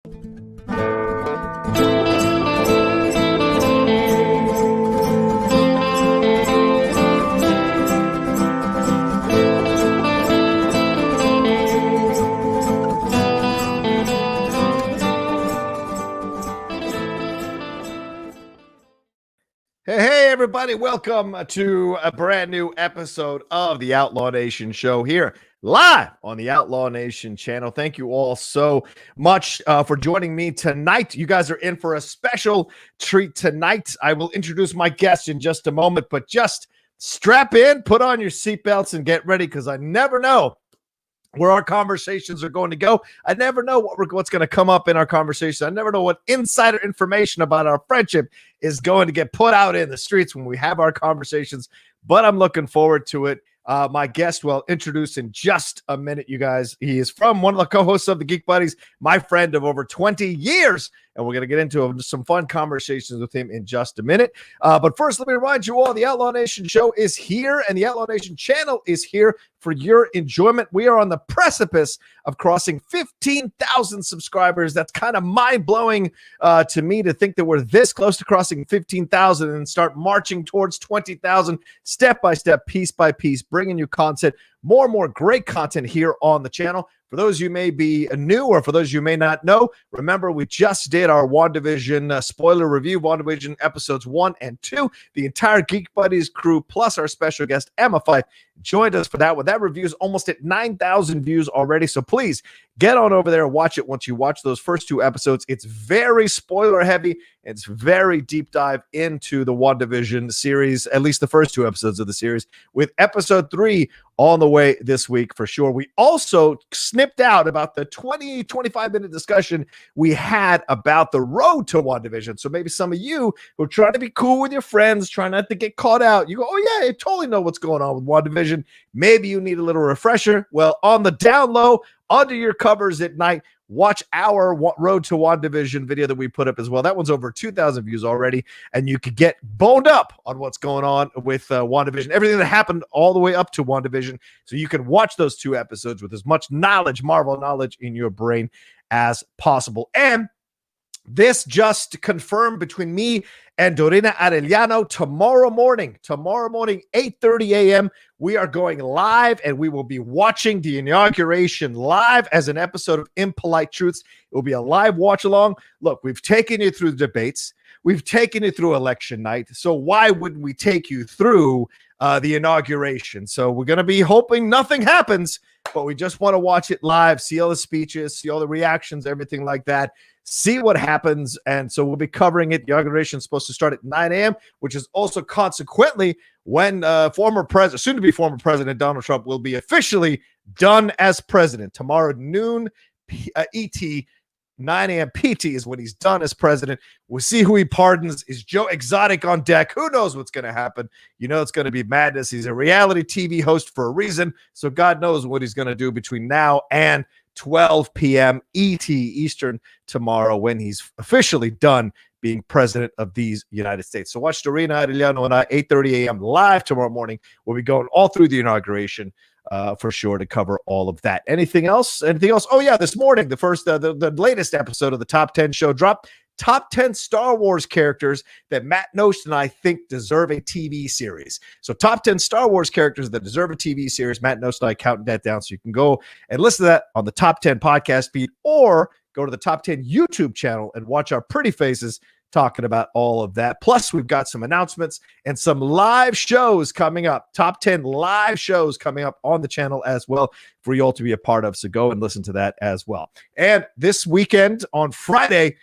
Hey, everybody. Welcome to a brand new episode of the Outlaw Nation Show here live on the Outlaw Nation channel. Thank you all so much for joining me tonight. You guys are in for a special treat tonight. I will introduce my guest in just a moment, but just strap in, put on your seatbelts, and get ready because I never know where our conversations are going to go. I never know what's going to come up in our conversation. I never know what insider information about our friendship is going to get put out in the streets when we have our conversations, but I'm looking forward to it. My guest will introduce in just a minute, you guys. He is from one of the co-hosts of the Geek Buddies, my friend of over 20 years, and we're going to get into some fun conversations with him in just a minute. But first, let me remind you all, the Outlaw Nation Show is here, and the Outlaw Nation channel is here for your enjoyment. We are on the precipice of crossing 15,000 subscribers. That's kind of mind-blowing to me to think that we're this close to crossing 15,000 and start marching towards 20,000 step by step, piece by piece, bringing you content, more and more great content here on the channel. For those you may be new or for those you may not know, remember we just did our WandaVision spoiler review, WandaVision episodes 1 and 2. The entire Geek Buddies crew plus our special guest, Emma Fife, joined us for that one. That review is almost at 9,000 views already, so please get on over there and watch it once you watch those first 2 episodes. It's very spoiler heavy. It's very deep dive into the WandaVision series, at least the first 2 episodes of the series, with episode 3 on the way this week for sure. We also snipped out about the 25-minute discussion we had about the road to WandaVision. So maybe some of you who are trying to be cool with your friends, trying not to get caught out, you go, oh yeah, I totally know what's going on with WandaVision. Maybe you need a little refresher. Well, on the down low, under your covers at night, watch our Road to WandaVision video that we put up as well. That one's over 2,000 views already, and you could get boned up on what's going on with WandaVision, everything that happened all the way up to WandaVision, so you can watch those 2 episodes with as much knowledge, Marvel knowledge in your brain as possible. And this just confirmed between me and Dorina Arellano tomorrow morning, 8:30 a.m., we are going live, and we will be watching the inauguration live as an episode of Impolite Truths. It will be a live watch-along. Look, we've taken you through the debates. We've taken you through election night, so why wouldn't we take you through the inauguration? So we're going to be hoping nothing happens, but we just want to watch it live, see all the speeches, see all the reactions, everything like that, see what happens. And so we'll be covering it. The inauguration is supposed to start at 9 a.m., which is also consequently when soon-to-be former President Donald Trump will be officially done as president. Tomorrow noon ET, 9 a.m. PT is when he's done as president. We'll see who he pardons. Is Joe Exotic on deck? Who knows what's going to happen? You know it's going to be madness. He's a reality TV host for a reason, so God knows what he's going to do between now and 12 p.m. ET Eastern tomorrow when he's officially done being president of these United States. So watch Dorina Arellano and I, 8:30 a.m. live tomorrow morning. We'll be going all through the inauguration for sure to cover all of that. Anything else? Oh yeah, this morning, the latest episode of the Top 10 show dropped. Top 10 Star Wars characters that Matt Nost and I think deserve a TV series. So top 10 Star Wars characters that deserve a TV series. Matt Nost and I counting that down, so you can go and listen to that on the Top 10 podcast feed, or go to the Top 10 YouTube channel and watch our pretty faces talking about all of that. Plus, we've got some announcements and some live shows coming up. Top 10 live shows coming up on the channel as well for you all to be a part of. So go and listen to that as well. And this weekend on Friday,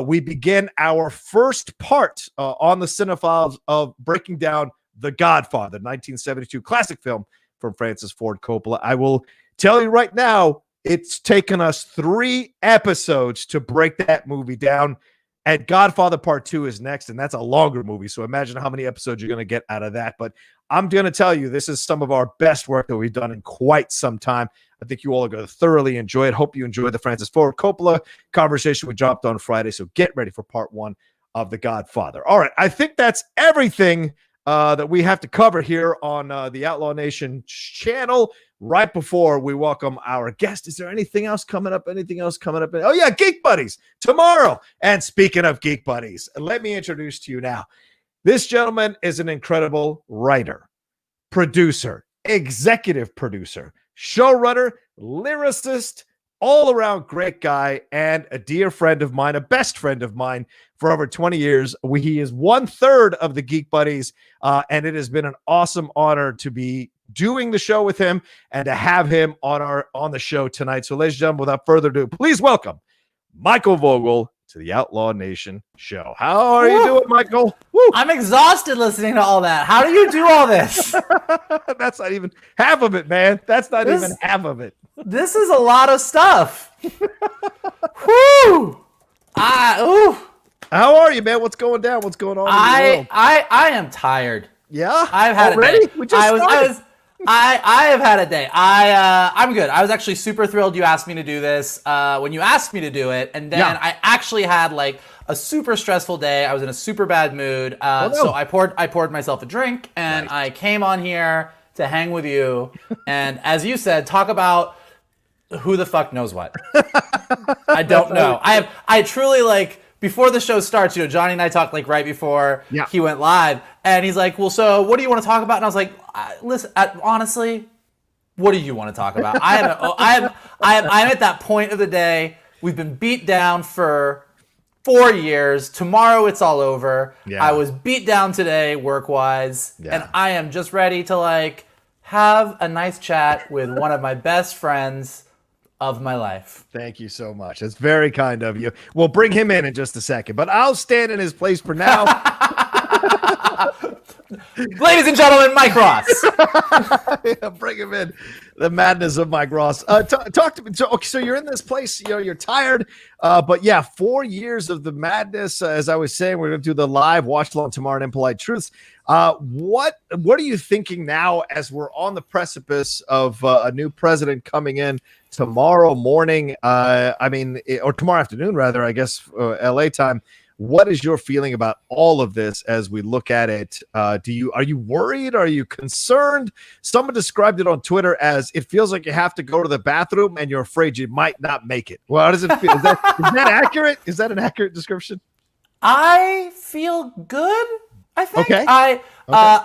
we begin our first part on the Cinephiles of breaking down The Godfather, 1972 classic film from Francis Ford Coppola. I will tell you right now, it's taken us 3 episodes to break that movie down. And Godfather Part 2 is next, and that's a longer movie, so imagine how many episodes you're going to get out of that. But I'm going to tell you, this is some of our best work that we've done in quite some time. I think you all are going to thoroughly enjoy it. Hope you enjoyed the Francis Ford Coppola conversation we dropped on Friday, so get ready for Part 1 of The Godfather. All right, I think that's everything that we have to cover here on the Outlaw Nation channel. right before we welcome our guest. Is there anything else coming up? Oh, yeah, Geek Buddies tomorrow. And speaking of Geek Buddies, let me introduce to you now. This gentleman is an incredible writer, producer, executive producer, showrunner, lyricist, all-around great guy, and a dear friend of mine, a best friend of mine for over 20 years. He is 1/3 of the Geek Buddies, and it has been an awesome honor to be doing the show with him and to have him on the show tonight. So, ladies and gentlemen, without further ado, please welcome Michael Vogel to the Outlaw Nation Show. How are you doing, Michael? Woo. I'm exhausted listening to all that. How do you do all this? That's not even half of it, man. That's not even half of it. This is a lot of stuff. Whoo! Ooh. How are you, man? What's going down? What's going on in the world? I am tired. Yeah? I've had already? a day. I have had a day. I'm good. I was actually super thrilled you asked me to do this when you asked me to do it, and then I actually had like a super stressful day. I was in a super bad mood, so I poured myself a drink, and I came on here to hang with you, and as you said, talk about who the fuck knows what. I don't know. I truly like. Before the show starts, Johnny and I talked like right before he went live, and he's like, "Well, so what do you want to talk about?" And I was like, "Listen, honestly, what do you want to talk about?" I'm at that point of the day. We've been beat down for 4 years. Tomorrow it's all over. Yeah. I was beat down today work-wise, and I am just ready to like have a nice chat with one of my best friends of my life. Thank you so much. It's very kind of you. We'll bring him in just a second, but I'll stand in his place for now. Ladies and gentlemen, Mike Ross. Bring him in. The madness of Mike Ross. Talk to me. So you're in this place, you're tired, but 4 years of the madness. As I was saying, we're going to do the live watch along tomorrow in Impolite Truths. What are you thinking now as we're on the precipice of a new president coming in tomorrow morning? Or tomorrow afternoon, rather, I guess, LA time. What is your feeling about all of this as we look at it? Are you worried? Are you concerned? Someone described it on Twitter as it feels like you have to go to the bathroom and you're afraid you might not make it. Well, how does it feel? Is that accurate? Is that an accurate description? I feel good. I think. Okay. I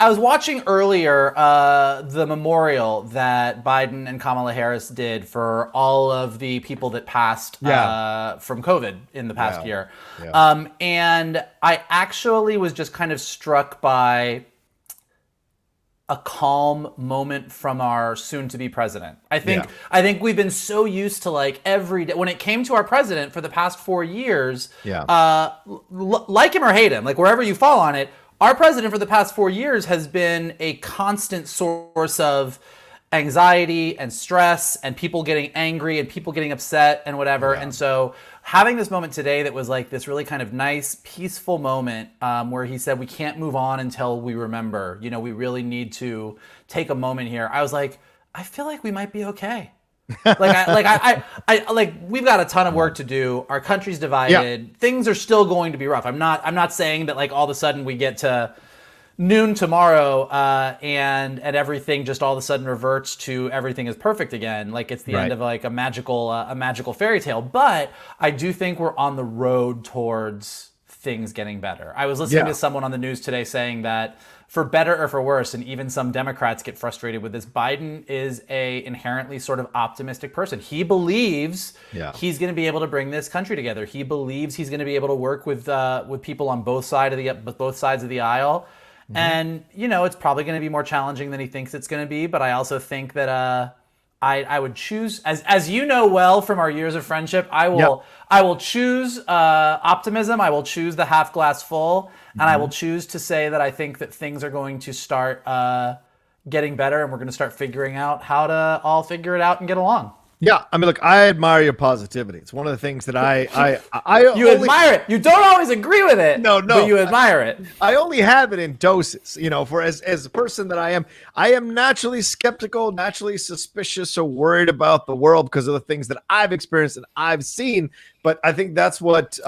was watching earlier the memorial that Biden and Kamala Harris did for all of the people that passed from COVID in the past year. Yeah. And I actually was just kind of struck by a calm moment from our soon-to-be president. I think we've been so used to like every day when it came to our president for the past 4 years. Like him or hate him, like wherever you fall on it. Our president for the past 4 years has been a constant source of anxiety and stress and people getting angry and people getting upset and whatever. Yeah. And so having this moment today that was like this really kind of nice, peaceful moment where he said, we can't move on until we remember, we really need to take a moment here. I was like, I feel like we might be okay. We've got a ton of work to do. Our country's divided. Yeah. Things are still going to be rough. I'm not saying that like all of a sudden we get to noon tomorrow and everything just all of a sudden reverts to everything is perfect again. Like it's the end of like a magical fairy tale. But I do think we're on the road towards things getting better. I was listening to someone on the news today saying that for better or for worse, and even some Democrats get frustrated with this, Biden is a inherently sort of optimistic person. He believes he's going to be able to bring this country together. He believes he's going to be able to work with people on both sides of the aisle. Mm-hmm. And, it's probably going to be more challenging than he thinks it's going to be. But I also think that I would choose, as you know well from our years of friendship, I will choose optimism. I will choose the half glass full. And I will choose to say that I think that things are going to start getting better and we're going to start figuring out how to all figure it out and get along. Yeah, I mean, look, I admire your positivity. It's one of the things that you admire it. You don't always agree with it. No, but you admire it. I only have it in doses. For as a person that I am naturally skeptical, naturally suspicious, or worried about the world because of the things that I've experienced and I've seen. But I think that's what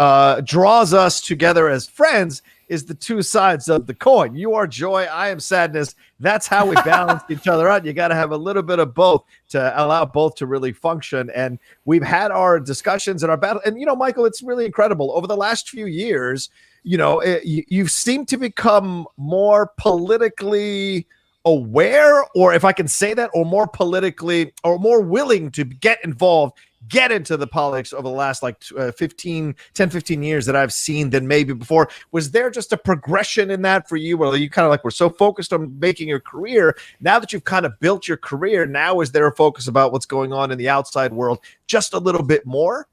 draws us together as friends is the two sides of the coin. You are joy, I am sadness. That's how we balance each other out. You got to have a little bit of both to allow both to really function. And we've had our discussions and our battle. And, Michael, it's really incredible. Over the last few years, you seem to become more politically aware, or if I can say that, or more politically or more willing to get involved, get into the politics over the last 15 years that I've seen than maybe before. Was there just a progression in that for you, where you kind of were so focused on making your career? Now that you've kind of built your career, now is there a focus about what's going on in the outside world just a little bit more?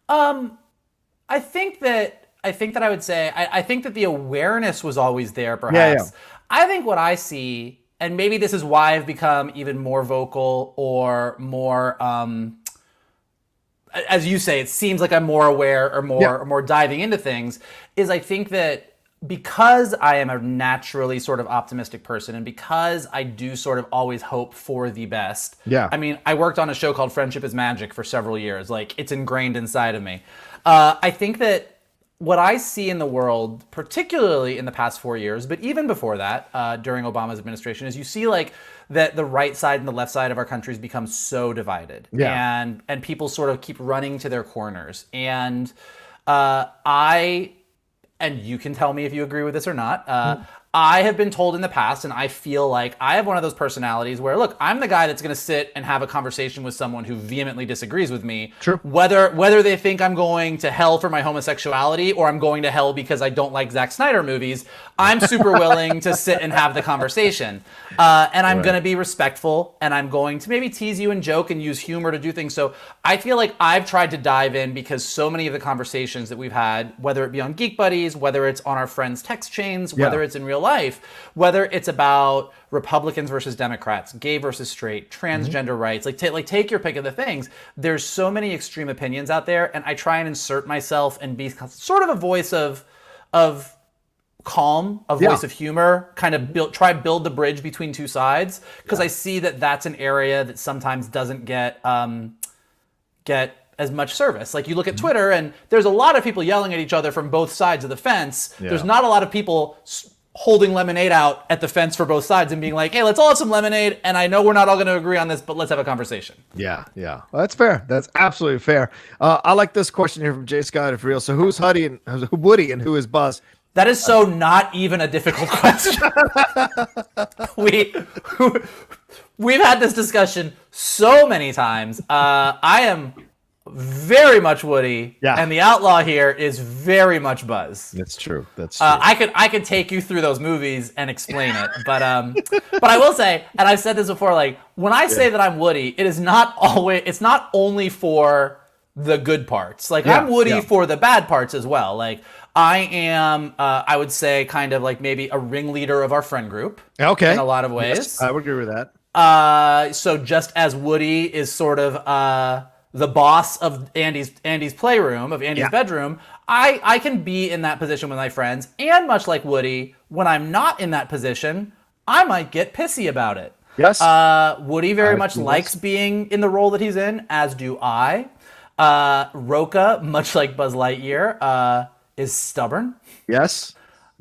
I think that I would say I think that the awareness was always there, perhaps. Yeah. I think what I see, and maybe this is why I've become even more vocal or more, as you say, it seems like I'm more aware or more diving into things, is I think that because I am a naturally sort of optimistic person, and because I do sort of always hope for the best. Yeah. I mean, I worked on a show called Friendship is Magic for several years. It's ingrained inside of me. I think that what I see in the world, particularly in the past 4 years, but even before that, during Obama's administration, is you see that the right side and the left side of our country's become so divided. Yeah. And people sort of keep running to their corners. And and you can tell me if you agree with this or not. I have been told in the past, and I feel like I have one of those personalities where, look, I'm the guy that's going to sit and have a conversation with someone who vehemently disagrees with me. True. Whether they think I'm going to hell for my homosexuality or I'm going to hell because I don't like Zack Snyder movies, I'm super willing to sit and have the conversation. And I'm going to be respectful, and I'm going to maybe tease you and joke and use humor to do things. So I feel like I've tried to dive in because so many of the conversations that we've had, whether it be on Geek Buddies, whether it's on our friends' text chains, whether it's in real life, whether it's about Republicans versus Democrats, gay versus straight, transgender rights, take your pick of the things. There's so many extreme opinions out there, and I try and insert myself and be sort of a voice of calm, a voice of humor, kind of build the bridge between two sides, because I see that that's an area that sometimes doesn't get as much service. You look at Twitter, and there's a lot of people yelling at each other from both sides of the fence. Yeah. There's not a lot of people holding lemonade out at the fence for both sides and being like, hey, let's all have some lemonade, and I know we're not all going to agree on this, but let's have a conversation. Yeah. Well, that's fair. That's absolutely fair. I like this question here from Jay Scott, if real. So who's Woody and who is Buzz? That is so not even a difficult question. We've had this discussion so many times. I am very much Woody, and the outlaw here is very much Buzz. That's true. I could take you through those movies and explain it, but I will say, and I've said this before, when I say that I'm Woody, it's not only for the good parts. I'm Woody for the bad parts as well. I am, I would say, kind of maybe a ringleader of our friend group. Okay. In a lot of ways. Yes, I would agree with that. So just as Woody is sort of the boss of Andy's playroom, of Andy's bedroom, I can be in that position with my friends. And much like Woody, when I'm not in that position, I might get pissy about it. Yes. Woody very much likes being in the role that he's in, as do I. Rocha, much like Buzz Lightyear, is stubborn. Yes.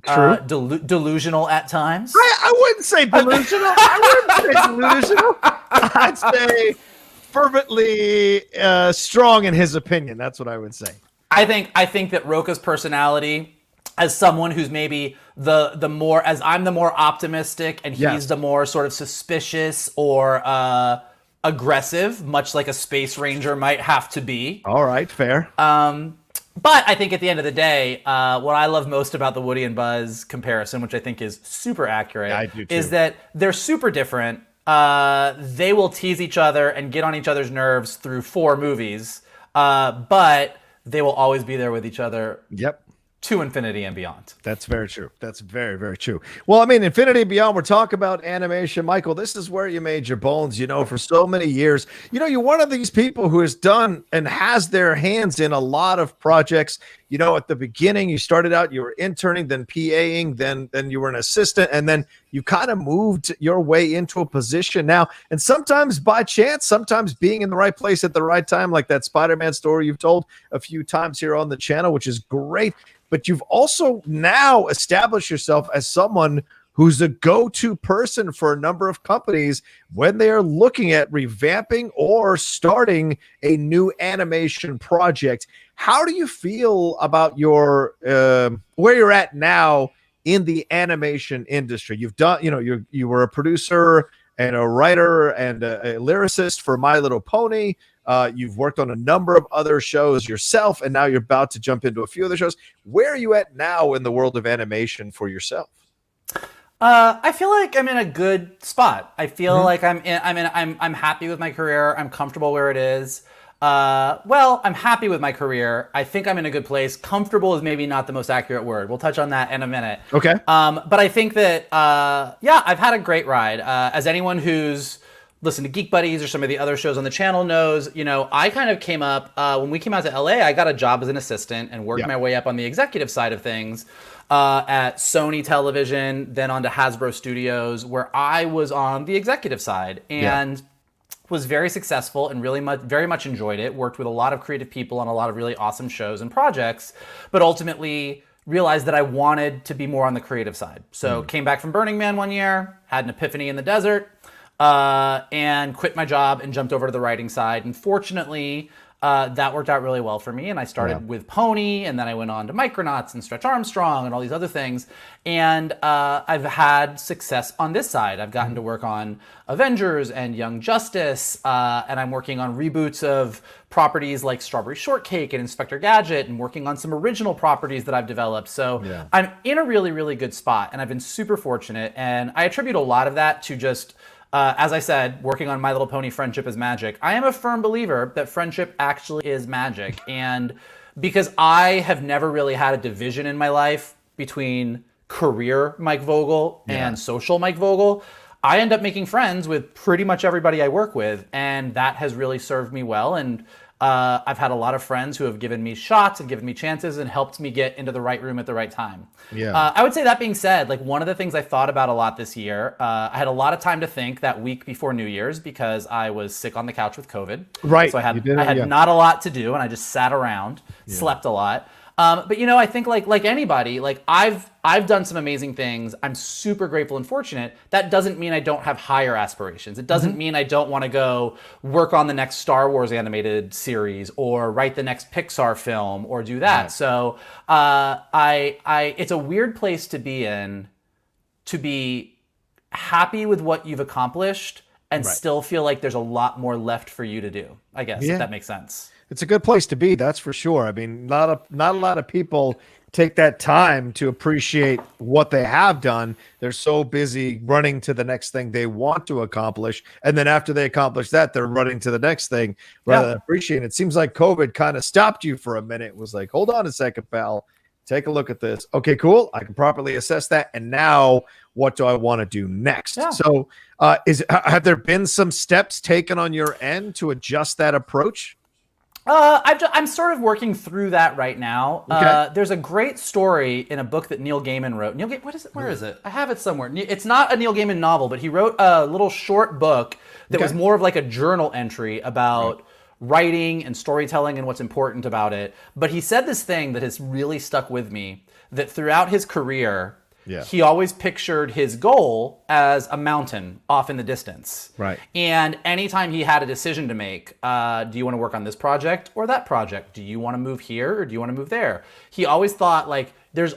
True. Delusional at times. I wouldn't say delusional. I'd say fervently strong in his opinion. That's what I would say. I think that Rocha's personality, as someone who's maybe the more, as I'm the more optimistic and he's the more sort of suspicious or aggressive, much like a space ranger might have to be. All right, fair. But I think at the end of the day, what I love most about the Woody and Buzz comparison, which I think is super accurate, is that they're super different. They will tease each other and get on each other's nerves through 4 movies, but they will always be there with each other. Yep. To infinity and beyond. That's very true. That's very, very true. Well, I mean, infinity and beyond, we're talking about animation. Michael, this is where you made your bones, for so many years. You're one of these people who has done and has their hands in a lot of projects. At the beginning, you started out, you were interning, then PAing, then you were an assistant, and then you kind of moved your way into a position now, and sometimes by chance, sometimes being in the right place at the right time, like that Spider-Man story you've told a few times here on the channel, which is great. But you've also now established yourself as someone who's a go-to person for a number of companies when they are looking at revamping or starting a new animation project. How do you feel about your where you're at now in the animation industry? You've done, you were a producer and a writer and a lyricist for My Little Pony. You've worked on a number of other shows yourself, and now you're about to jump into a few other shows. Where are you at now in the world of animation for yourself? I feel like I'm in a good spot. I feel like I'm happy with my career. I'm comfortable where it is. I'm happy with my career. I think I'm in a good place. Comfortable is maybe not the most accurate word. We'll touch on that in a minute. Okay. But I think that, I've had a great ride. As anyone who's listened to Geek Buddies or some of the other shows on the channel knows, I kind of came up, when we came out to LA, I got a job as an assistant and worked my way up on the executive side of things. At Sony Television, then onto Hasbro Studios, where I was on the executive side and was very successful and very much enjoyed it. Worked with a lot of creative people on a lot of really awesome shows and projects, but ultimately realized that I wanted to be more on the creative side. So came back from Burning Man one year, had an epiphany in the desert, and quit my job and jumped over to the writing side. And fortunately, that worked out really well for me. And I started with Pony, and then I went on to Micronauts and Stretch Armstrong and all these other things. And I've had success on this side. I've gotten to work on Avengers and Young Justice, and I'm working on reboots of properties like Strawberry Shortcake and Inspector Gadget, and working on some original properties that I've developed. So I'm in a really, really good spot, and I've been super fortunate. And I attribute a lot of that to just as I said, working on My Little Pony, friendship is magic. I am a firm believer that friendship actually is magic. And because I have never really had a division in my life between career Mike Vogel and social Mike Vogel, I end up making friends with pretty much everybody I work with. And that has really served me well. And I've had a lot of friends who have given me shots and given me chances and helped me get into the right room at the right time. I would say, that being said, like, one of the things I thought about a lot this year, I had a lot of time to think that week before New Year's because I was sick on the couch with COVID. Right. So I had not a lot to do, and I just sat around, slept a lot. But I think like anybody, like I've done some amazing things. I'm super grateful and fortunate. That doesn't mean I don't have higher aspirations. It doesn't mean I don't want to go work on the next Star Wars animated series or write the next Pixar film or do that. So it's a weird place to be in, to be happy with what you've accomplished and still feel like there's a lot more left for you to do, I guess, if that makes sense. It's a good place to be, that's for sure. I mean, not a lot of people take that time to appreciate what they have done. They're so busy running to the next thing they want to accomplish, and then after they accomplish that, they're running to the next thing rather than appreciating it. It seems like COVID kind of stopped you for a minute. It was like, hold on a second, pal. Take a look at this. Okay, cool. I can properly assess that. And now what do I want to do next? So have there been some steps taken on your end to adjust that approach? I'm sort of working through that right now. There's a great story in a book that Neil Gaiman wrote. What is it? Where is it? I have it somewhere. It's not a Neil Gaiman novel, but he wrote a little short book that was more of like a journal entry about writing and storytelling and what's important about it. But he said this thing that has really stuck with me, that throughout his career, he always pictured his goal as a mountain off in the distance. Right. And anytime he had a decision to make, do you want to work on this project or that project? Do you want to move here or do you want to move there? He always thought, like,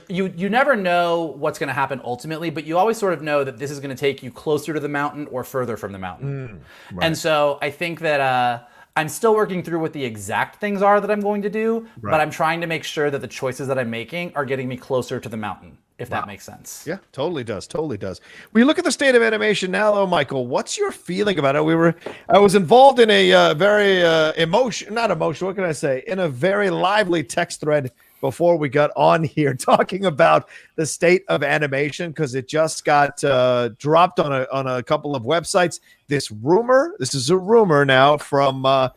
you never know what's going to happen ultimately, but you always sort of know that this is going to take you closer to the mountain or further from the mountain. And so I think that I'm still working through what the exact things are that I'm going to do, but I'm trying to make sure that the choices that I'm making are getting me closer to the mountain, if that makes sense. Yeah, totally does. Totally does. When you look at the state of animation now, though, Michael, what's your feeling about it? I was involved in a very not emotional, what can I say? In a very lively text thread before we got on here talking about the state of animation because it just got dropped on a couple of websites. This is a rumor now from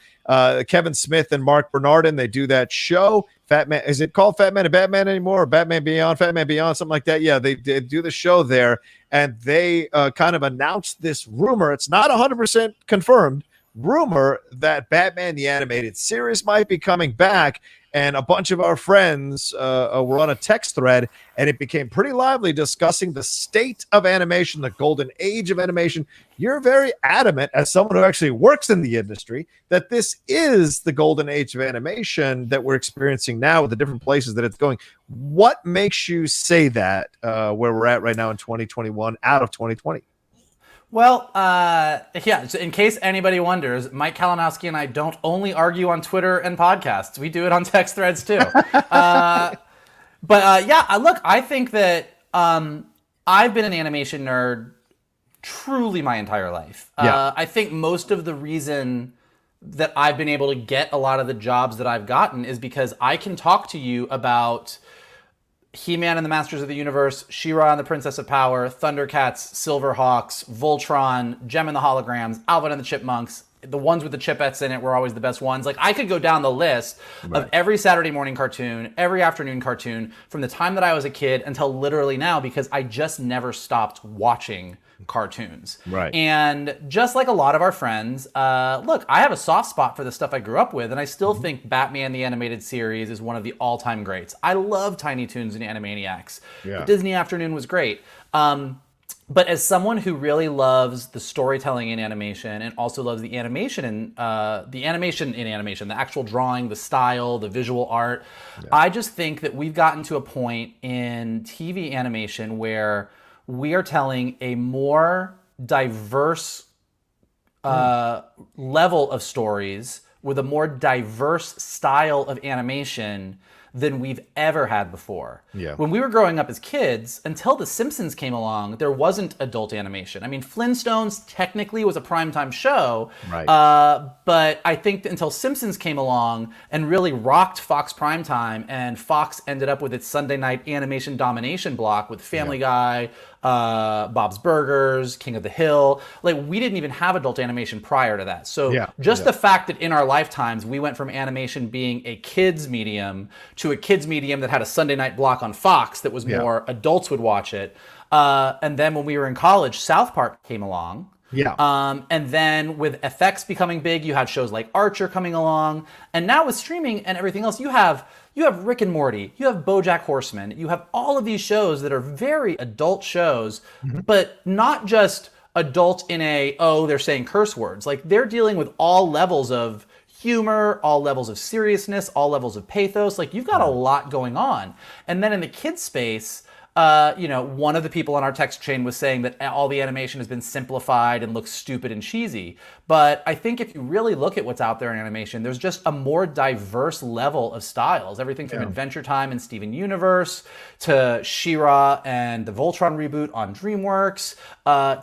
Kevin Smith and Mark Bernardin. They do that show. Fat Man, is it called Fat Man and Batman anymore? Or Batman Beyond, Fat Man Beyond, something like that. Yeah, they do the show there, and they kind of announced this rumor. It's not 100% confirmed. Rumor that Batman the Animated Series might be coming back, and a bunch of our friends were on a text thread, and it became pretty lively discussing the state of animation, the golden age of animation. You're very adamant, as someone who actually works in the industry, that this is the golden age of animation that we're experiencing now with the different places that it's going. What makes you say that where we're at right now in 2021 out of 2020? Well, yeah, so in case anybody wonders, Mike Kalinowski and I don't only argue on Twitter and podcasts. We do it on text threads too. Yeah, look, I think that I've been an animation nerd truly my entire life. I think most of the reason that I've been able to get a lot of the jobs that I've gotten is because I can talk to you about He-Man and the Masters of the Universe, She-Ra and the Princess of Power, Thundercats, Silverhawks, Voltron, Gem and the Holograms, Alvin and the Chipmunks. The ones with the Chipettes in it were always the best ones. Like, I could go down the list of every Saturday morning cartoon, every afternoon cartoon, from the time that I was a kid until literally now, because I just never stopped watching cartoons. Right. And just like a lot of our friends, look, I have a soft spot for the stuff I grew up with, and I still think Batman the Animated Series is one of the all-time greats. I love Tiny Toons and Animaniacs. Yeah. The Disney Afternoon was great. But as someone who really loves the storytelling in animation and also loves the animation in animation, the actual drawing, the style, the visual art, I just think that we've gotten to a point in TV animation where we are telling a more diverse level of stories with a more diverse style of animation than we've ever had before. Yeah. When we were growing up as kids, until The Simpsons came along, there wasn't adult animation. I mean, Flintstones technically was a primetime show, right. But I think that until Simpsons came along and really rocked Fox primetime, and Fox ended up with its Sunday night animation domination block with Family Guy, Bob's Burgers, King of the Hill. Like, we didn't even have adult animation prior to that. So the fact that in our lifetimes we went from animation being a kids medium to a kids medium that had a Sunday night block on Fox that was more adults would watch it. And then when we were in college, South Park came along. And then with FX becoming big, you had shows like Archer coming along. And now with streaming and everything else, you have Rick and Morty, you have BoJack Horseman, you have all of these shows that are very adult shows, but not just adult in they're saying curse words. Like, they're dealing with all levels of humor, all levels of seriousness, all levels of pathos. Like, you've got a lot going on. And then in the kids space, one of the people on our text chain was saying that all the animation has been simplified and looks stupid and cheesy. But I think if you really look at what's out there in animation, there's just a more diverse level of styles. Everything from Adventure Time and Steven Universe to She-Ra and the Voltron reboot on DreamWorks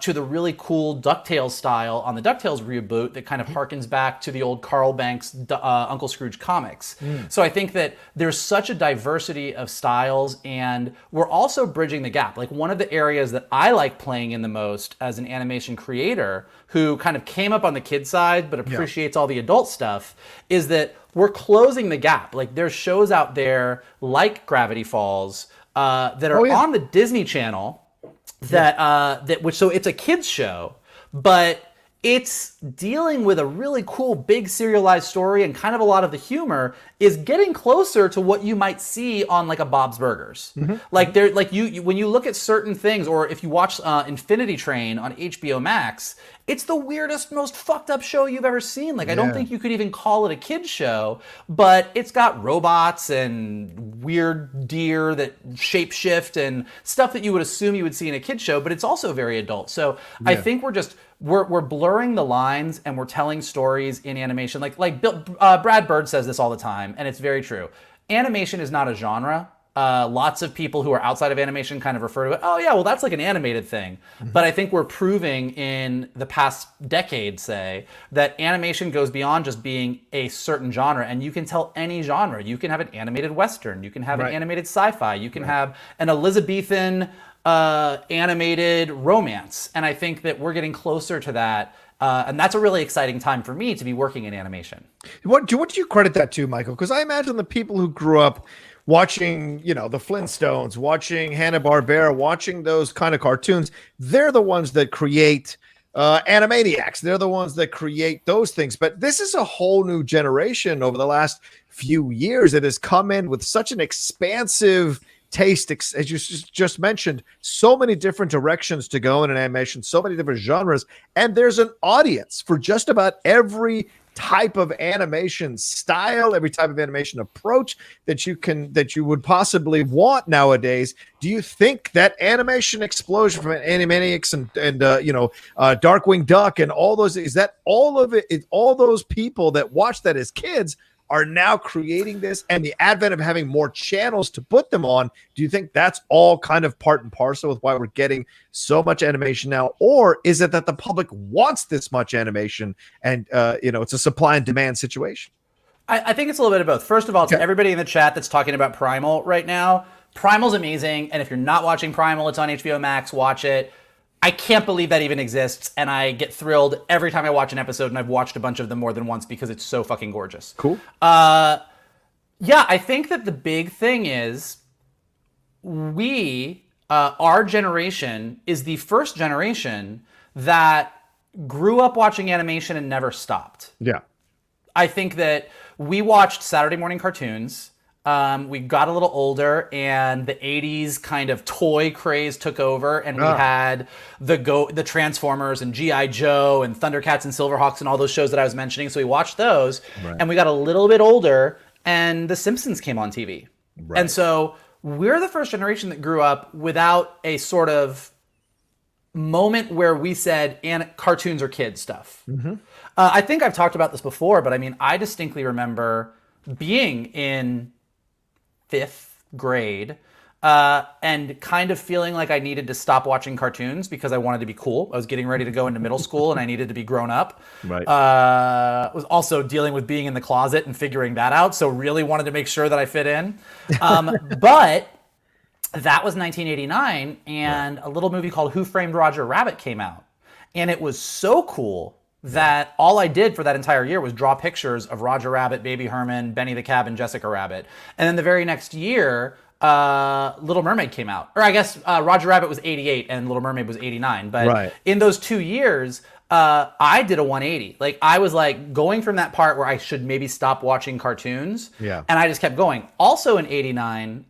to the really cool DuckTales style on the DuckTales reboot that kind of harkens back to the old Carl Banks Uncle Scrooge comics. So I think that there's such a diversity of styles, and we're also bridging the gap. Like, one of the areas that I like playing in the most as an animation creator who kind of came up on the kid side but appreciates all the adult stuff is that we're closing the gap. Like, there's shows out there like Gravity Falls that are on the Disney Channel so it's a kids show, but it's dealing with a really cool, big serialized story, and kind of a lot of the humor is getting closer to what you might see on like a Bob's Burgers. Like, when you look at certain things, or if you watch Infinity Train on HBO Max, it's the weirdest, most fucked up show you've ever seen. Like, I don't think you could even call it a kid's show, but it's got robots and weird deer that shapeshift and stuff that you would assume you would see in a kid's show, but it's also very adult. So I think we're blurring the lines, and we're telling stories in animation. Like Brad Bird says this all the time, and it's very true. Animation is not a genre. lots of people who are outside of animation kind of refer to it, oh yeah, well that's like an animated thing. But I think we're proving in the past decade, say, that animation goes beyond just being a certain genre, and you can tell any genre. You can have an animated Western, you can have an animated sci-fi, you can have an Elizabethan animated romance. And I think that we're getting closer to that. And that's a really exciting time for me to be working in animation. What do you credit that to, Michael? Because I imagine the people who grew up watching, the Flintstones, watching Hanna-Barbera, watching those kind of cartoons, they're the ones that create Animaniacs. They're the ones that create those things. But this is a whole new generation over the last few years that has come in with such an expansive taste, as you just mentioned, so many different directions to go in an animation, so many different genres, and there's an audience for just about every type of animation style, every type of animation approach that you would possibly want nowadays. Do you think that animation explosion from Animaniacs and Darkwing Duck and all those, is that all of it, all those people that watched that as kids are now creating this, and the advent of having more channels to put them on, do you think that's all kind of part and parcel with why we're getting so much animation now? Or is it that the public wants this much animation and, it's a supply and demand situation? I think it's a little bit of both. First of all, to everybody in the chat that's talking about Primal right now, Primal's amazing. And if you're not watching Primal, it's on HBO Max, watch it. I can't believe that even exists, and I get thrilled every time I watch an episode, and I've watched a bunch of them more than once because it's so fucking gorgeous. Cool. Yeah, I think that the big thing is our generation is the first generation that grew up watching animation and never stopped. Yeah. I think that we watched Saturday morning cartoons. We got a little older, and the 80s kind of toy craze took over, and we had the Transformers and G.I. Joe and Thundercats and Silverhawks and all those shows that I was mentioning. So we watched those, and we got a little bit older, and The Simpsons came on TV. Right. And so we're the first generation that grew up without a sort of moment where we said, cartoons are kid stuff. Mm-hmm. I think I've talked about this before, but I mean, I distinctly remember being in 5th grade and kind of feeling like I needed to stop watching cartoons because I wanted to be cool. I was getting ready to go into middle school and I needed to be grown up. Right. Was also dealing with being in the closet and figuring that out. So really wanted to make sure that I fit in. But that was 1989, and a little movie called Who Framed Roger Rabbit came out. And it was so cool that all I did for that entire year was draw pictures of Roger Rabbit, Baby Herman, Benny the Cab, and Jessica Rabbit. And then the very next year, Little Mermaid came out. Or I guess Roger Rabbit was 88 and Little Mermaid was 89. But in those 2 years, I did a 180. Like, I was like going from that part where I should maybe stop watching cartoons. Yeah. And I just kept going. Also in 89,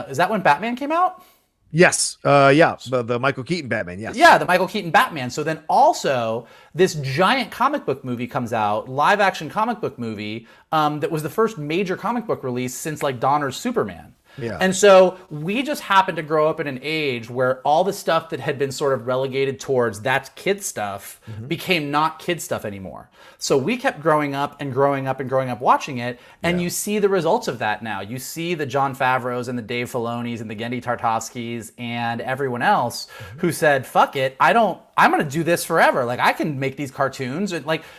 is that when Batman came out? Yes. The Michael Keaton Batman. Yes. Yeah, the Michael Keaton Batman. So then also this giant comic book movie comes out, live action comic book movie, that was the first major comic book release since like Donner's Superman. Yeah. And so we just happened to grow up in an age where all the stuff that had been sort of relegated towards that's kid stuff became not kid stuff anymore. So we kept growing up and growing up and growing up watching it, and you see the results of that now. You see the Jon Favreaus and the Dave Filonis and the Genndy Tartakovskys and everyone else who said, fuck it, I'm going to do this forever. Like, I can make these cartoons.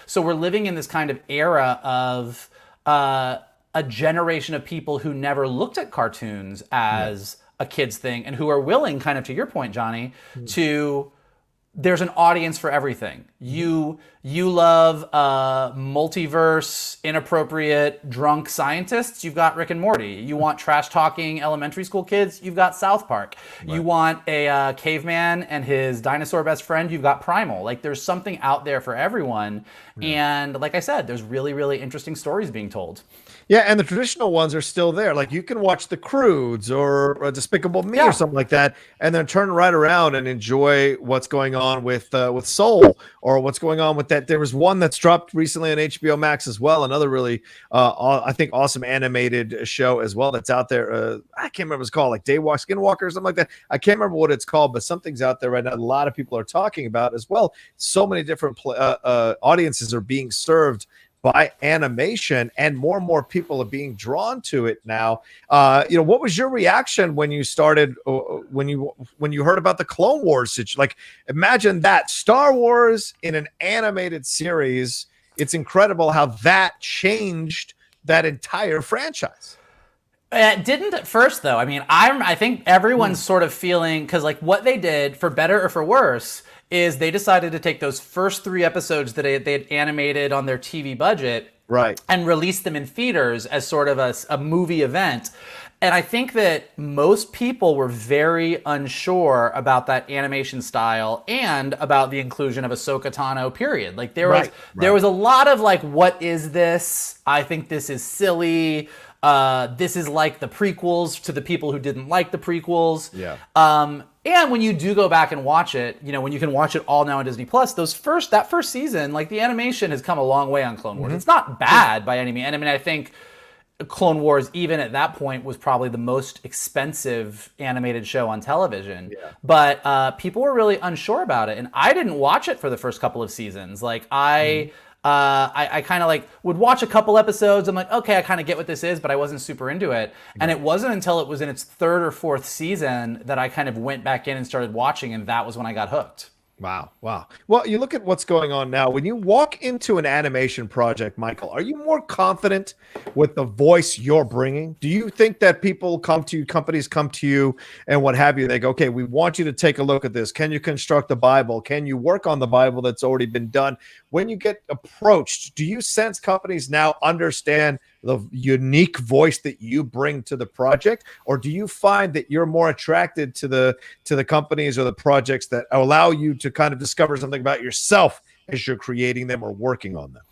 So we're living in this kind of era of a generation of people who never looked at cartoons as a kid's thing, and who are willing, kind of to your point, Johnny, to, there's an audience for everything. You love multiverse, inappropriate, drunk scientists, you've got Rick and Morty. You want trash-talking elementary school kids, you've got South Park. Right. You want a caveman and his dinosaur best friend, you've got Primal. Like, there's something out there for everyone. And like I said, there's really, really interesting stories being told. Yeah, and the traditional ones are still there. Like, you can watch The Croods or Despicable Me or something like that, and then turn right around and enjoy what's going on with Soul, or what's going on with that. There was one that's dropped recently on HBO Max as well, another really, I think, awesome animated show as well that's out there. I can't remember what it's called, like Daywalk, Skinwalker or something like that. I can't remember what it's called, but something's out there right now. A lot of people are talking about as well. So many different audiences are being served by animation, and more people are being drawn to it now. What was your reaction when you started when you heard about the Clone Wars situation? Like, imagine that Star Wars in an animated series. It's incredible how that changed that entire franchise. It didn't at first, though. I mean, I think everyone's sort of feeling, because like what they did, for better or for worse, is they decided to take those first 3 episodes that they had animated on their TV budget, right, and release them in theaters as sort of a movie event. And I think that most people were very unsure about that animation style and about the inclusion of Ahsoka Tano, period. Like there was a lot of like, what is this? I think this is silly. This is like the prequels to the people who didn't like the prequels. Yeah. And when you do go back and watch it, when you can watch it all now on Disney Plus, that first season, like the animation has come a long way on Clone Wars. It's not bad by any means. And I mean, I think Clone Wars, even at that point, was probably the most expensive animated show on television. Yeah. But people were really unsure about it. And I didn't watch it for the first couple of seasons. Like I kind of like would watch a couple episodes. I'm like, okay, I kind of get what this is, but I wasn't super into it. And it wasn't until it was in its 3rd or 4th season that I kind of went back in and started watching, and that was when I got hooked. Wow. Well, you look at what's going on now. When you walk into an animation project, Michael, are you more confident with the voice you're bringing? Do you think that people come to you, companies come to you and what have you? They go, okay, we want you to take a look at this. Can you construct the Bible? Can you work on the Bible that's already been done? When you get approached, do you sense companies now understand the unique voice that you bring to the project, or do you find that you're more attracted to the companies or the projects that allow you to kind of discover something about yourself as you're creating them or working on them?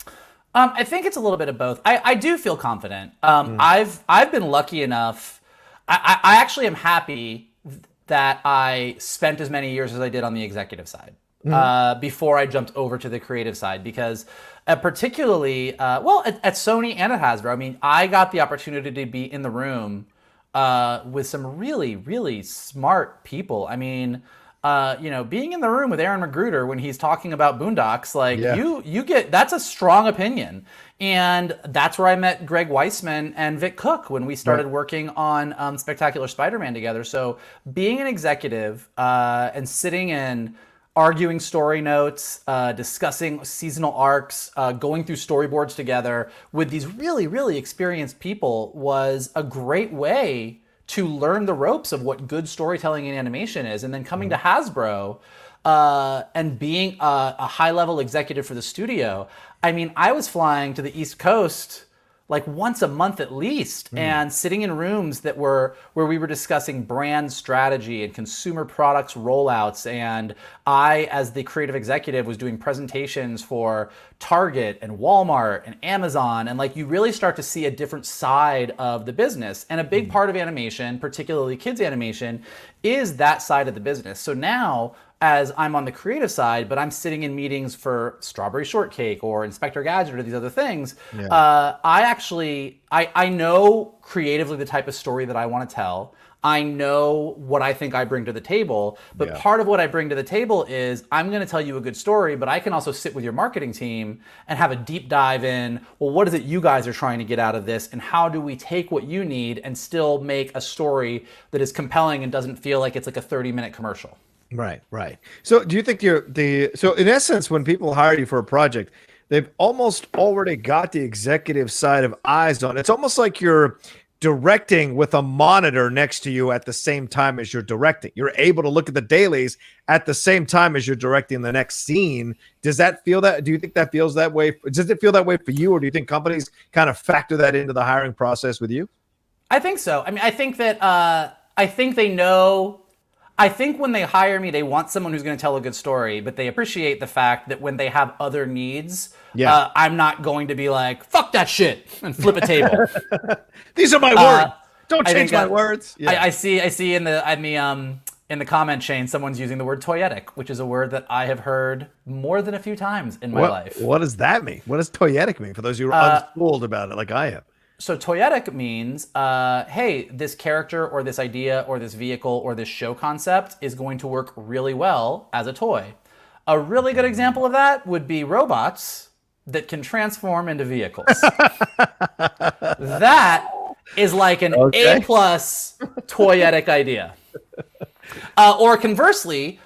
I think it's a little bit of both. I do feel confident. I've been lucky enough. I actually am happy that I spent as many years as I did on the executive side before I jumped over to the creative side, because particularly, at Sony and at Hasbro, I mean, I got the opportunity to be in the room with some really, really smart people. I mean, being in the room with Aaron Magruder when he's talking about Boondocks, like you get, that's a strong opinion. And that's where I met Greg Weisman and Vic Cook when we started working on Spectacular Spider-Man together. So being an executive and sitting in, arguing story notes, discussing seasonal arcs, going through storyboards together with these really, really experienced people was a great way to learn the ropes of what good storytelling and animation is. And then coming to Hasbro and being a high-level executive for the studio, I mean, I was flying to the East Coast like once a month at least, and sitting in rooms that were where we were discussing brand strategy and consumer products rollouts. And I, as the creative executive, was doing presentations for Target and Walmart and Amazon. And like, you really start to see a different side of the business. And a big part of animation, particularly kids animation, is that side of the business. So now, as I'm on the creative side, but I'm sitting in meetings for Strawberry Shortcake or Inspector Gadget or these other things, I know creatively the type of story that I want to tell. I know what I think I bring to the table, but part of what I bring to the table is I'm going to tell you a good story, but I can also sit with your marketing team and have a deep dive in, well, what is it you guys are trying to get out of this, and how do we take what you need and still make a story that is compelling and doesn't feel like it's like a 30-minute commercial. Right. So do you think so in essence, when people hire you for a project, they've almost already got the executive side of eyes on it? It's almost like you're directing with a monitor next to you at the same time as you're directing. You're able to look at the dailies at the same time as you're directing the next scene. Does that feel that? Do you think that feels that way? Does it feel that way for you, or do you think companies kind of factor that into the hiring process with you? I think so. I mean, I think that I think they know. I think when they hire me, they want someone who's going to tell a good story, but they appreciate the fact that when they have other needs, I'm not going to be like, fuck that shit and flip a table. These are my words. Don't change my words. Yeah. I see in the comment chain, someone's using the word toyetic, which is a word that I have heard more than a few times in my life. What does that mean? What does toyetic mean for those who are unschooled about it like I am? So toyetic means, hey, this character or this idea or this vehicle or this show concept is going to work really well as a toy. A really good example of that would be robots that can transform into vehicles. That is like an A+ toyetic idea. Or conversely,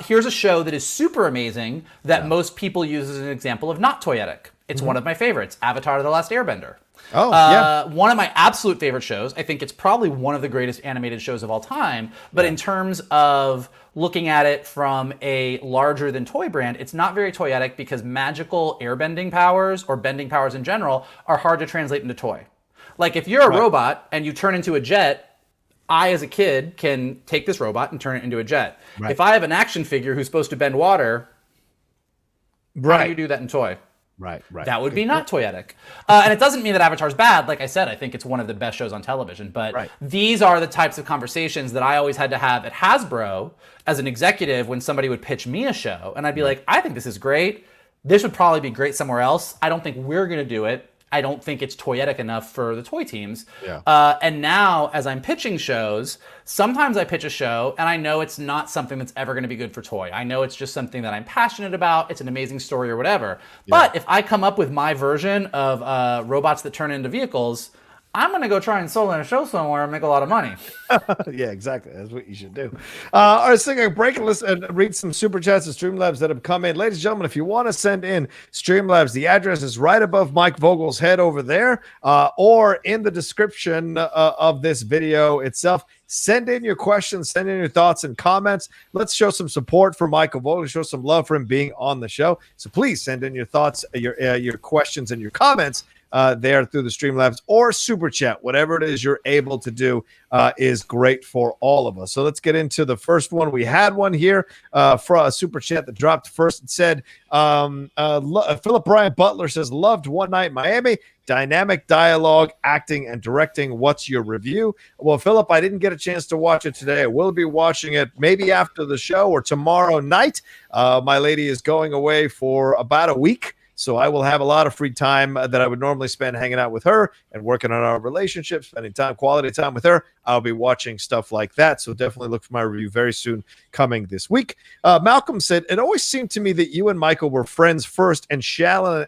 here's a show that is super amazing that most people use as an example of not toyetic. It's one of my favorites, Avatar: The Last Airbender. One of my absolute favorite shows. I think it's probably one of the greatest animated shows of all time. But in terms of looking at it from a larger than toy brand, it's not very toyetic because magical airbending powers or bending powers in general are hard to translate into toy. Like if you're a robot and you turn into a jet, I as a kid can take this robot and turn it into a jet. If I have an action figure who's supposed to bend water, how do you do that in toy? Right. That would be not toyetic. And it doesn't mean that Avatar's bad. Like I said, I think it's one of the best shows on television. But these are the types of conversations that I always had to have at Hasbro as an executive when somebody would pitch me a show. And I'd be like, I think this is great. This would probably be great somewhere else. I don't think we're going to do it. I don't think it's toyetic enough for the toy teams. And now, as I'm pitching shows, sometimes I pitch a show and I know it's not something that's ever going to be good for toy. I know it's just something that I'm passionate about. It's an amazing story or whatever. But if I come up with my version of robots that turn into vehicles, I'm going to go try and sell in a show somewhere and make a lot of money. Yeah, exactly. That's what you should do. All right, let's take a break and listen and read some super chats and Streamlabs that have come in. Ladies and gentlemen, if you want to send in Streamlabs, the address is right above Mike Vogel's head over there or in the description of this video itself. Send in your questions, send in your thoughts and comments. Let's show some support for Michael Vogel, show some love for him being on the show. So please send in your thoughts, your questions, and your comments there through the Streamlabs or Super Chat. Whatever it is you're able to do is great for all of us. So let's get into the first one. We had one here for a Super Chat that dropped first. It said, Philip Brian Butler says, loved One Night in Miami. Dynamic dialogue, acting, and directing. What's your review? Well, Philip, I didn't get a chance to watch it today. I will be watching it maybe after the show or tomorrow night. My lady is going away for about a week, so I will have a lot of free time that I would normally spend hanging out with her and working on our relationship, spending time, quality time with her. I'll be watching stuff like that, so definitely look for my review very soon coming this week. Malcolm said, it always seemed to me that you and Michael were friends first and Shannon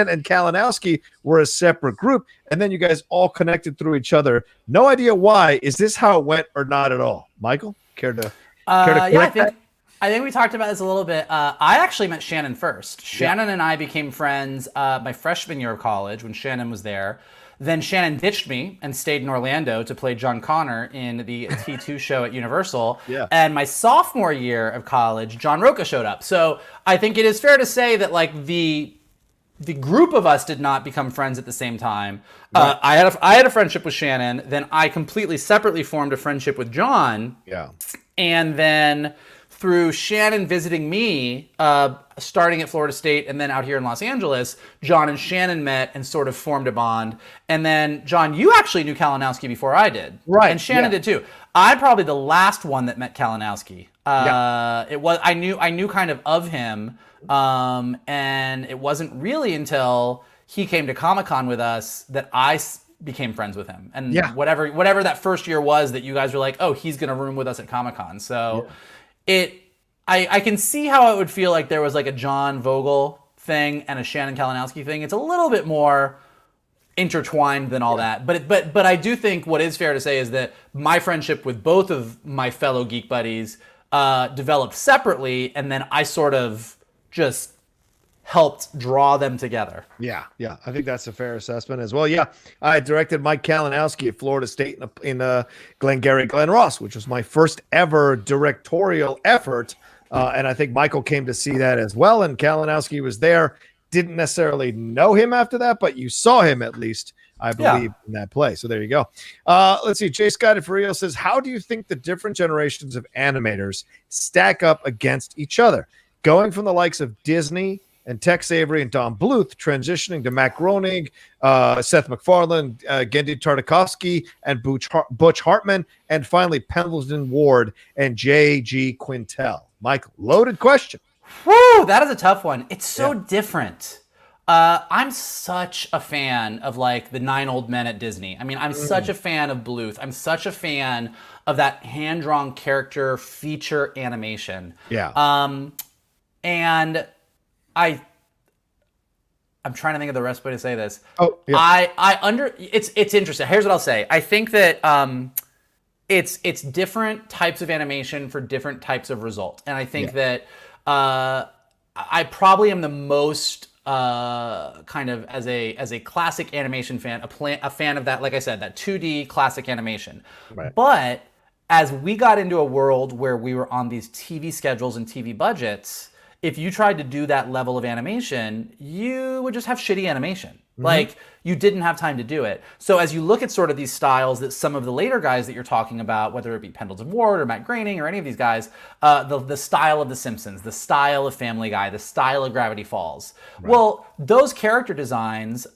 and Kalinowski were a separate group, and then you guys all connected through each other. No idea why. Is this how it went or not at all? Michael, care to correct that? I think we talked about this a little bit. I actually met Shannon first. Shannon and I became friends my freshman year of college when Shannon was there. Then Shannon ditched me and stayed in Orlando to play John Connor in the T2 show at Universal. And my sophomore year of college, John Rocha showed up. So I think it is fair to say that like the group of us did not become friends at the same time. I had a friendship with Shannon. Then I completely separately formed a friendship with John. And then through Shannon visiting me, starting at Florida State and then out here in Los Angeles, John and Shannon met and sort of formed a bond. And then, John, you actually knew Kalinowski before I did. And Shannon did too. I'm probably the last one that met Kalinowski. I knew kind of him. And it wasn't really until he came to Comic-Con with us that I became friends with him. And whatever that first year was that you guys were like, oh, he's going to room with us at Comic-Con. So I can see how it would feel like there was like a John Vogel thing and a Shannon Kalinowski thing. It's a little bit more intertwined than all that. But I do think what is fair to say is that my friendship with both of my fellow Geek Buddies developed separately, and then I sort of just helped draw them together. Yeah. I think that's a fair assessment as well. Yeah, I directed Mike Kalinowski at Florida State in Glengarry Glen Ross, which was my first ever directorial effort. And I think Michael came to see that as well. And Kalinowski was there. Didn't necessarily know him after that, but you saw him at least, I believe, in that play. So there you go. Let's see. Jay Scott for Rio says, how do you think the different generations of animators stack up against each other? Going from the likes of Disney and Tex Avery and Don Bluth, transitioning to Matt Groening, Seth MacFarlane, Gendy Tartakovsky, and Butch Hartman, and finally Pendleton Ward and J.G. Quintel. Michael, loaded question. Woo, that is a tough one. It's so different. I'm such a fan of like the 9 old men at Disney. I mean, I'm such a fan of Bluth. I'm such a fan of that hand-drawn character feature animation. Yeah. And I'm trying to think of the best way to say this. Oh, yeah. It's interesting. Here's what I'll say. I think that it's different types of animation for different types of result, and I think that I probably am the most kind of as a classic animation fan, a fan of that. Like I said, that 2D classic animation. Right. But as we got into a world where we were on these TV schedules and TV budgets, if you tried to do that level of animation, you would just have shitty animation. Like, you didn't have time to do it. So as you look at sort of these styles that some of the later guys that you're talking about, whether it be Pendleton Ward or Matt Groening or any of these guys, the style of The Simpsons, the style of Family Guy, the style of Gravity Falls. Right. Well, those character designs,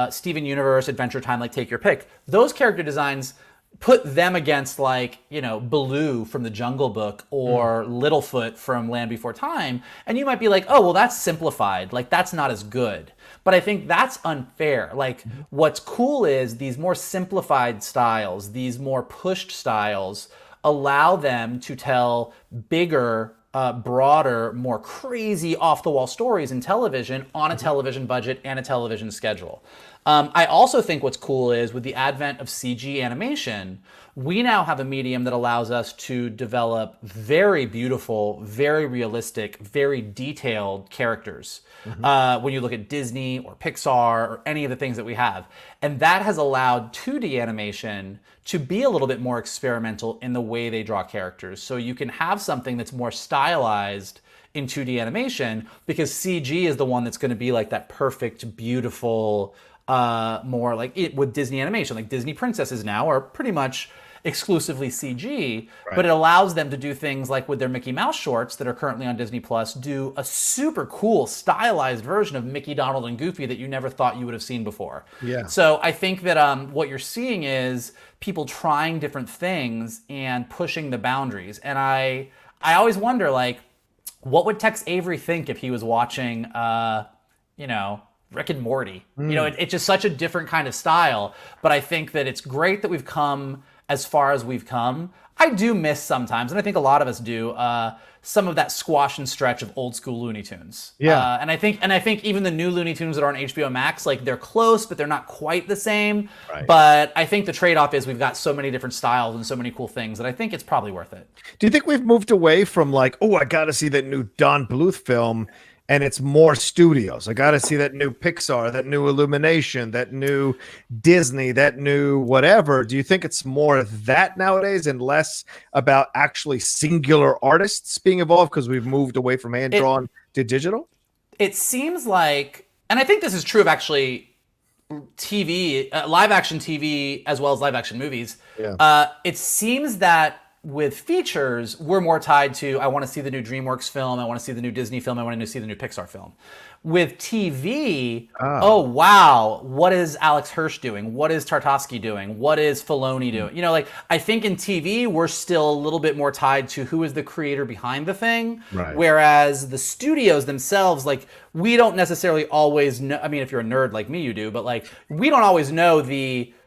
Steven Universe, Adventure Time, like take your pick, those character designs put them against, like, Baloo from the Jungle Book or Littlefoot from Land Before Time, and you might be like, oh, well, that's simplified. Like, that's not as good. But I think that's unfair. Like, what's cool is these more simplified styles, these more pushed styles, allow them to tell bigger, broader, more crazy off-the-wall stories in television on a television budget and a television schedule. I also think what's cool is with the advent of CG animation, we now have a medium that allows us to develop very beautiful, very realistic, very detailed characters. When you look at Disney or Pixar or any of the things that we have. And that has allowed 2D animation to be a little bit more experimental in the way they draw characters. So you can have something that's more stylized in 2D animation because CG is the one that's going to be like that perfect, beautiful, more like it with Disney animation. Like Disney princesses now are pretty much exclusively CG, but it allows them to do things like with their Mickey Mouse shorts that are currently on Disney Plus, do a super cool stylized version of Mickey, Donald, and Goofy that you never thought you would have seen before. Yeah. So I think that what you're seeing is people trying different things and pushing the boundaries. And I always wonder, like, what would Tex Avery think if he was watching, Rick and Morty? It's just such a different kind of style. But I think that it's great that we've come as far as we've come. I do miss sometimes, and I think a lot of us do, some of that squash and stretch of old school Looney Tunes. Yeah. And I think even the new Looney Tunes that are on HBO Max, like they're close, but they're not quite the same. Right. But I think the trade-off is we've got so many different styles and so many cool things that I think it's probably worth it. Do you think we've moved away from like, oh, I got to see that new Don Bluth film, and it's more studios? I got to see that new Pixar, that new Illumination, that new Disney, that new whatever. Do you think it's more that nowadays and less about actually singular artists being involved because we've moved away from hand-drawn to digital? It seems like, and I think this is true of actually TV, live-action TV, as well as live-action movies. Yeah. It seems that with features, we're more tied to, I want to see the new DreamWorks film, I want to see the new Disney film, I want to see the new Pixar film. With TV, oh wow, what is Alex Hirsch doing? What is Tartakovsky doing? What is Filoni doing? Like, I think in TV, we're still a little bit more tied to who is the creator behind the thing. Right. Whereas the studios themselves, like, we don't necessarily always know, I mean, if you're a nerd like me, you do, but like, we don't always know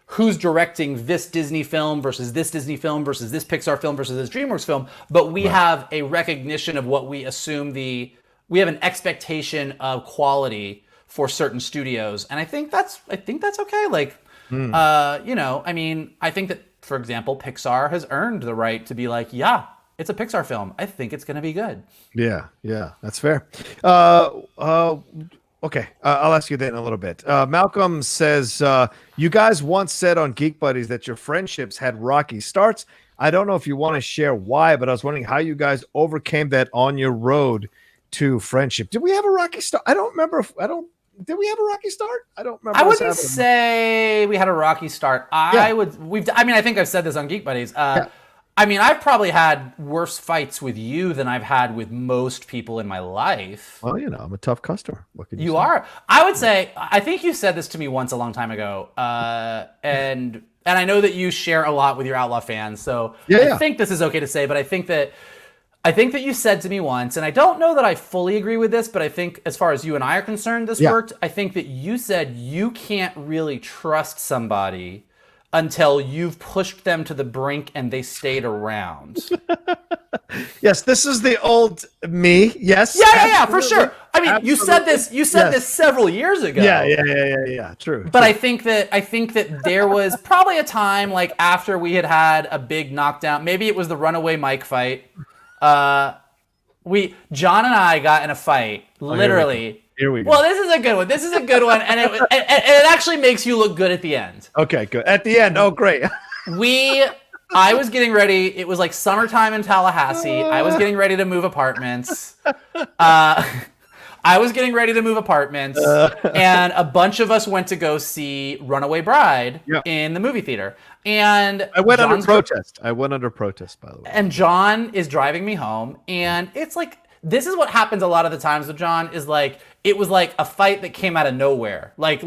who's directing this Disney film versus this Disney film versus this Pixar film versus this DreamWorks film, but we have a recognition of what we assume we have an expectation of quality for certain studios. And I think that's okay. Like, I mean, I think that, for example, Pixar has earned the right to be like, yeah, it's a Pixar film. I think it's going to be good. Yeah, that's fair. Okay, I'll ask you that in a little bit. Malcolm says, you guys once said on Geek Buddies that your friendships had rocky starts. I don't know if you want to share why, but I was wondering how you guys overcame that on your road to friendship. Did we have a rocky start? I don't remember. Did we have a rocky start? I don't remember. I wouldn't say we had a rocky start. I think I've said this on Geek Buddies. I mean, I've probably had worse fights with you than I've had with most people in my life. Well, I'm a tough customer. What could you say? You are. I would say, I think you said this to me once a long time ago. And I know that you share a lot with your Outlaw fans. So I think this is okay to say, but I think that you said to me once, and I don't know that I fully agree with this, but I think as far as you and I are concerned, this worked. I think that you said you can't really trust somebody until you've pushed them to the brink and they stayed around. Yes, this is the old me. Yes. Yeah, for sure. I mean, you said this several years ago. Yeah. True. But I think that there was probably a time like after we had a big knockdown. Maybe it was the runaway Mike fight. John and I got in a fight, literally. Here we go. Well, this is a good one. And it actually makes you look good at the end. Okay, good. At the end, oh great. I was getting ready. It was like summertime in Tallahassee. I was getting ready to move apartments. And a bunch of us went to go see Runaway Bride in the movie theater. And I went under protest, by the way. And John is driving me home, and it's like, this is what happens a lot of the times with John, is like, it was like a fight that came out of nowhere. Like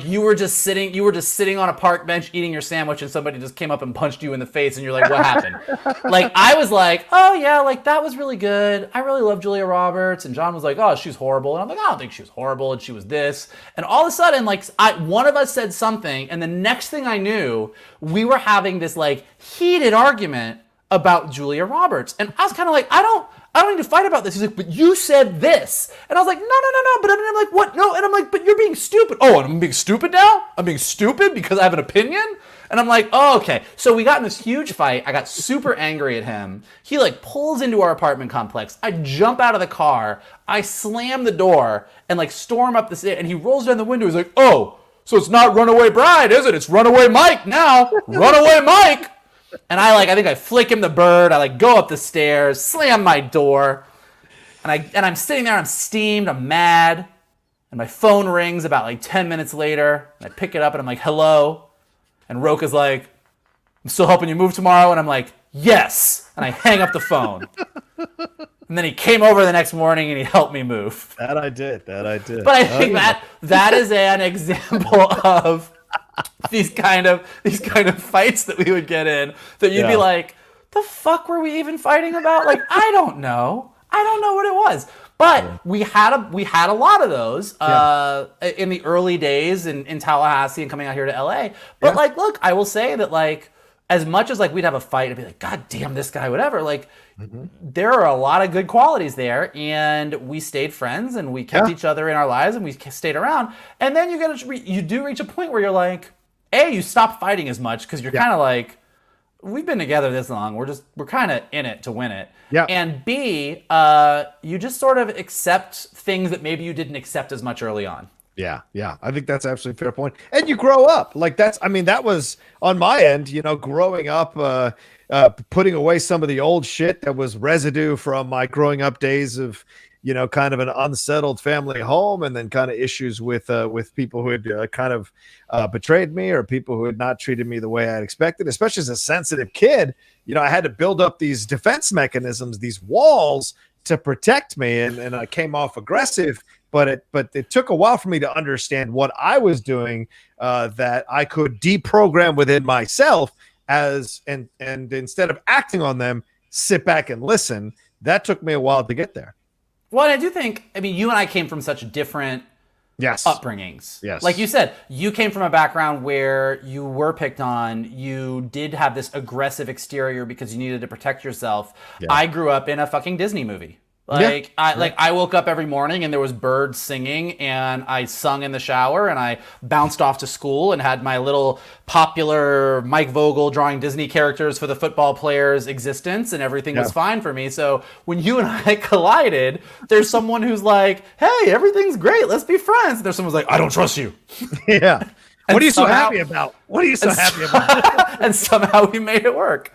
you were just sitting on a park bench eating your sandwich, and somebody just came up and punched you in the face, and you're like, what happened? Like, I was like, oh yeah, like that was really good. I really love Julia Roberts. And John was like, oh, she's horrible. And I'm like, I don't think she was horrible, and she was this. And all of a sudden, like, one of us said something, and the next thing I knew, we were having this like heated argument about Julia Roberts. And I was kind of like, I don't need to fight about this. He's like, but you said this. And I was like, no. But I'm like, what? No. And I'm like, but you're being stupid. Oh, and I'm being stupid now? I'm being stupid because I have an opinion? And I'm like, oh, okay. So we got in this huge fight. I got super angry at him. He like pulls into our apartment complex. I jump out of the car. I slam the door and like storm up the stairs. And he rolls down the window. He's like, oh, so it's not Runaway Bride, is it? It's Runaway Mike now. Runaway Mike. And I think I flick him the bird. I like go up the stairs, slam my door, and I'm sitting there. I'm steamed. I'm mad, and my phone rings about like 10 minutes later. And I pick it up and I'm like, hello, and Rocha's like, I'm still helping you move tomorrow, and I'm like, yes, and I hang up the phone. And then he came over the next morning and he helped me move. That I did. But I think that is an example of these kind of fights that we would get in, that you'd be like, the fuck were we even fighting about? Like, I don't know what it was. But we had a lot of those in the early days in Tallahassee and coming out here to LA. But like, look, I will say that like, as much as like we'd have a fight and be like, God damn this guy, whatever, like there are a lot of good qualities there, and we stayed friends and we kept each other in our lives and we stayed around. And then you do reach a point where you're like, A, you stop fighting as much because you're kind of like, we've been together this long, we're kind of in it to win it. Yeah. And B, you just sort of accept things that maybe you didn't accept as much early on. Yeah. I think that's absolutely a fair point. And you grow up. Like that was on my end, growing up, putting away some of the old shit that was residue from my growing up days of, kind of an unsettled family home, and then kind of issues with people who had kind of betrayed me, or people who had not treated me the way I'd expected, especially as a sensitive kid. I had to build up these defense mechanisms, these walls to protect me. And I came off aggressive, but it took a while for me to understand what I was doing, that I could deprogram within myself and instead of acting on them, sit back and listen. That took me a while to get there. Well, I do think, you and I came from such different upbringings. Yes. Like you said, you came from a background where you were picked on. You did have this aggressive exterior because you needed to protect yourself. Yeah. I grew up in a fucking Disney movie. I woke up every morning and there was birds singing, and I sung in the shower, and I bounced off to school and had my little popular Mike Vogel drawing Disney characters for the football players' existence, and everything was fine for me. So when you and I collided, there's someone who's like, hey, everything's great, let's be friends. And there's someone who's like, I don't trust you. Yeah. What are you so happy about? And somehow we made it work.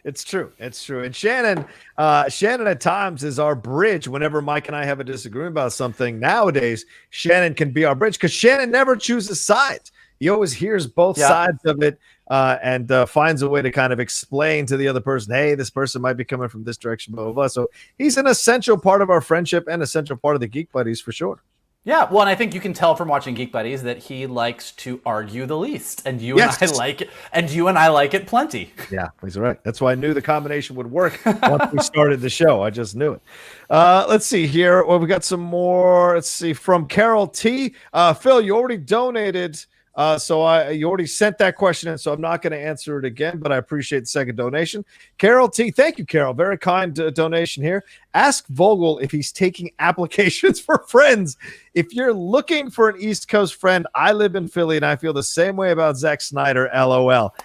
It's true. And Shannon at times is our bridge. Whenever Mike and I have a disagreement about something nowadays, Shannon can be our bridge, because Shannon never chooses sides. He always hears both sides of it, and finds a way to kind of explain to the other person, hey, this person might be coming from this direction, blah, blah, blah. So he's an essential part of our friendship and essential part of the Geek Buddies for sure. Yeah, well, and I think you can tell from watching Geek Buddies that he likes to argue the least, and you and I like it, and you and I like it plenty. Yeah, he's right. That's why I knew the combination would work once we started the show. I just knew it. Let's see here. Well, we got some more. Let's see, from Carol T. Phil, you already donated So you already sent that question in, so I'm not going to answer it again, but I appreciate the second donation. Carol T, thank you, Carol. Very kind donation here. Ask Vogel if he's taking applications for friends. If you're looking for an East Coast friend, I live in Philly, and I feel the same way about Zack Snyder, LOL.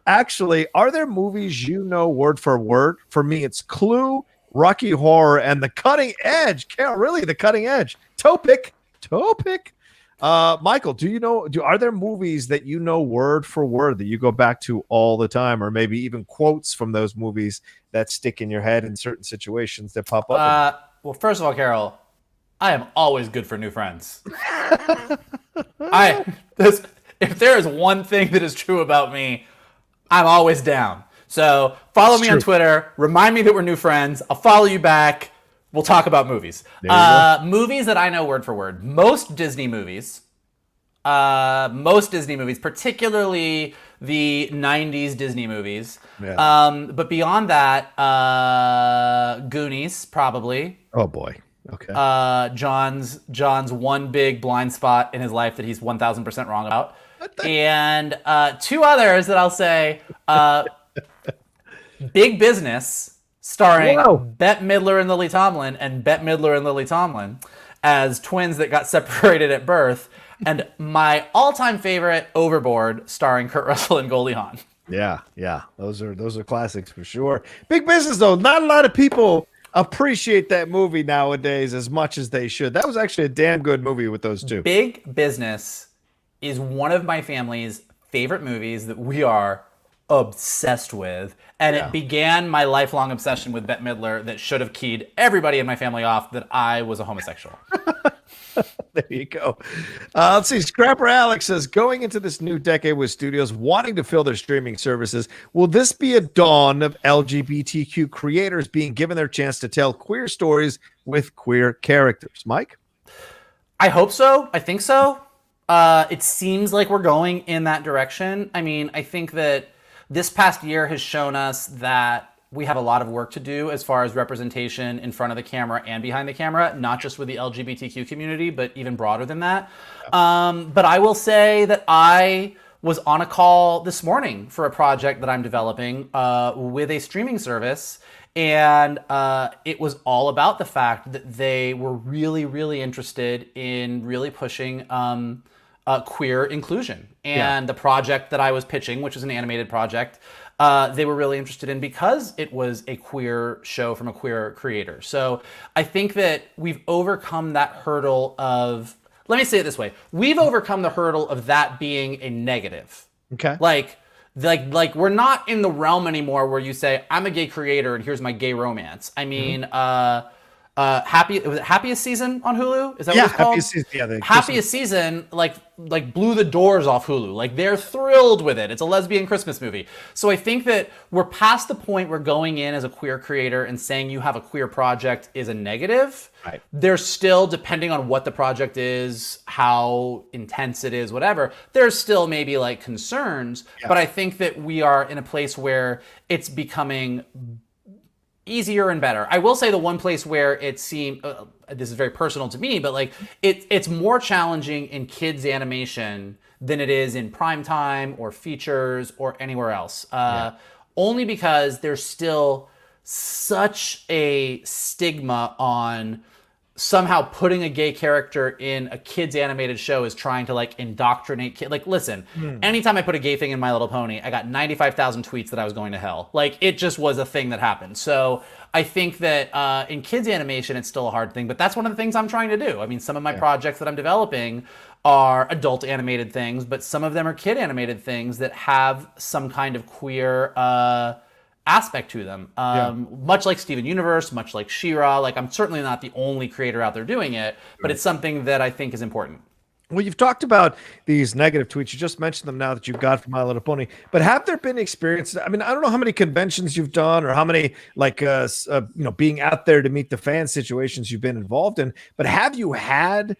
Actually, are there movies you know word for word? For me, it's Clue, Rocky Horror, and The Cutting Edge. Carol, really, The Cutting Edge. Topic. Michael, are there movies that you know word for word that you go back to all the time, or maybe even quotes from those movies that stick in your head in certain situations that pop up? Well, first of all, Carol, I am always good for new friends. If there is one thing that is true about me, I'm always down. So follow me on Twitter. Remind me that we're new friends. I'll follow you back. We'll talk about movies. Movies that I know word for word. Most Disney movies, particularly the 90s Disney movies. Yeah. But beyond that, Goonies, probably. Oh, boy. Okay. John's one big blind spot in his life that he's 1,000% wrong about. And two others that I'll say, Big Business, starring Bette Midler and Lily Tomlin, and Bette Midler and Lily Tomlin as twins that got separated at birth, and my all-time favorite, Overboard, starring Kurt Russell and Goldie Hawn. Yeah, those are classics for sure. Big Business, though, not a lot of people appreciate that movie nowadays as much as they should. That was actually a damn good movie with those two. Big Business is one of my family's favorite movies that we are obsessed with. And it began my lifelong obsession with Bette Midler that should have keyed everybody in my family off that I was a homosexual. There you go. Let's see. Scrapper Alex says, going into this new decade with studios wanting to fill their streaming services, will this be a dawn of LGBTQ creators being given their chance to tell queer stories with queer characters? Mike? I hope so. I think so. It seems like we're going in that direction. I mean, I think that this past year has shown us that we have a lot of work to do as far as representation in front of the camera and behind the camera, not just with the LGBTQ community, but even broader than that. But I will say that I was on a call this morning for a project that I'm developing with a streaming service. And it was all about the fact that they were really, really interested in really pushing queer inclusion. And the project that I was pitching, which was an animated project, they were really interested in because it was a queer show from a queer creator. So I think that we've overcome that hurdle of, let me say it this way. We've overcome the hurdle of that being a negative. Okay. Like we're not in the realm anymore where you say, I'm a gay creator and here's my gay romance. I mean, Happiest Season on Hulu? Is that what it's called? Happiest Season. Yeah, Happiest Season, like blew the doors off Hulu. Like they're thrilled with it. It's a lesbian Christmas movie. So I think that we're past the point where going in as a queer creator and saying you have a queer project is a negative. Right. There's still, depending on what the project is, how intense it is, whatever, there's still maybe like concerns. Yeah. But I think that we are in a place where it's becoming easier and better. I will say the one place where it seemed, this is very personal to me, but like it's more challenging in kids animation than it is in primetime or features or anywhere else. Only because there's still such a stigma on somehow putting a gay character in a kid's animated show is trying to like indoctrinate kids. Like, listen, anytime I put a gay thing in My Little Pony, I got 95,000 tweets that I was going to hell. Like, it just was a thing that happened. So I think that in kids animation, it's still a hard thing, but that's one of the things I'm trying to do. I mean, some of my projects that I'm developing are adult animated things, but some of them are kid animated things that have some kind of queer aspect to them. Much like Steven Universe, much like She-Ra. Like, I'm certainly not the only creator out there doing it, but it's something that I think is important. Well, you've talked about these negative tweets. You just mentioned them now that you've got from My Little Pony. But have there been experiences? I mean, I don't know how many conventions you've done or how many, like, being out there to meet the fan situations you've been involved in. But have you had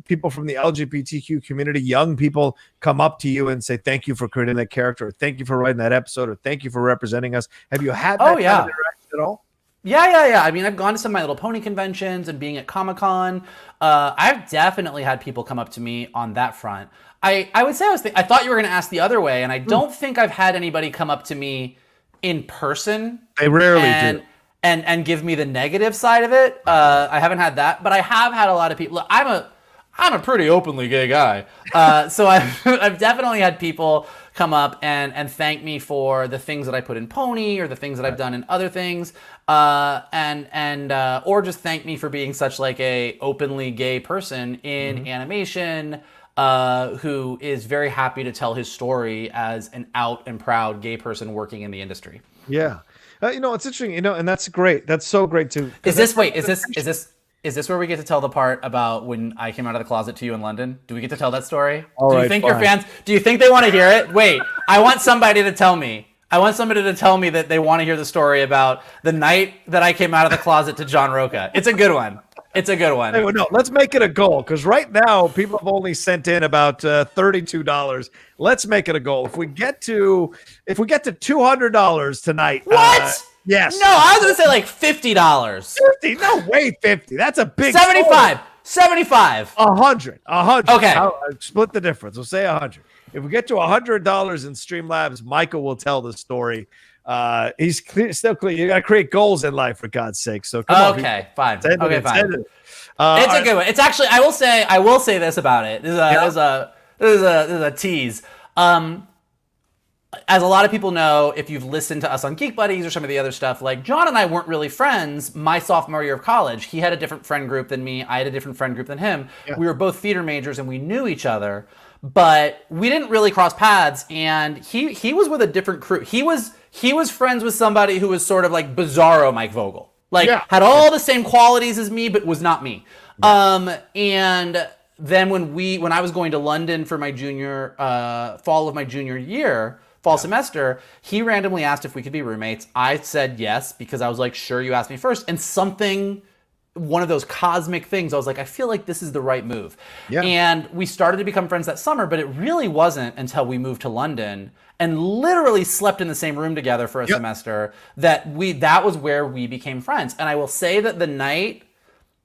people from the LGBTQ community, young people, come up to you and say, thank you for creating that character, or thank you for writing that episode, or thank you for representing us? Have you had that kind of interaction at all? Yeah. I mean, I've gone to some of My Little Pony conventions and being at Comic-Con. I've definitely had people come up to me on that front. I would say I thought you were going to ask the other way, and I don't think I've had anybody come up to me in person. They rarely do. And give me the negative side of it. I haven't had that, but I have had a lot of people. Look, I'm a pretty openly gay guy, so I've definitely had people come up and thank me for the things that I put in Pony or the things that I've done in other things, or just thank me for being such like a openly gay person in animation. Who is very happy to tell his story as an out and proud gay person working in the industry. Yeah. It's interesting, and that's great. That's so great too. Is this where we get to tell the part about when I came out of the closet to you in London? Do we get to tell that story? Do you think your fans, do you think they want to hear it? Wait, I want somebody to tell me. I want somebody to tell me that they want to hear the story about the night that I came out of the closet to John Rocha. It's a good one. It's a good one. Hey, well, no, let's make it a goal, because right now people have only sent in about $32. Let's make it a goal. If we get to $200 tonight. What? Yes. No, I was gonna say like $50. 50? No way, 50. That's a big 75. Goal. 75. 100. Okay. I'll split the difference. We'll say 100. If we get to $100 in Streamlabs, Michael will tell the story. He's still clear. You got to create goals in life, for God's sake. So come on. Okay, fine. It's a good one. It's actually, I will say this about it. This is a tease. As a lot of people know, if you've listened to us on Geek Buddies or some of the other stuff, like John and I weren't really friends my sophomore year of college. He had a different friend group than me. I had a different friend group than him. Yeah. We were both theater majors and we knew each other, but we didn't really cross paths. And he was with a different crew. He was friends with somebody who was sort of like bizarro Mike Vogel. Had all the same qualities as me, but was not me. And then when I was going to London for my fall of my junior year, semester, he randomly asked if we could be roommates. I said yes, because I was like, sure, you asked me first. And one of those cosmic things, I was like, I feel like this is the right move. Yeah. And we started to become friends that summer, but it really wasn't until we moved to London and literally slept in the same room together for a semester that was where we became friends. And I will say that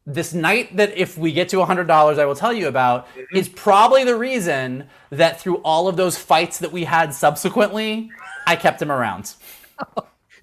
this night that if we get to $100, I will tell you about, is probably the reason that through all of those fights that we had subsequently, I kept him around.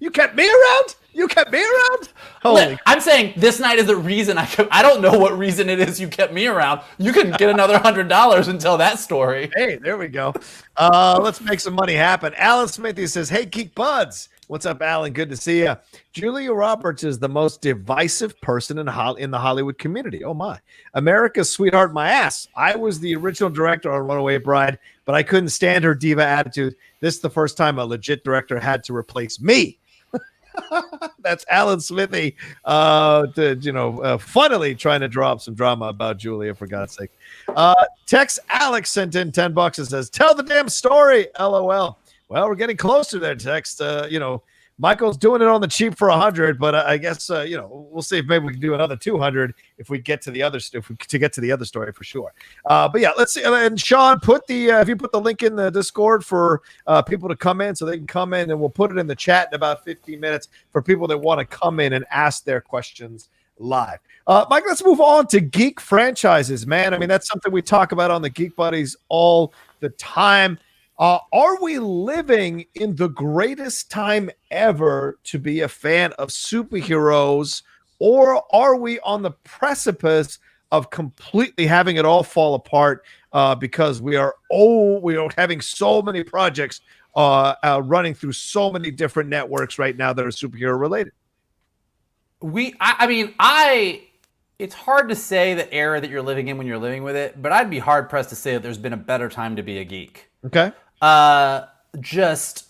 You kept me around? You kept me around? Holy! I'm saying this night is the reason I don't know what reason it is you kept me around. You can get another $100 and tell that story. Hey, there we go. Let's make some money happen. Alan Smithy says, "Hey, Geek Buds." What's up, Alan? Good to see you. Julia Roberts is the most divisive person in the Hollywood community. Oh, my. America's sweetheart, my ass. I was the original director on Runaway Bride, but I couldn't stand her diva attitude. This is the first time a legit director had to replace me. That's Alan Smithy, funnily trying to draw up some drama about Julia, for God's sake. Tex Alex sent in $10 and says, "Tell the damn story, LOL." Well, we're getting closer there, Tex. Michael's doing it on the cheap for 100, but I guess we'll see if maybe we can do another 200 if we get to the other story for sure. But yeah, let's see. And Sean, if you put the link in the Discord for people to come in, so they can come in, and we'll put it in the chat in about 15 minutes for people that want to come in and ask their questions live. Mike, let's move on to geek franchises, man. I mean, that's something we talk about on the Geek Buddies all the time. Are we living in the greatest time ever to be a fan of superheroes, or are we on the precipice of completely having it all fall apart because we are having so many projects running through so many different networks right now that are superhero related? It's hard to say the era that you're living in when you're living with it, but I'd be hard pressed to say that there's been a better time to be a geek. Okay. Just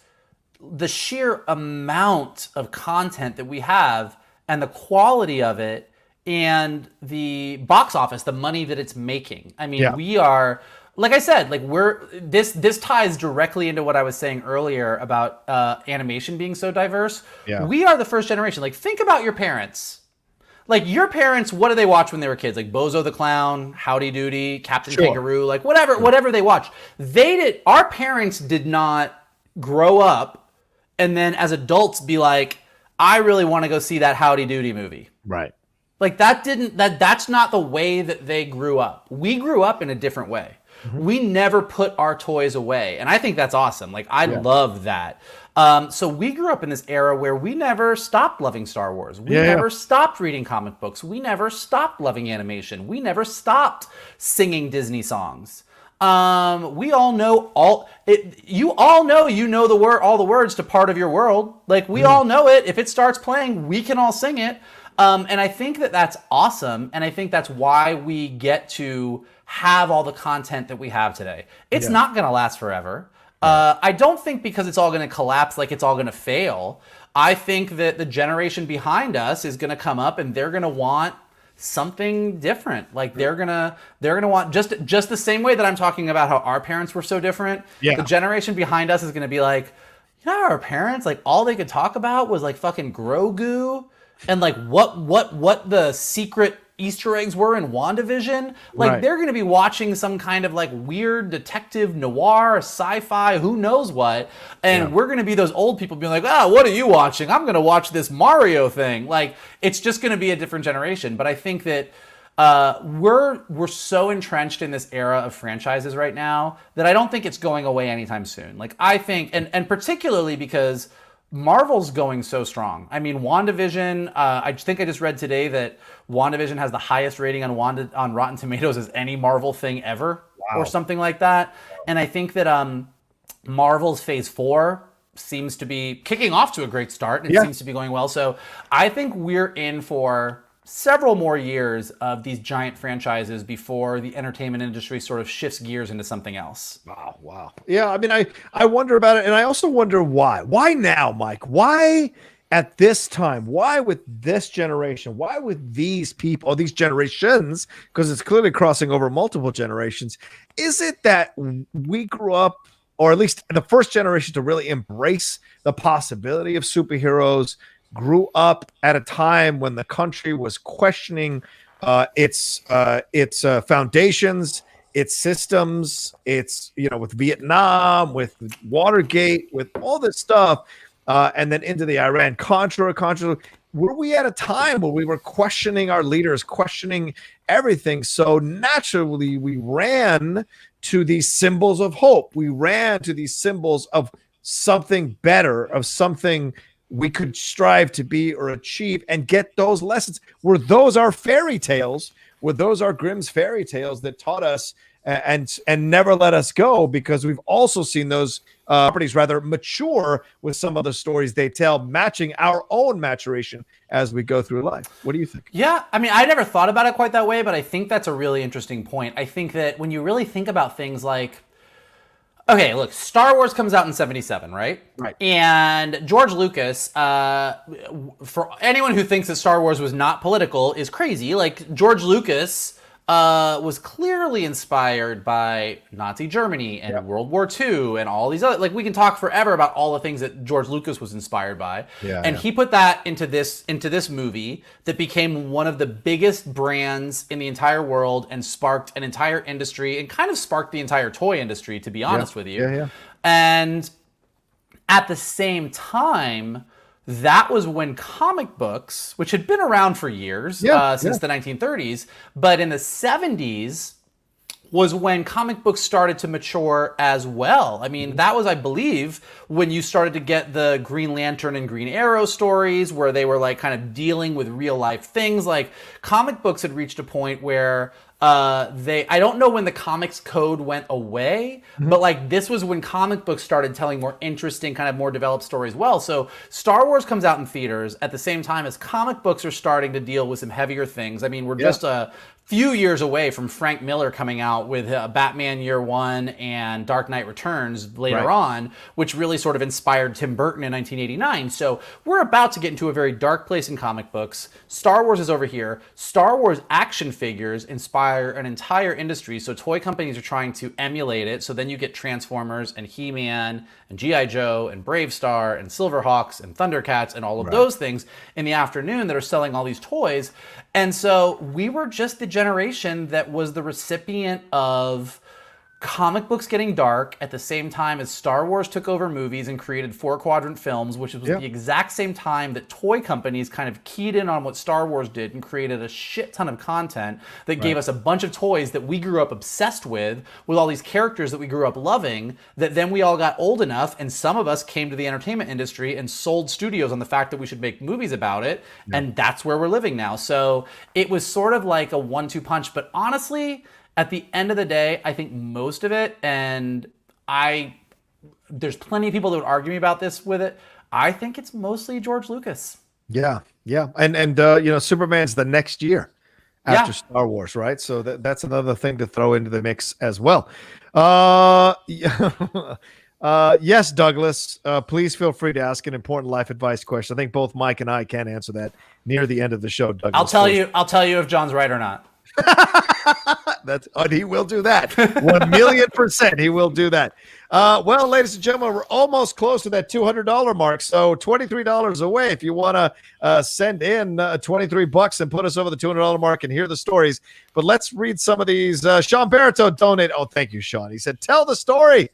the sheer amount of content that we have and the quality of it and the box office, the money that it's making. I mean, we are, like I said, this ties directly into what I was saying earlier about animation being so diverse. Yeah. We are the first generation. Like, think about your parents. Like, your parents, what did they watch when they were kids? Like Bozo the Clown, Howdy Doody, Captain Kangaroo, like whatever they watched. Our parents did not grow up and then as adults be like, I really want to go see that Howdy Doody movie. Right. Like that's not the way that they grew up. We grew up in a different way. We never put our toys away. And I think that's awesome. Like, I love that. So we grew up in this era where we never stopped loving Star Wars. We never stopped reading comic books. We never stopped loving animation. We never stopped singing Disney songs. We all know you know all the words to Part of Your World. Like, we all know it. If it starts playing, we can all sing it. And I think that that's awesome. And I think that's why we get to have all the content that we have today. It's not going to last forever. I don't think because it's all going to collapse, like it's all going to fail. I think that the generation behind us is going to come up and they're going to want something different. Like they're gonna want just the same way that I'm talking about how our parents were so different. The generation behind us is going to be like, you know, our parents, like all they could talk about was like fucking Grogu and like what the secret Easter eggs were in WandaVision. Like they're going to be watching some kind of like weird detective noir, sci-fi, who knows what. And we're going to be those old people being like, what are you watching? I'm going to watch this Mario thing. Like, it's just going to be a different generation. But I think that we're so entrenched in this era of franchises right now that I don't think it's going away anytime soon. Like, I think, and particularly because Marvel's going so strong. I mean, WandaVision, I think I just read today that WandaVision has the highest rating on Rotten Tomatoes as any Marvel thing ever, or something like that. And I think that Marvel's Phase 4 seems to be kicking off to a great start, and it seems to be going well. So I think we're in for several more years of these giant franchises before the entertainment industry sort of shifts gears into something else. Wow. Yeah, I mean, I wonder about it, and I also wonder why. Why now, Mike? Why at this time? Why with this generation? Why with these people, these generations? Because it's clearly crossing over multiple generations. Is it that we grew up, or at least the first generation to really embrace the possibility of superheroes, grew up at a time when the country was questioning its foundations, its systems, its, you know, with Vietnam, with Watergate, with all this stuff, and then into the Iran-Contra. Were we at a time where we were questioning our leaders, questioning everything? So naturally, we ran to these symbols of hope. We ran to these symbols of something better, of something we could strive to be or achieve, and get those lessons. Were those our fairy tales? Were those our Grimm's fairy tales that taught us and never let us go? Because we've also seen those properties rather mature with some of the stories they tell, matching our own maturation as we go through life. What do you think? Yeah, I mean, I never thought about it quite that way, but I think that's a really interesting point. I think that when you really think about things like, okay, look, Star Wars comes out in 1977, right? Right. And George Lucas, for anyone who thinks that Star Wars was not political, is crazy. Like, George Lucas was clearly inspired by Nazi Germany and World War II and all these other, like, we can talk forever about all the things that George Lucas was inspired by. He put that into this movie that became one of the biggest brands in the entire world and sparked an entire industry and kind of sparked the entire toy industry, to be honest with you. And at the same time, that was when comic books, which had been around for years, since the 1930s, but in the 70s was when comic books started to mature as well. I mean, that was, I believe, when you started to get the Green Lantern and Green Arrow stories, where they were like kind of dealing with real life things. Like, comic books had reached a point where I don't know when the comics code went away, but like this was when comic books started telling more interesting, kind of more developed stories well. So Star Wars comes out in theaters at the same time as comic books are starting to deal with some heavier things. I mean, we're just a few years away from Frank Miller coming out with Batman Year One and Dark Knight Returns later on, which really sort of inspired Tim Burton in 1989. So we're about to get into a very dark place in comic books. Star Wars is over here. Star Wars action figures inspire an entire industry. So toy companies are trying to emulate it. So then you get Transformers and He-Man and G.I. Joe and Brave Star and Silverhawks and Thundercats and all of those things in the afternoon that are selling all these toys. And so we were just the generation that was the recipient of comic books getting dark at the same time as Star Wars took over movies and created 4-quadrant films, which was the exact same time that toy companies kind of keyed in on what Star Wars did and created a shit ton of content that gave us a bunch of toys that we grew up obsessed with all these characters that we grew up loving, that then we all got old enough and some of us came to the entertainment industry and sold studios on the fact that we should make movies about it. And that's where we're living now. So it was sort of like a 1-2 punch, but honestly, at the end of the day, I think most of it, and there's plenty of people that would argue me about this with it, I think it's mostly George Lucas. Yeah. And Superman's the next year after Star Wars, right? So that's another thing to throw into the mix as well. Yes, Douglas, please feel free to ask an important life advice question. I think both Mike and I can answer that near the end of the show, Douglas. I'll tell you if John's right or not. He will do that. 1,000,000% he will do that. Well, ladies and gentlemen, we're almost close to that $200 mark. So $23 away if you want to send in $23 and put us over the $200 mark and hear the stories. But let's read some of these. Sean Barreto donated. Oh, thank you, Sean. He said, tell the story.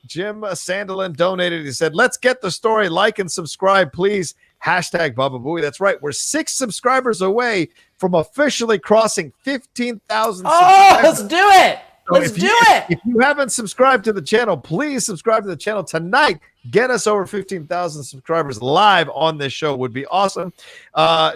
Jim Sandelin donated. He said, let's get the story. Like and subscribe, please. Hashtag Baba Booey. That's right. We're 6 subscribers away from officially crossing 15,000. Oh, let's do it. Let's do it. If you haven't subscribed to the channel, please subscribe to the channel tonight. Get us over 15,000 subscribers live on this show would be awesome.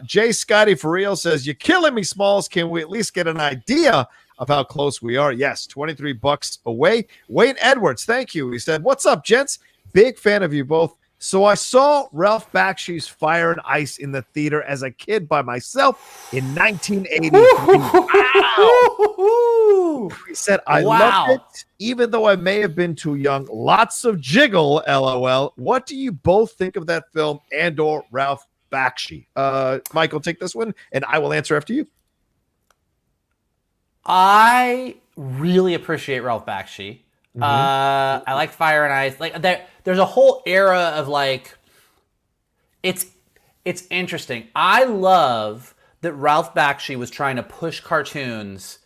Jay Scotty for real says, you're killing me, Smalls. Can we at least get an idea of how close we are? Yes, $23 away. Wayne Edwards, thank you. He said, what's up, gents? Big fan of you both. So I saw Ralph Bakshi's Fire and Ice in the theater as a kid by myself in 1980. Wow. He said, I loved it, even though I may have been too young. Lots of jiggle, LOL. What do you both think of that film and or Ralph Bakshi? Michael, take this one, and I will answer after you. I really appreciate Ralph Bakshi. I like Fire and Ice. Like there's a whole era of like, it's interesting. I love that Ralph Bakshi was trying to push cartoons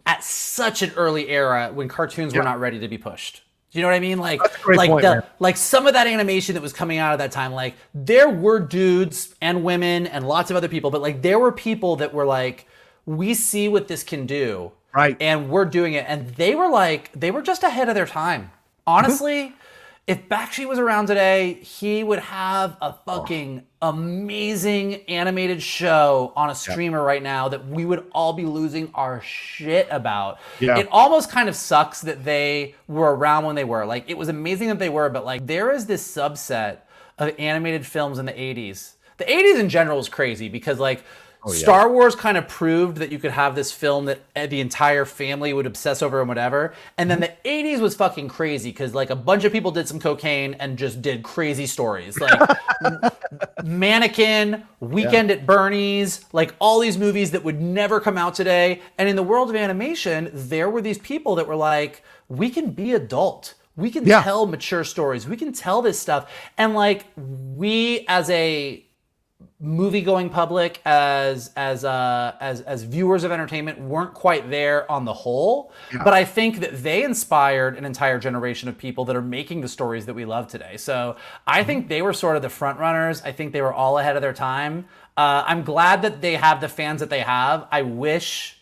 at such an early era when cartoons were not ready to be pushed. Do you know what I mean? Like some of that animation that was coming out at that time, like there were dudes and women and lots of other people, but like there were people that were like, we see what this can do. Right. And we're doing it. And they were just ahead of their time. Honestly, if Bakshi was around today, he would have a fucking amazing animated show on a streamer right now that we would all be losing our shit about. Yeah. It almost kind of sucks that they were around when they were. Like, it was amazing that they were, but like there is this subset of animated films in the 80s. The 80s in general is crazy because like Star Wars kind of proved that you could have this film that the entire family would obsess over and whatever. And then the 80s was fucking crazy because like a bunch of people did some cocaine and just did crazy stories. Like Mannequin, Weekend at Bernie's, like all these movies that would never come out today. And in the world of animation, there were these people that were like, we can be adult. We can tell mature stories. We can tell this stuff. And like we as a movie-going public, as viewers of entertainment, weren't quite there on the whole. Yeah. But I think that they inspired an entire generation of people that are making the stories that we love today. So I think they were sort of the front runners. I think they were all ahead of their time. I'm glad that they have the fans that they have. I wish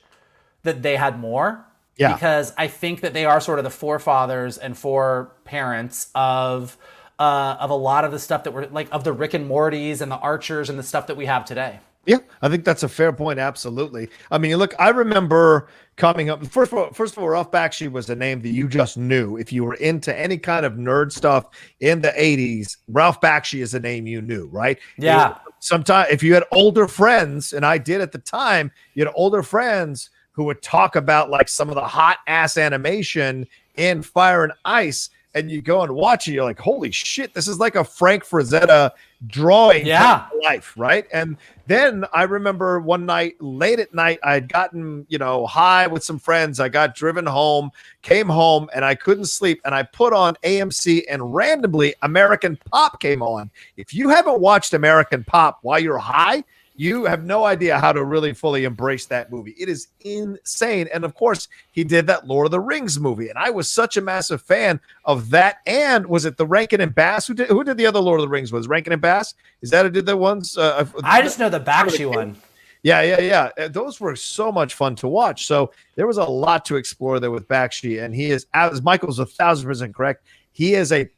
that they had more. Yeah. Because I think that they are sort of the forefathers and foreparents of a lot of the stuff that we're like, of the Rick and Mortys and the Archers and the stuff that we have today. Yeah, I think that's a fair point. Absolutely. I mean, look, I remember coming up. First of all, Ralph Bakshi was a name that you just knew. If you were into any kind of nerd stuff in the 80s, Ralph Bakshi is a name you knew, right? Yeah. Sometimes if you had older friends, and I did at the time, you had older friends who would talk about like some of the hot ass animation in Fire and Ice. And you go and watch it, you're like, holy shit, this is like a Frank Frazetta drawing kind of life, right? And then I remember one night, late at night, I had gotten, high with some friends. I got driven home, came home, and I couldn't sleep. And I put on AMC, and randomly, American Pop came on. If you haven't watched American Pop while you're high, You have no idea how to really fully embrace that movie. It is insane. And of course, he did that Lord of the Rings movie. And I was such a massive fan of that. And was it the Rankin and Bass? Who did the other Lord of the Rings? Was Rankin and Bass? Is that who did the ones? I just know the Bakshi one. Yeah. Those were so much fun to watch. So there was a lot to explore there with Bakshi. And he is, as Michael's 1,000% correct, he is a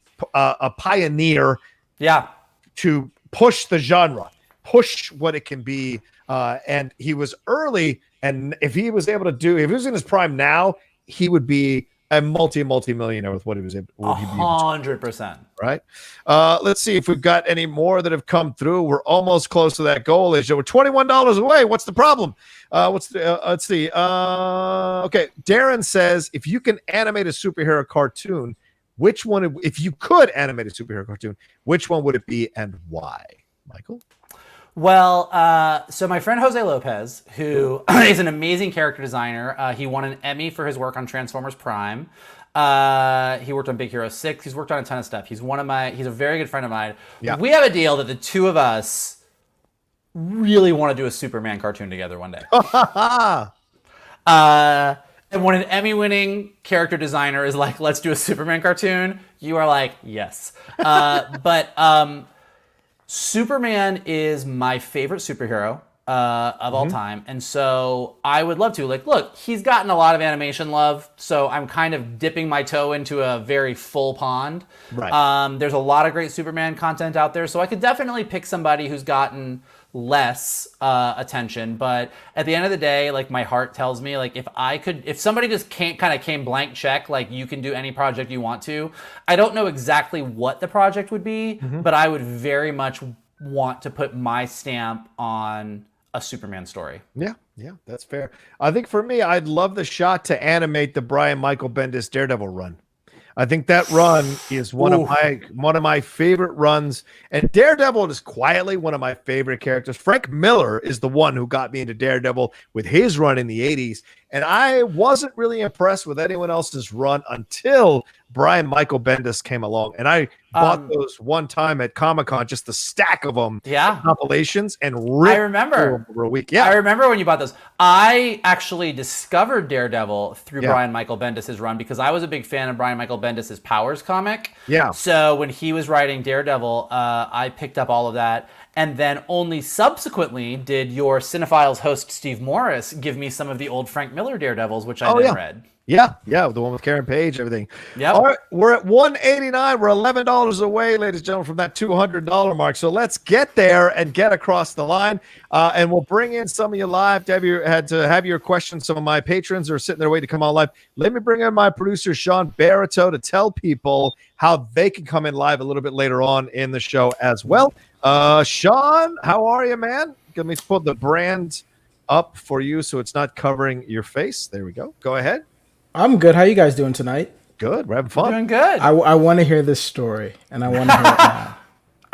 pioneer to push the genre, push what it can be. And he was early. And if he was able to do, if he was in his prime now, he would be a multi-millionaire with what he was able to 100%. Right. Let's see if we've got any more that have come through. We're almost close to that goal. We're $21 away. What's the problem? Let's see. Okay. Darren says, if you can animate a superhero cartoon, which one, if you could animate a superhero cartoon, which one would it be and why? Michael? Well, so my friend Jose Lopez, who is an amazing character designer, he won an Emmy for his work on Transformers Prime. He worked on Big Hero 6. He's worked on a ton of stuff. He's a very good friend of mine. Yeah. We have a deal that the two of us really want to do a Superman cartoon together one day. And when an Emmy-winning character designer is like, let's do a Superman cartoon, you are like, yes. But Superman is my favorite superhero of all time. And so I would love to. Like, look, he's gotten a lot of animation love, so I'm kind of dipping my toe into a very full pond. Right. There's a lot of great Superman content out there, so I could definitely pick somebody who's gotten less attention. But at the end of the day, like, my heart tells me, like, if somebody just came blank check, like, you can do any project you want to. I don't know exactly what the project would be, but I would very much want to put my stamp on a Superman story. Yeah, that's fair. I think for me, I'd love the shot to animate the Brian Michael Bendis Daredevil run. I think that run is one of my favorite runs, and Daredevil is quietly one of my favorite characters. Frank Miller is the one who got me into Daredevil with his run in the 80s, and I wasn't really impressed with anyone else's run until Brian Michael Bendis came along, and I bought those one time at Comic-Con, just a stack of them, compilations, and ripped them over a week. Yeah, I remember when you bought those. I actually discovered Daredevil through Brian Michael Bendis' run because I was a big fan of Brian Michael Bendis' Powers comic. Yeah. So when he was writing Daredevil, I picked up all of that. And then only subsequently did your Cinephiles host, Steve Morris, give me some of the old Frank Miller Daredevils, which I then read. Yeah, the one with Karen Page, everything. Yeah. All right, we're at $189. We're $11 away, ladies and gentlemen, from that $200 mark. So let's get there and get across the line. And we'll bring in some of you live to have your questions. Some of my patrons are sitting there waiting to come on live. Let me bring in my producer, Sean Barito, to tell people how they can come in live a little bit later on in the show as well. Sean, how are you, man? Let me put the brand up for you so it's not covering your face. There we go. Go ahead. I'm good. How you guys doing tonight? Good. We're having fun. Doing good. I want to hear this story, and I want to hear it now.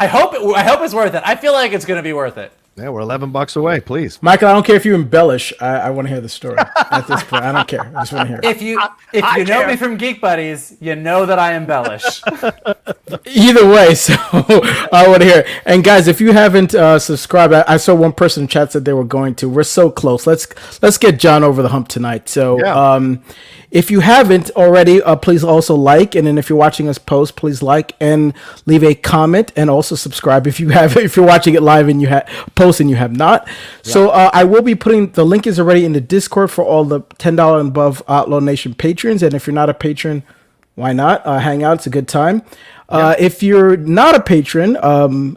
I hope it's worth it. I feel like it's going to be worth it. Yeah, we're $11 away. Please, Michael. I don't care if you embellish. I want to hear the story at this point. I don't care. I just want to hear it. If you know me from Geek Buddies, you know that I embellish. Either way, so I want to hear it. And guys, if you haven't subscribed, I saw one person in chat said they were going to. We're so close. Let's get John over the hump tonight. So if you haven't already, please also like, and then if you're watching us post, please like and leave a comment, and also subscribe if you're watching it live and you have post and you have not. Yeah. So I will be putting the link is already in the Discord for all the $10 and above Outlaw Nation patrons, and if you're not a patron, why not hang out? It's a good time. If you're not a patron,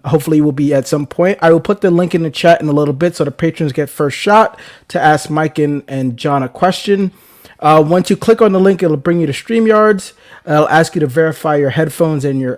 hopefully you will be at some point. I will put the link in the chat in a little bit so the patrons get first shot to ask Mike and John a question. Once you click on the link, it'll bring you to StreamYards. It'll ask you to verify your headphones and your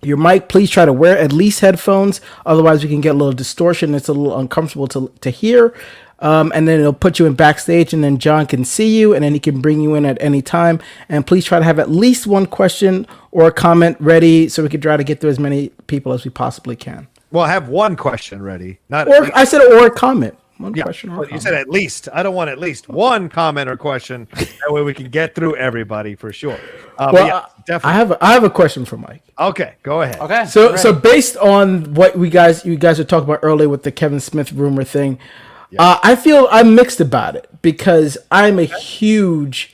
mic. Please try to wear at least headphones. Otherwise, we can get a little distortion. It's a little uncomfortable to hear. And then it'll put you in backstage, and then John can see you, and then he can bring you in at any time. And please try to have at least one question or a comment ready so we can try to get through as many people as we possibly can. Well, I have one question ready. I said or a comment. One question or but you said at least. I don't want at least one comment or question. That way we can get through everybody for sure. Definitely. I have a question for Mike. Okay, go ahead. Okay. So based on what you guys were talking about earlier with the Kevin Smith rumor thing, I feel I'm mixed about it because I'm a huge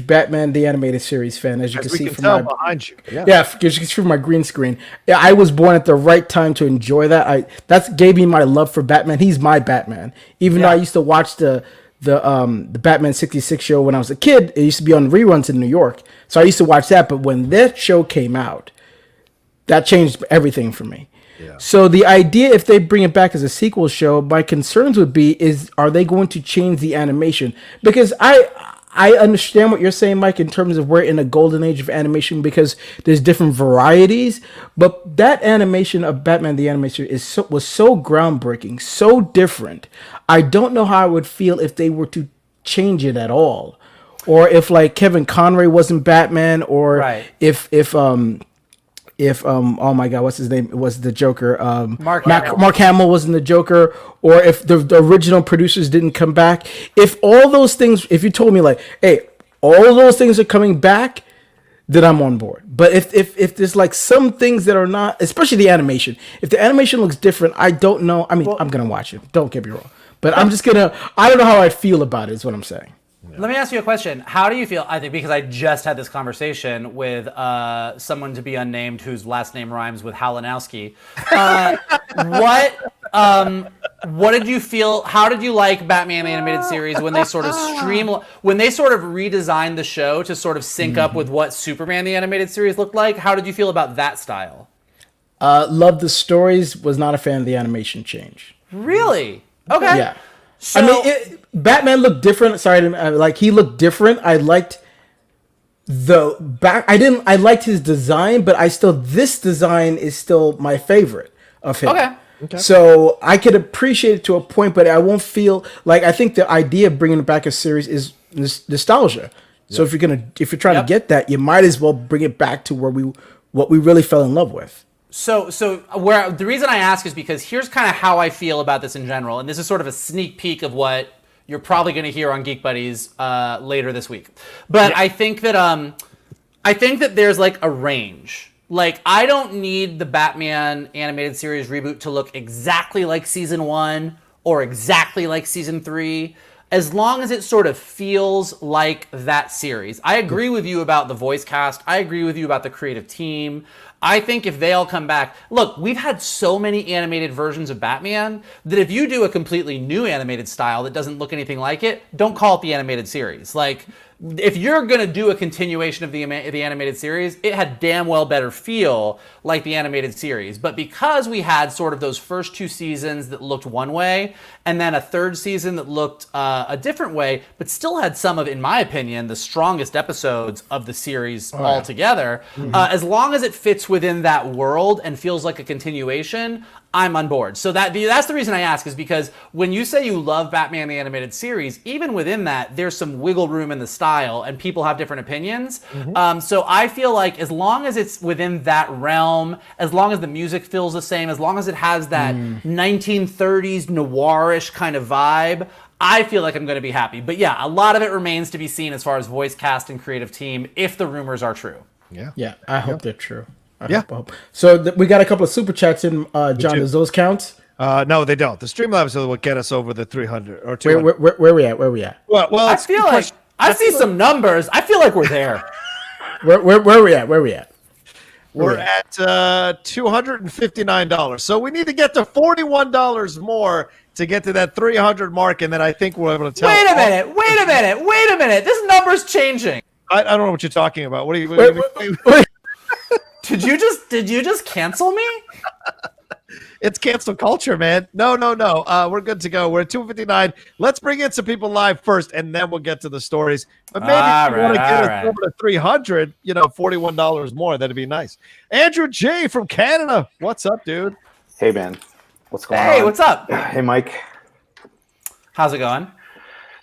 Batman the Animated Series fan, as you can see from my behind you. as you can see from my green screen. Yeah, I was born at the right time to enjoy that. That's gave me my love for Batman. He's my Batman. Even though I used to watch the Batman 66 show when I was a kid, it used to be on reruns in New York. So I used to watch that, but when that show came out, that changed everything for me. Yeah. So the idea, if they bring it back as a sequel show, my concerns would be are they going to change the animation? Because I understand what you're saying, Mike, in terms of we're in a golden age of animation because there's different varieties. But that animation of Batman the Animated Series was so groundbreaking, so different. I don't know how I would feel if they were to change it at all, or if like Kevin Conroy wasn't Batman, or if oh my God, what's his name? It was the Joker. Mark Hamill wasn't the Joker, or if the original producers didn't come back. If all those things, if you told me like, hey, all those things are coming back, then I'm on board. But if there's like some things that are not, especially the animation, if the animation looks different, I don't know. I mean, I'm gonna watch it. Don't get me wrong, but I don't know how I'd feel about it. Is what I'm saying. Let me ask you a question. How do you feel? I think because I just had this conversation with someone to be unnamed whose last name rhymes with Halinowski. What did you feel? How did you like Batman animated series when they sort of redesigned the show to sort of sync up with what Superman the animated series looked like? How did you feel about that style? Loved the stories. Was not a fan of the animation change. Really? Okay. Yeah. So, I mean, Batman looked different. Sorry, he looked different. I liked I liked his design, but this design is still my favorite of him. Okay. So I could appreciate it to a point, but I won't feel like, I think the idea of bringing back a series is nostalgia. Yeah. So if you're trying to get that, you might as well bring it back to what we really fell in love with. So the reason I ask is because here's kind of how I feel about this in general, and this is sort of a sneak peek of what you're probably going to hear on Geek Buddies later this week. But I think that there's like a range. Like, I don't need the Batman animated series reboot to look exactly like season 1 or exactly like season 3, as long as it sort of feels like that series. I agree with you about the voice cast. I agree with you about the creative team. I think if they all come back, look, we've had so many animated versions of Batman that if you do a completely new animated style that doesn't look anything like it, don't call it the animated series. Like, if you're going to do a continuation of the animated series, it had damn well better feel like the animated series. But because we had sort of those first 2 seasons that looked one way, and then a third season that looked a different way, but still had some of, in my opinion, the strongest episodes of the series altogether, as long as it fits within that world and feels like a continuation, I'm on board. So that's the reason I ask, is because when you say you love Batman the Animated Series, even within that, there's some wiggle room in the style, and people have different opinions. So I feel like as long as it's within that realm, as long as the music feels the same, as long as it has that 1930s noirish kind of vibe, I feel like I'm going to be happy. But yeah, a lot of it remains to be seen as far as voice cast and creative team, if the rumors are true. Yeah, I hope they're true. I hope. So we got a couple of super chats in. John, does those count? No, they don't. The Streamlabs will get us over the 300 or 200. Where we at? Where we at? Well, I feel like I see some numbers. I feel like we're there. Where we at? Where we at? We're at $259. So we need to get to $41 more to get to that 300 mark, and then I think we're able to tell. Wait a minute. This number's changing. I don't know what you're talking about. What are you? Wait. Did you just cancel me? It's cancel culture, man. No. We're good to go. We're at 259. Let's bring in some people live first, and then we'll get to the stories. But maybe if you want to get us over to 300, $41 more, that'd be nice. Andrew J. from Canada. What's up, dude? Hey, man. What's going on? Hey, what's up? Hey, Mike. How's it going?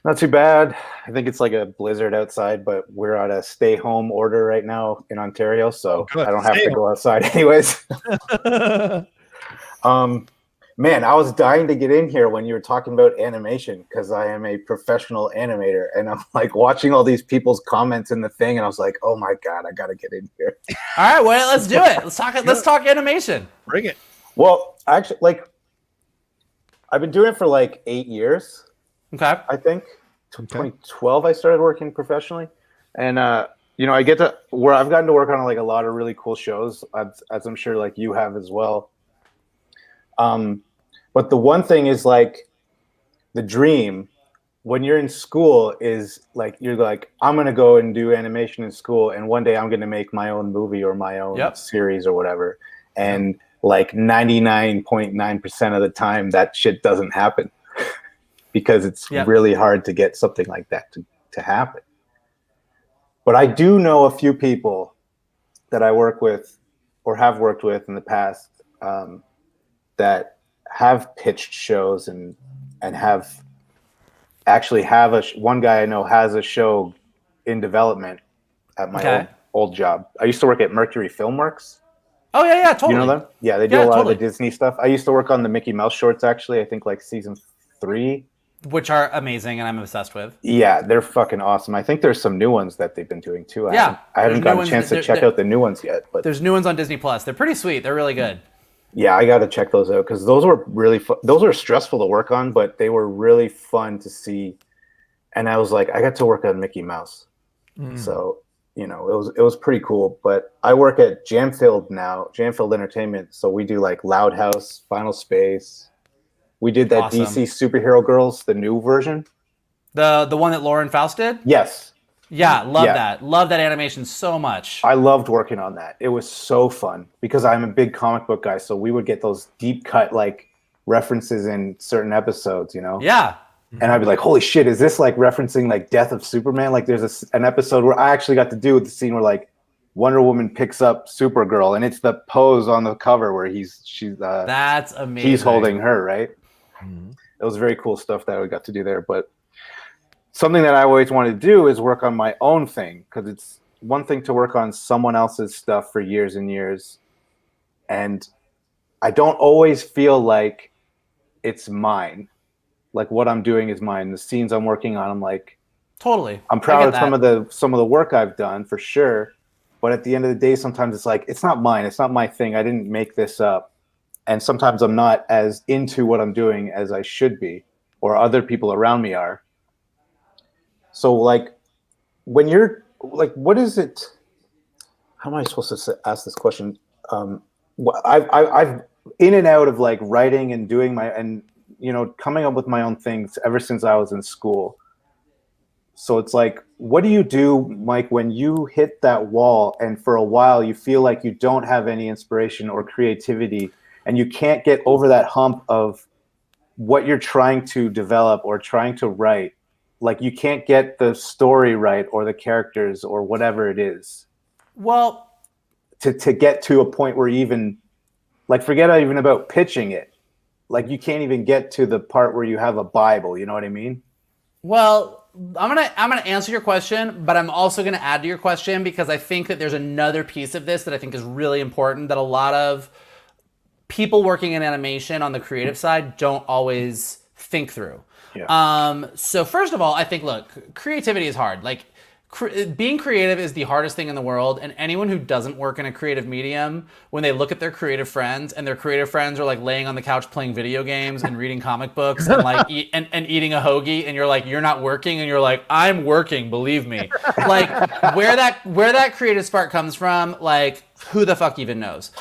Not too bad. I think it's like a blizzard outside, but we're on a stay-home order right now in Ontario, so I don't have to go outside anyways. Man, I was dying to get in here when you were talking about animation because I am a professional animator, and I'm like watching all these people's comments in the thing, and I was like, "Oh my god, I gotta get in here." All right, well, let's do it. Let's talk animation. Bring it. Well, actually, like, I've been doing it for like 8 years. Okay. I think 2012 I started working professionally, and I get to where I've gotten to work on like a lot of really cool shows, as I'm sure like you have as well. But the one thing is like the dream when you're in school is like, you're like, I'm going to go and do animation in school. And one day I'm going to make my own movie or my own series or whatever. And like 99.9% of the time that shit doesn't happen because it's really hard to get something like that to happen. But I do know a few people that I work with or have worked with in the past that have pitched shows and have actually one guy I know has a show in development at my old job. I used to work at Mercury Filmworks. Oh yeah, totally. You know them? Yeah, they do a lot of the Disney stuff. I used to work on the Mickey Mouse shorts actually, I think like season 3. Which are amazing and I'm obsessed with. Yeah, they're fucking awesome. I think there's some new ones that they've been doing too. I haven't gotten a chance to check out the new ones yet. But there's new ones on Disney Plus. They're pretty sweet. They're really good. Yeah, I got to check those out because those were really fun. Those were stressful to work on, but they were really fun to see. And I was like, I got to work on Mickey Mouse. So, it was pretty cool. But I work at Jamfield now, Jamfield Entertainment. So we do like Loud House, Final Space. We did that DC Superhero Girls, the new version. The one that Lauren Faust did? Yes. Yeah, love that. Love that animation so much. I loved working on that. It was so fun because I'm a big comic book guy. So we would get those deep cut like references in certain episodes, Yeah. And I'd be like, holy shit, is this like referencing like Death of Superman? Like there's an episode where I actually got to do the scene where like Wonder Woman picks up Supergirl and it's the pose on the cover where that's amazing. He's holding her, right? It was very cool stuff that we got to do there. But something that I always wanted to do is work on my own thing because it's one thing to work on someone else's stuff for years and years. And I don't always feel like it's mine. Like what I'm doing is mine. The scenes I'm working on, I'm like, totally. I'm proud of some of the work I've done for sure. But at the end of the day, sometimes it's like, it's not mine. It's not my thing. I didn't make this up. And sometimes I'm not as into what I'm doing as I should be, or other people around me are. So like, when you're like, what is it? How am I supposed to ask this question? I've in and out of like writing and doing coming up with my own things ever since I was in school. So it's like, what do you do, Mike, when you hit that wall and for a while you feel like you don't have any inspiration or creativity and you can't get over that hump of what you're trying to develop or trying to write? Like you can't get the story right or the characters or whatever it is. Well, to get to a point where even like, forget even about pitching it. Like you can't even get to the part where you have a Bible. You know what I mean? Well, I'm gonna answer your question, but I'm also gonna add to your question because I think that there's another piece of this that I think is really important that a lot of people working in animation on the creative side don't always think through. Yeah. So first of all, I think, look, creativity is hard. Like being creative is the hardest thing in the world. And anyone who doesn't work in a creative medium, when they look at their creative friends and their creative friends are like laying on the couch playing video games and reading comic books and like and eating a hoagie, and you're like, you're not working, and you're like, I'm working, believe me. Like where that creative spark comes from, like who the fuck even knows?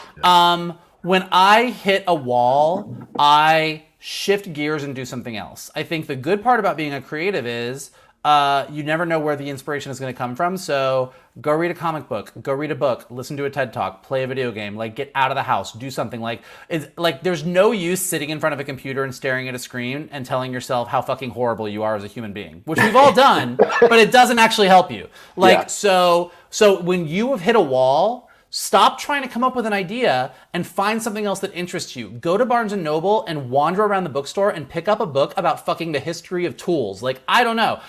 When I hit a wall, I shift gears and do something else. I think the good part about being a creative is you never know where the inspiration is going to come from. So go read a comic book, go read a book, listen to a TED Talk, play a video game, like get out of the house, do something. Like it's like there's no use sitting in front of a computer and staring at a screen and telling yourself how fucking horrible you are as a human being, which we've all done, but it doesn't actually help you. Like so when you have hit a wall, stop trying to come up with an idea and find something else that interests you. Go to Barnes & Noble and wander around the bookstore and pick up a book about fucking the history of tools. Like, I don't know.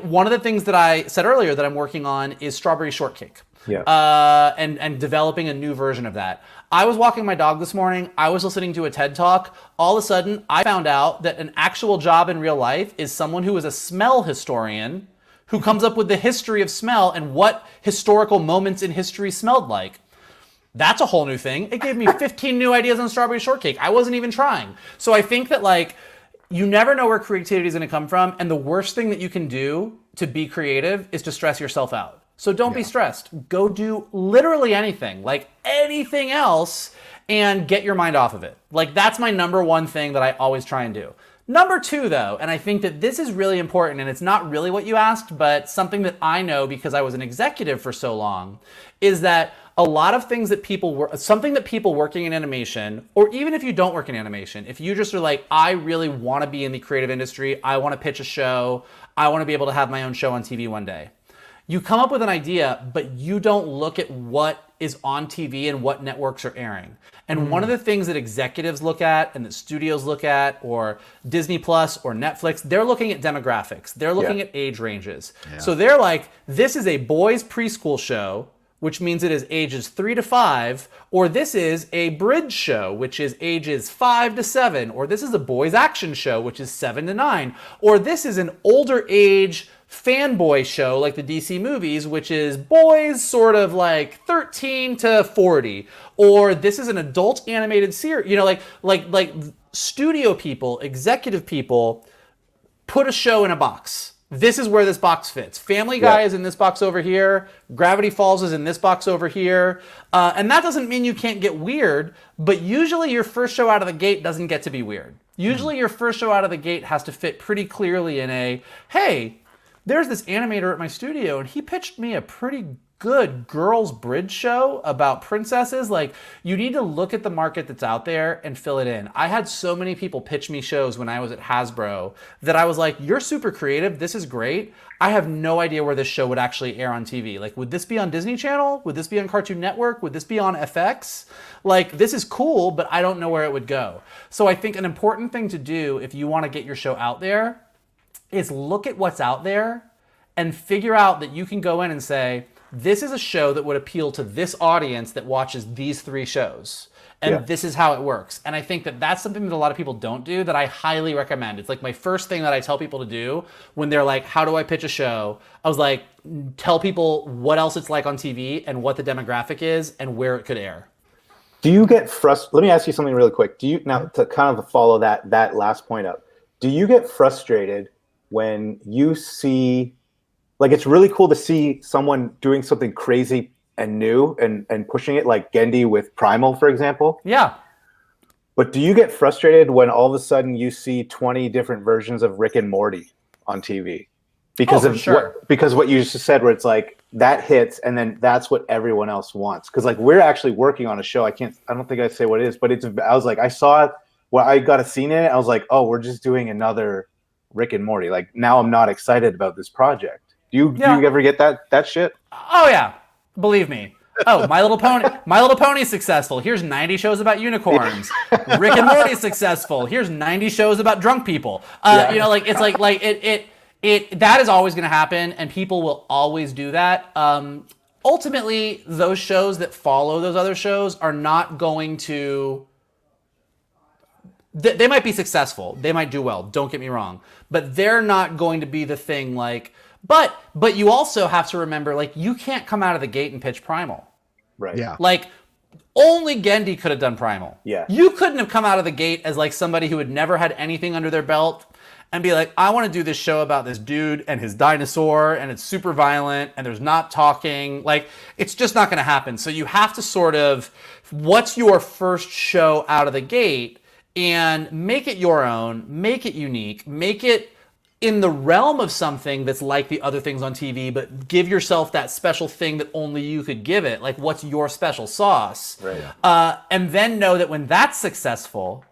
One of the things that I said earlier that I'm working on is Strawberry Shortcake. and developing a new version of that. I was walking my dog this morning. I was listening to a TED Talk. All of a sudden, I found out that an actual job in real life is someone who is a smell historian who comes up with the history of smell and what historical moments in history smelled like. That's a whole new thing. It gave me 15 new ideas on strawberry shortcake. I wasn't even trying. So I think that like, you never know where creativity is going to come from. And the worst thing that you can do to be creative is to stress yourself out. So don't be stressed. Go do literally anything, like anything else, and get your mind off of it. Like that's my number one thing that I always try and do. Number two, though, and I think that this is really important, and it's not really what you asked, but something that I know because I was an executive for so long, is that a lot of things that something that people working in animation, or even if you don't work in animation, if you just are like, I really want to be in the creative industry, I want to pitch a show, I want to be able to have my own show on TV one day. You come up with an idea, but you don't look at what is on TV and what networks are airing. And one of the things that executives look at and that studios look at, or Disney Plus or Netflix, they're looking at demographics. They're looking at age ranges. Yeah. So they're like, this is a boys preschool show, which means it is ages 3 to 5, or this is a bridge show, which is ages 5 to 7, or this is a boys action show, which is 7 to 9, or this is an older age fanboy show like the DC movies, which is boys sort of like 13 to 40, or this is an adult animated series. You know, like studio people, executive people put a show in a box. This is where this box fits. Family Guy is in this box over here. Gravity Falls is in this box over here. And that doesn't mean you can't get weird, but usually your first show out of the gate doesn't get to be weird. Usually your first show out of the gate has to fit pretty clearly in a, hey, there's this animator at my studio and he pitched me a pretty good girls bridge show about princesses. Like, you need to look at the market that's out there and fill it in. I had so many people pitch me shows when I was at Hasbro that I was like, you're super creative, this is great. I have no idea where this show would actually air on TV. Like, would this be on Disney Channel? Would this be on Cartoon Network? Would this be on FX? Like, this is cool, but I don't know where it would go. So I think an important thing to do if you want to get your show out there is look at what's out there and figure out that you can go in and say, this is a show that would appeal to this audience that watches these 3 shows. And this is how it works. And I think that that's something that a lot of people don't do that I highly recommend. It's like my first thing that I tell people to do when they're like, how do I pitch a show? I was like, tell people what else it's like on TV and what the demographic is and where it could air. Do you get frustrated? Let me ask you something really quick. Do you, now to kind of follow that last point up, do you get frustrated when you see, like, it's really cool to see someone doing something crazy and new and pushing it, like Gendy with Primal, for example? Yeah. But do you get frustrated when all of a sudden you see 20 different versions of Rick and Morty on TV? Because because what you just said, where it's like that hits and then that's what everyone else wants. Because like we're actually working on a show. I don't think I'd say what it is, but I was like, I saw it, I got a scene in it. I was like, oh, we're just doing another Rick and Morty. Like, now I'm not excited about this project. Do you ever get that shit? Oh yeah, believe me. Oh, My Little Pony is successful. Here's 90 shows about unicorns. Rick and Morty is successful. Here's 90 shows about drunk people. You know, like it's like it that is always going to happen, and people will always do that. Ultimately, those shows that follow those other shows are not going to. They might be successful. They might do well. Don't get me wrong, but they're not going to be the thing like. But you also have to remember, like, you can't come out of the gate and pitch Primal. Right. Yeah. Like, only Gendy could have done Primal. Yeah. You couldn't have come out of the gate as, like, somebody who had never had anything under their belt and be like, I want to do this show about this dude and his dinosaur, and it's super violent, and there's not talking. Like, it's just not going to happen. So you have to sort of, what's your first show out of the gate, and make it your own, make it unique, make it in the realm of something that's like the other things on TV, but give yourself that special thing that only you could give it. Like, what's your special sauce? Right. And then know that when that's successful,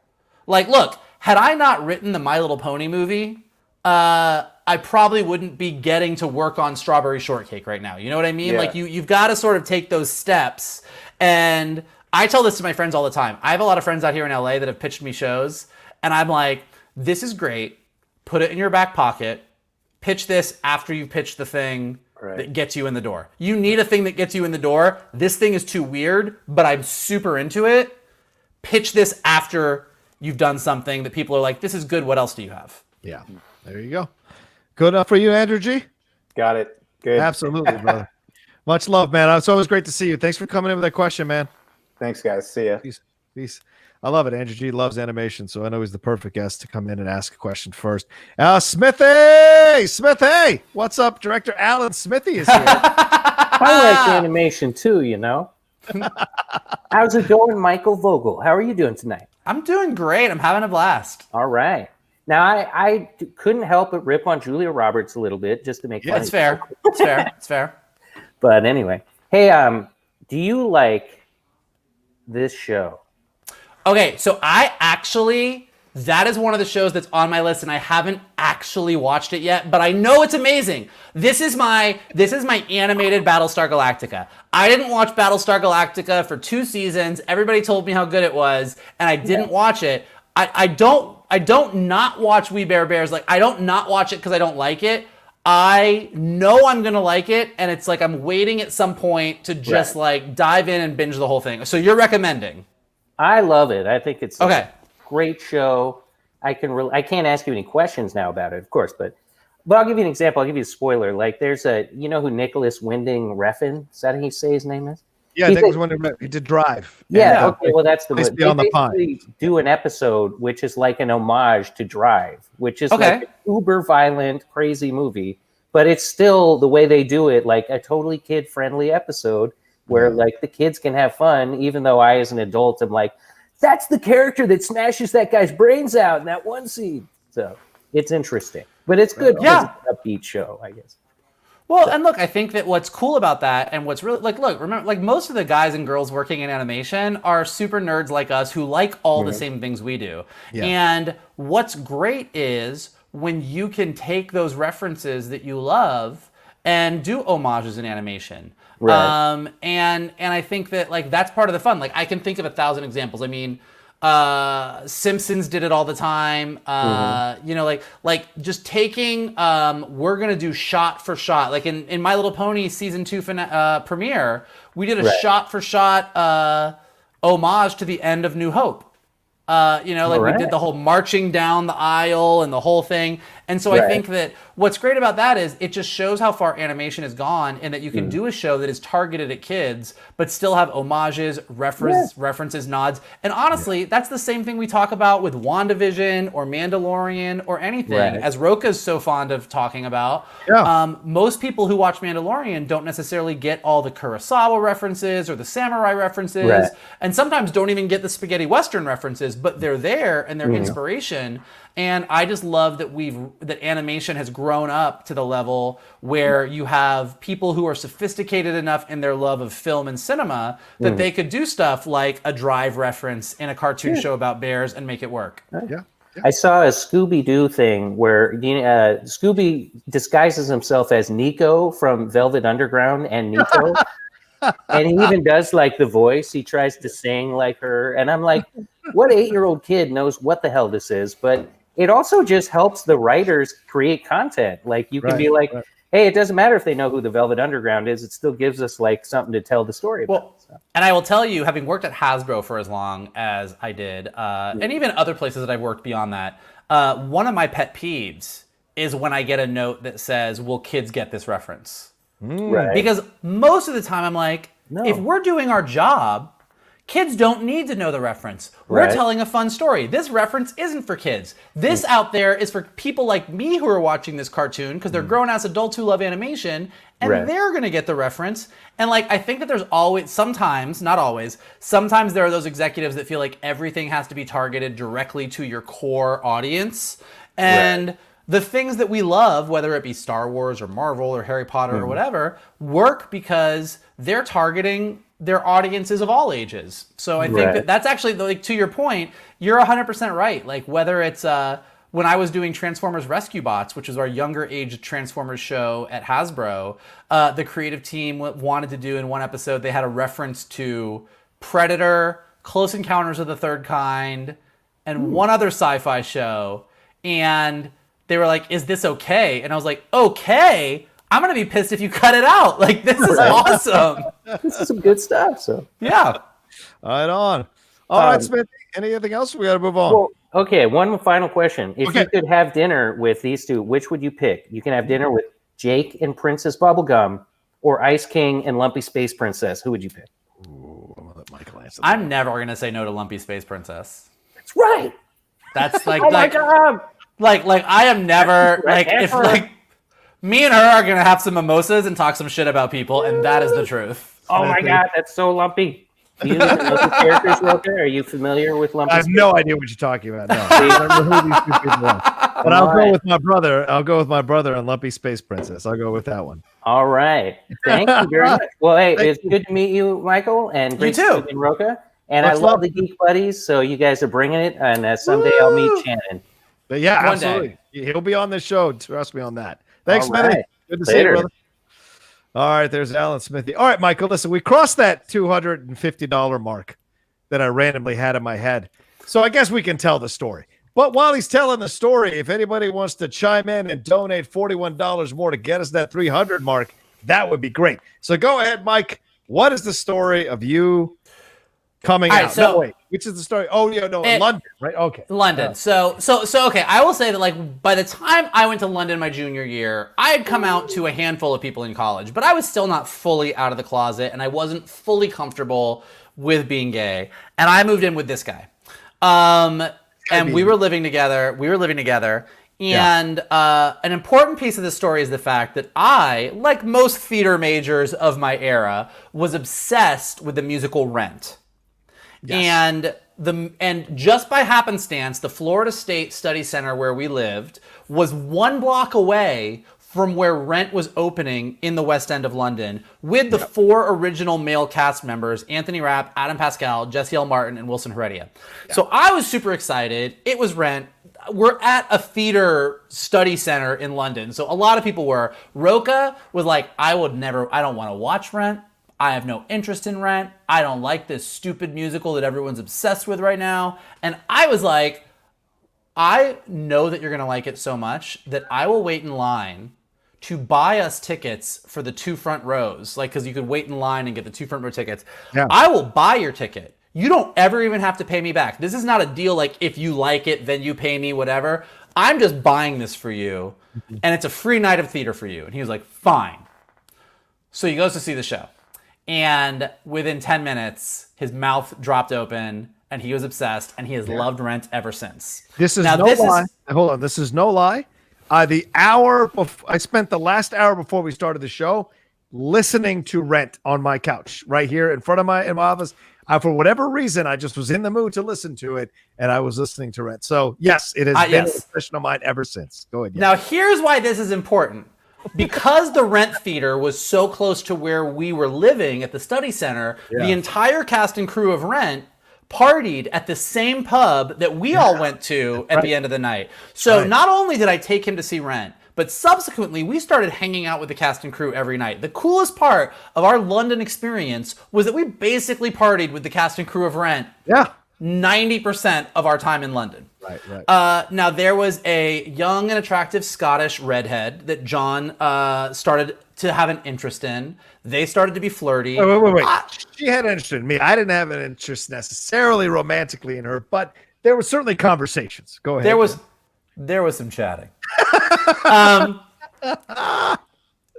like, look, had I not written the My Little Pony movie, I probably wouldn't be getting to work on Strawberry Shortcake right now. You know what I mean? Yeah. Like, you've got to sort of take those steps. And I tell this to my friends all the time. I have a lot of friends out here in LA that have pitched me shows, and I'm like, this is great. Put it in your back pocket. Pitch this after you've pitched the thing. that gets you in the door. You need a thing that gets you in the door. This thing is too weird, but I'm super into it. Pitch this after you've done something that people are like, this is good. What else do you have? Yeah, there you go. Good enough for you, Andrew G? Got it. Good. Absolutely, brother. Much love, man. It's always great to see you. Thanks for coming in with that question, man. Thanks, guys. See ya. Peace. I love it. Andrew G loves animation, so I know he's the perfect guest to come in and ask a question first. Smithy, what's up? Director Alan Smithy is here. I like animation too, you know. How's it going, Michael Vogel? How are you doing tonight? I'm doing great. I'm having a blast. All right. Now, I couldn't help but rip on Julia Roberts a little bit just to make fun. It's fair. It's fair. It's fair. But anyway, hey, do you like this show? Okay, so that is one of the shows that's on my list, and I haven't actually watched it yet, but I know it's amazing. This is my animated Battlestar Galactica. I didn't watch Battlestar Galactica for 2 seasons. Everybody told me how good it was, and I didn't watch it. I don't not watch We Bare Bears. Like, I don't not watch it because I don't like it. I know I'm gonna like it, and it's like I'm waiting at some point to just like dive in and binge the whole thing. So you're recommending? I love it. I think it's okay. A great show. I can't ask you any questions now about it, of course, but I'll give you an example. I'll give you a spoiler. Like, there's you know who Nicholas Winding Refn? Is that how you say his name is? Yeah, Nicholas Winding Refn. He did Drive. Yeah. Okay. Well, that's the one. Beyond the Pine. Do an episode which is like an homage to Drive, which is like an uber violent, crazy movie, but it's still the way they do it, like a totally kid friendly episode where like the kids can have fun, even though I, as an adult, am like, that's the character that smashes that guy's brains out in that one scene. So it's interesting, but it's good. It's an upbeat show, I guess. Well, and look, I think that what's cool about that, and what's really like, look, remember, like most of the guys and girls working in animation are super nerds like us who like all the same things we do. Yeah. And what's great is when you can take those references that you love and do homages in animation. Right. And I think that like that's part of the fun. Like, I can think of 1,000 examples. I mean, Simpsons did it all the time. You know, like just taking, we're gonna do shot for shot. Like in My Little Pony season 2 premiere, we did a shot for shot homage to the end of New Hope. You know, like we did the whole marching down the aisle and the whole thing. And so I think that what's great about that is it just shows how far animation has gone, and that you can do a show that is targeted at kids, but still have homages, references, nods. And honestly, that's the same thing we talk about with WandaVision or Mandalorian or anything, as Rocha's so fond of talking about. Yeah. Most people who watch Mandalorian don't necessarily get all the Kurosawa references or the samurai references, and sometimes don't even get the spaghetti western references, but they're there and they're inspiration. And I just love that that animation has grown up to the level where you have people who are sophisticated enough in their love of film and cinema that they could do stuff like a Drive reference in a cartoon show about bears and make it work. Yeah. I saw a Scooby-Doo thing where Scooby disguises himself as Nico from Velvet Underground and Nico. And he even does like the voice. He tries to sing like her. And I'm like, what 8-year-old kid knows what the hell this is? But it also just helps the writers create content. Like, you can be like, hey, it doesn't matter if they know who the Velvet Underground is. It still gives us like something to tell the story about. And I will tell you, having worked at Hasbro for as long as I did, and even other places that I've worked beyond that, one of my pet peeves is when I get a note that says, will kids get this reference? Because most of the time I'm like, if we're doing our job, kids don't need to know the reference. We're telling a fun story. This reference isn't for kids. This out there is for people like me who are watching this cartoon because they're grown-ass adults who love animation, and they're going to get the reference. And like, I think that there's always, sometimes, not always, sometimes there are those executives that feel like everything has to be targeted directly to your core audience. And the things that we love, whether it be Star Wars or Marvel or Harry Potter or whatever, work because they're targeting their audiences of all ages. So I think that that's actually, like, to your point, you're 100% right. Like, whether it's when I was doing Transformers Rescue Bots, which is our younger age Transformers show at Hasbro, the creative team wanted to do in one episode, they had a reference to Predator, Close Encounters of the Third Kind, and one other sci-fi show. And they were like, is this okay? And I was like, okay? I'm going to be pissed if you cut it out. Like, this is awesome. This is some good stuff. So yeah. Right on. All right, Smith. Anything else? We got to move on. Well, okay, one final question. If you could have dinner with these two, which would you pick? You can have dinner with Jake and Princess Bubblegum or Ice King and Lumpy Space Princess. Who would you pick? Ooh, I'm gonna let Michael answer. I'm never going to say no to Lumpy Space Princess. That's right. That's like, Oh my God. like I am never, like, if, like, me and her are going to have some mimosas and talk some shit about people, and that is the truth. Oh my God, that's so lumpy. Do you know the characters, Rocha? Are you familiar with Lumpy? I have no idea what you're talking about. No. I don't know who these two people are. But I'll go with my brother. I'll go with my brother on Lumpy Space Princess. I'll go with that one. All right. Thank you very much. Well, hey, it's good to meet you, Michael, and great to meet you, Rocha. And I love the Geek Buddies, so you guys are bringing it, and someday I'll meet Shannon. But yeah, One absolutely. day. He'll be on the show. Trust me on that. Thanks, All right. Smithy. Good to see you, brother. All right, there's Alan Smithy. All right, Michael, listen, we crossed that $250 mark that I randomly had in my head. So I guess we can tell the story. But while he's telling the story, if anybody wants to chime in and donate $41 more to get us that 300 mark, that would be great. So go ahead, Mike. What is the story of you coming out? So, no, wait. Which is the story? Oh, yeah, no, London, right? Okay. London. So, okay. I will say that, like, by the time I went to London my junior year, I had come out to a handful of people in college, but I was still not fully out of the closet, and I wasn't fully comfortable with being gay. And I moved in with this guy. And we were living together. And an important piece of the story is the fact that I, like most theater majors of my era, was obsessed with the musical Rent. Yes. And just by happenstance, the Florida State Study Center where we lived was 1 block away from where Rent was opening in the West End of London, with the 4 original male cast members: Anthony Rapp, Adam Pascal, Jesse L. Martin, and Wilson Heredia. Yeah. So I was super excited. It was Rent. We're at a theater study center in London, so a lot of people were. Rocha was like, I don't want to watch Rent. I have no interest in Rent. I don't like this stupid musical that everyone's obsessed with right now. And I was like, I know that you're going to like it so much that I will wait in line to buy us tickets for the 2 front rows. Like, because you could wait in line and get the 2 front row tickets. Yeah. I will buy your ticket. You don't ever even have to pay me back. This is not a deal like, if you like it, then you pay me, whatever. I'm just buying this for you. And it's a free night of theater for you. And he was like, fine. So he goes to see the show. And within 10 minutes, his mouth dropped open, and he was obsessed, and he has loved Rent ever since. This is no lie. Hold on. This is no lie. I spent the last hour before we started the show listening to Rent on my couch right here in front of my office. For whatever reason, I just was in the mood to listen to it, and I was listening to Rent. So, yes, it has been an obsession of mine ever since. Go ahead. Yeah. Now, here's why this is important. Because the Rent Theater was so close to where we were living at the study center, the entire cast and crew of Rent partied at the same pub that we all went to at the end of the night. So not only did I take him to see Rent, but subsequently we started hanging out with the cast and crew every night. The coolest part of our London experience was that we basically partied with the cast and crew of Rent 90% of our time in London. Right. Now, there was a young and attractive Scottish redhead that John started to have an interest in. They started to be flirty. Wait. She had an interest in me. I didn't have an interest necessarily romantically in her, but there were certainly conversations. Go ahead. There was some chatting.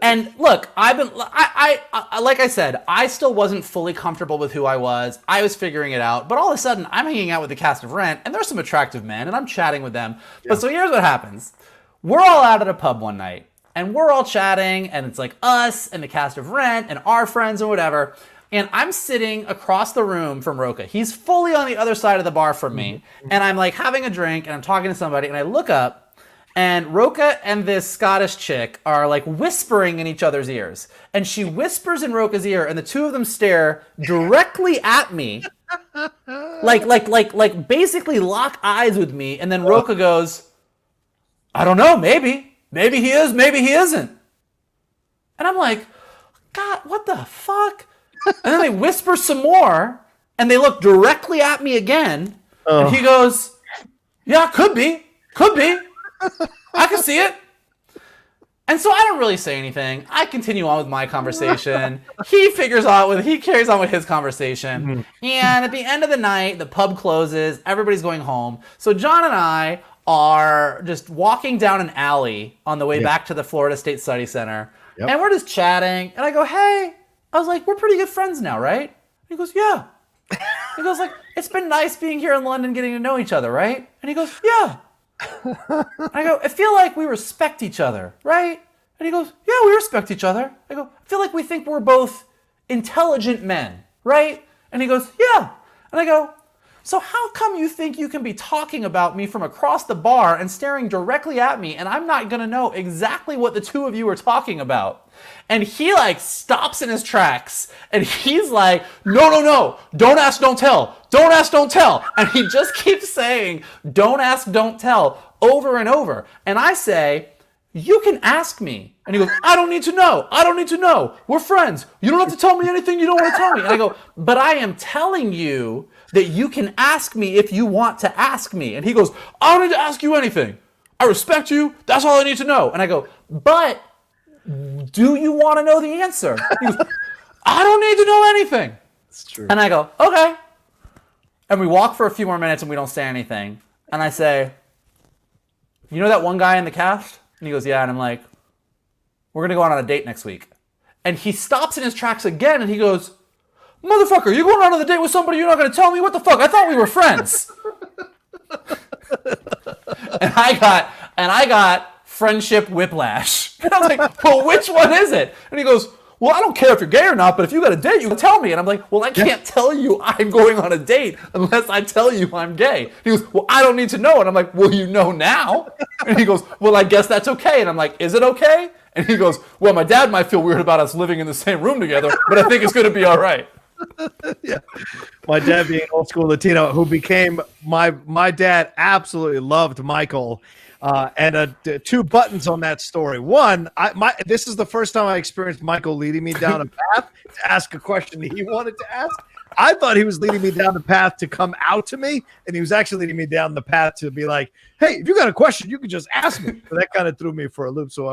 And look, like I said, I still wasn't fully comfortable with who I was. I was figuring it out, but all of a sudden I'm hanging out with the cast of Rent, and there's some attractive men, and I'm chatting with them. Yeah. But so here's what happens. We're all out at a pub one night, and we're all chatting, and it's like us and the cast of Rent and our friends and whatever. And I'm sitting across the room from Rocha. He's fully on the other side of the bar from me, and I'm like having a drink, and I'm talking to somebody, and I look up, and Rocha and this Scottish chick are like whispering in each other's ears. And she whispers in Rocha's ear, and the two of them stare directly at me. Like basically lock eyes with me. And then Rocha goes, I don't know, maybe. Maybe he is, maybe he isn't. And I'm like, God, what the fuck? And then they whisper some more, and they look directly at me again. And he goes, yeah, could be. I can see it. And so I don't really say anything. I continue on with my conversation. He carries on with his conversation. And at the end of the night, the pub closes. Everybody's going home. So John and I are just walking down an alley on the way back to the Florida State Study Center. Yep. And we're just chatting. And I go, hey, I was like, we're pretty good friends now, right? And he goes, yeah. He goes like, it's been nice being here in London, getting to know each other, right? And he goes, yeah. I go, I feel like we respect each other, right? And he goes, yeah, we respect each other. I go, I feel like we think we're both intelligent men, right? And he goes, yeah. And I go, so how come you think you can be talking about me from across the bar and staring directly at me and I'm not going to know exactly what the two of you are talking about? And he like stops in his tracks and he's like, no, don't ask, don't tell. Don't ask, don't tell. And he just keeps saying, don't ask, don't tell over and over. And I say, you can ask me. And he goes, I don't need to know. I don't need to know. We're friends. You don't have to tell me anything you don't want to tell me. And I go, but I am telling you that you can ask me if you want to ask me. And he goes, I don't need to ask you anything. I respect you. That's all I need to know. And I go, but do you want to know the answer? He goes, I don't need to know anything. It's true. And I go, okay. And we walk for a few more minutes and we don't say anything. And I say, you know that one guy in the cast? And he goes, yeah. And I'm like, we're going to go out on a date next week. And he stops in his tracks again and he goes, motherfucker, you're going out on a date with somebody you're not going to tell me? What the fuck? I thought we were friends. and I got friendship whiplash. And I was like, well, which one is it? And he goes, well, I don't care if you're gay or not, but if you got a date, you can tell me. And I'm like, well, I can't tell you I'm going on a date unless I tell you I'm gay. He goes, well, I don't need to know. And I'm like, well, you know now. And he goes, well, I guess that's okay. And I'm like, is it okay? And he goes, well, my dad might feel weird about us living in the same room together, but I think it's going to be all right. Yeah, my dad being old school Latino, who became my dad absolutely loved Michael, and two buttons on that story. One, this is the first time I experienced Michael leading me down a path to ask a question he wanted to ask. I thought he was leading me down the path to come out to me, and he was actually leading me down the path to be like, hey, if you got a question, you can just ask me. So that kind of threw me for a loop. So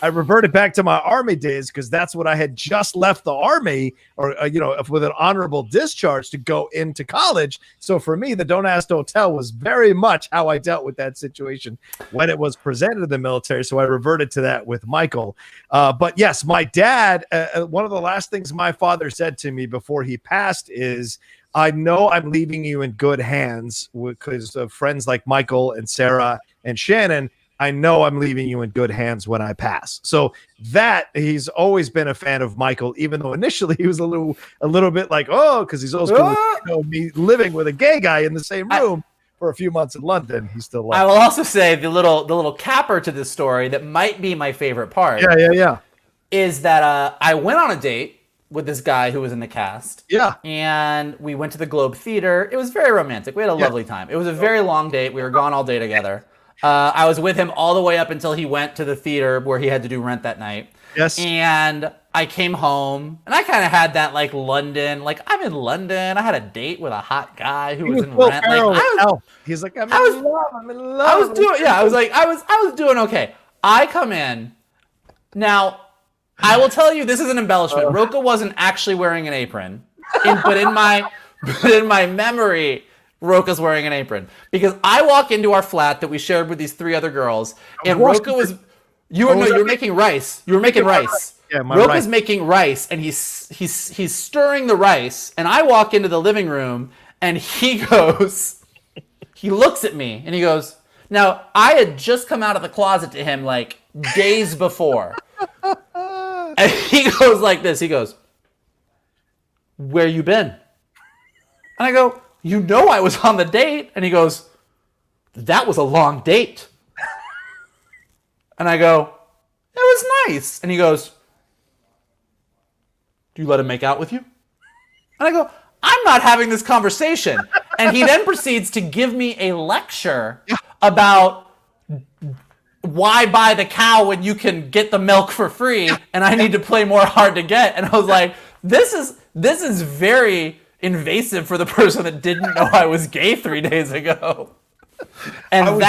I reverted back to my Army days because that's what I had just left the Army, or with an honorable discharge to go into college. So for me, the don't ask, don't tell was very much how I dealt with that situation when it was presented in the military. So I reverted to that with Michael. But yes, my dad, one of the last things my father said to me before he passed is, I know I'm leaving you in good hands because of friends like Michael and Sarah and Shannon. I know I'm leaving you in good hands when I pass. So that he's always been a fan of Michael, even though initially he was a little bit like, oh, because he's also me living with a gay guy in the same room for a few months in London. He's still like, I will also say the little capper to this story that might be my favorite part. Yeah. Is that I went on a date with this guy who was in the cast. Yeah. And we went to the Globe Theater. It was very romantic. We had a lovely time. It was a very long date. We were gone all day together. I was with him all the way up until he went to the theater where he had to do rent that night. Yes. And I came home, and I kind of had that, like, London. Like, I'm in London. I had a date with a hot guy who was in rent. He's like, I'm in love. I was doing okay. I come in. Now, I will tell you, this is an embellishment. Rocha wasn't actually wearing an apron, but in my memory, Rocha's wearing an apron because I walk into our flat that we shared with these three other girls, and Rocha was. You were making rice. You were making rice. Yeah, Rocha's making rice, and he's stirring the rice, and I walk into the living room, and he looks at me, and he goes. Now I had just come out of the closet to him like days before. And he goes like this. He goes, where you been? And I go, you know I was on the date. And he goes, that was a long date. And I go, it was nice. And he goes, do you let him make out with you? And I go, I'm not having this conversation. And he then proceeds to give me a lecture about why buy the cow when you can get the milk for free and I need to play more hard to get. And I was like, this is very invasive for the person that didn't know I was gay 3 days ago. And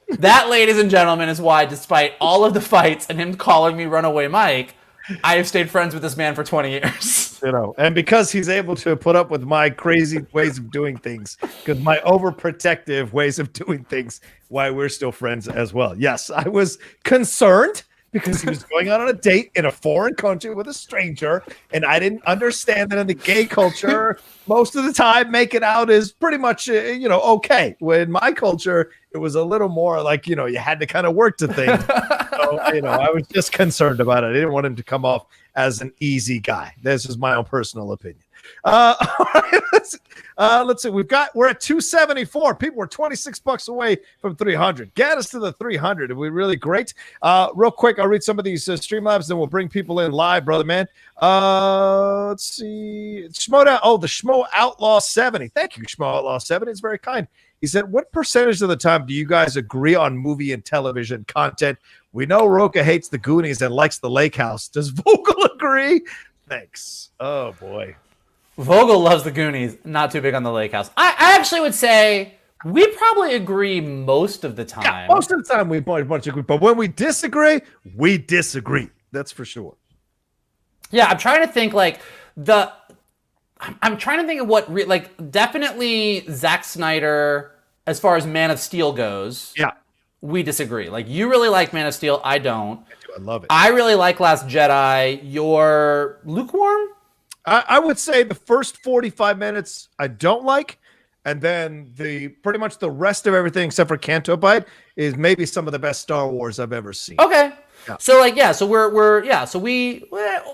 That, ladies and gentlemen, is why, despite all of the fights and him calling me Runaway Mike, I have stayed friends with this man for 20 years. And because he's able to put up with my crazy ways of doing things, because my overprotective ways of doing things, why we're still friends as well. Yes, I was concerned because he was going out on a date in a foreign country with a stranger, and I didn't understand that in the gay culture, most of the time making out is pretty much, okay. When my culture, it was a little more like, you had to kind of work to things. So, I was just concerned about it. I didn't want him to come off as an easy guy. This is my own personal opinion. All right, let's see. We're at 274. People were $26 away from 300. Get us to the 300. It'd be really great. Real quick, I'll read some of these Streamlabs, then we'll bring people in live, brother man. Let's see. The Schmo Outlaw 70. Thank you, Schmo Outlaw 70. It's very kind. He said, what percentage of the time do you guys agree on movie and television content? We know Rocha hates the Goonies and likes the Lake House. Does Vogel agree? Thanks. Oh, boy. Vogel loves the Goonies, not too big on the Lake House. I actually would say we probably agree most of the time. Yeah, most of the time we bunch agree, but when we disagree, we disagree. That's for sure. Yeah, I'm trying to think I'm trying to think of what definitely Zack Snyder as far as Man of Steel goes. Yeah. We disagree. Like, you really like Man of Steel, I don't. I love it. I really like Last Jedi. You're lukewarm? I would say the first 45 minutes I don't like, and then pretty much the rest of everything except for Canto Bite is maybe some of the best Star Wars I've ever seen. Okay. Yeah. So we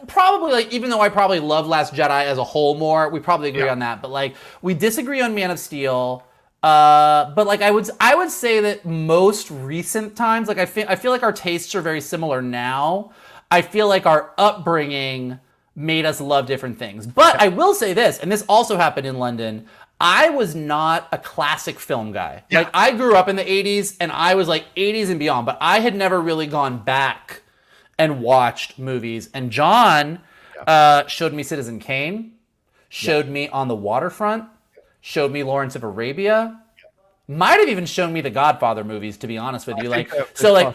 probably, even though I probably love Last Jedi as a whole more, we probably agree on that. But we disagree on Man of Steel. But I would say that most recent times, I feel like our tastes are very similar now. I feel like our upbringing made us love different things. But I will say this, and this also happened in London. I was not a classic film guy. Yeah. I grew up in the 80s, and I was 80s and beyond, but I had never really gone back and watched movies. And John showed me Citizen Kane, showed me On the Waterfront, showed me Lawrence of Arabia, might have even shown me the Godfather movies, to be honest with you.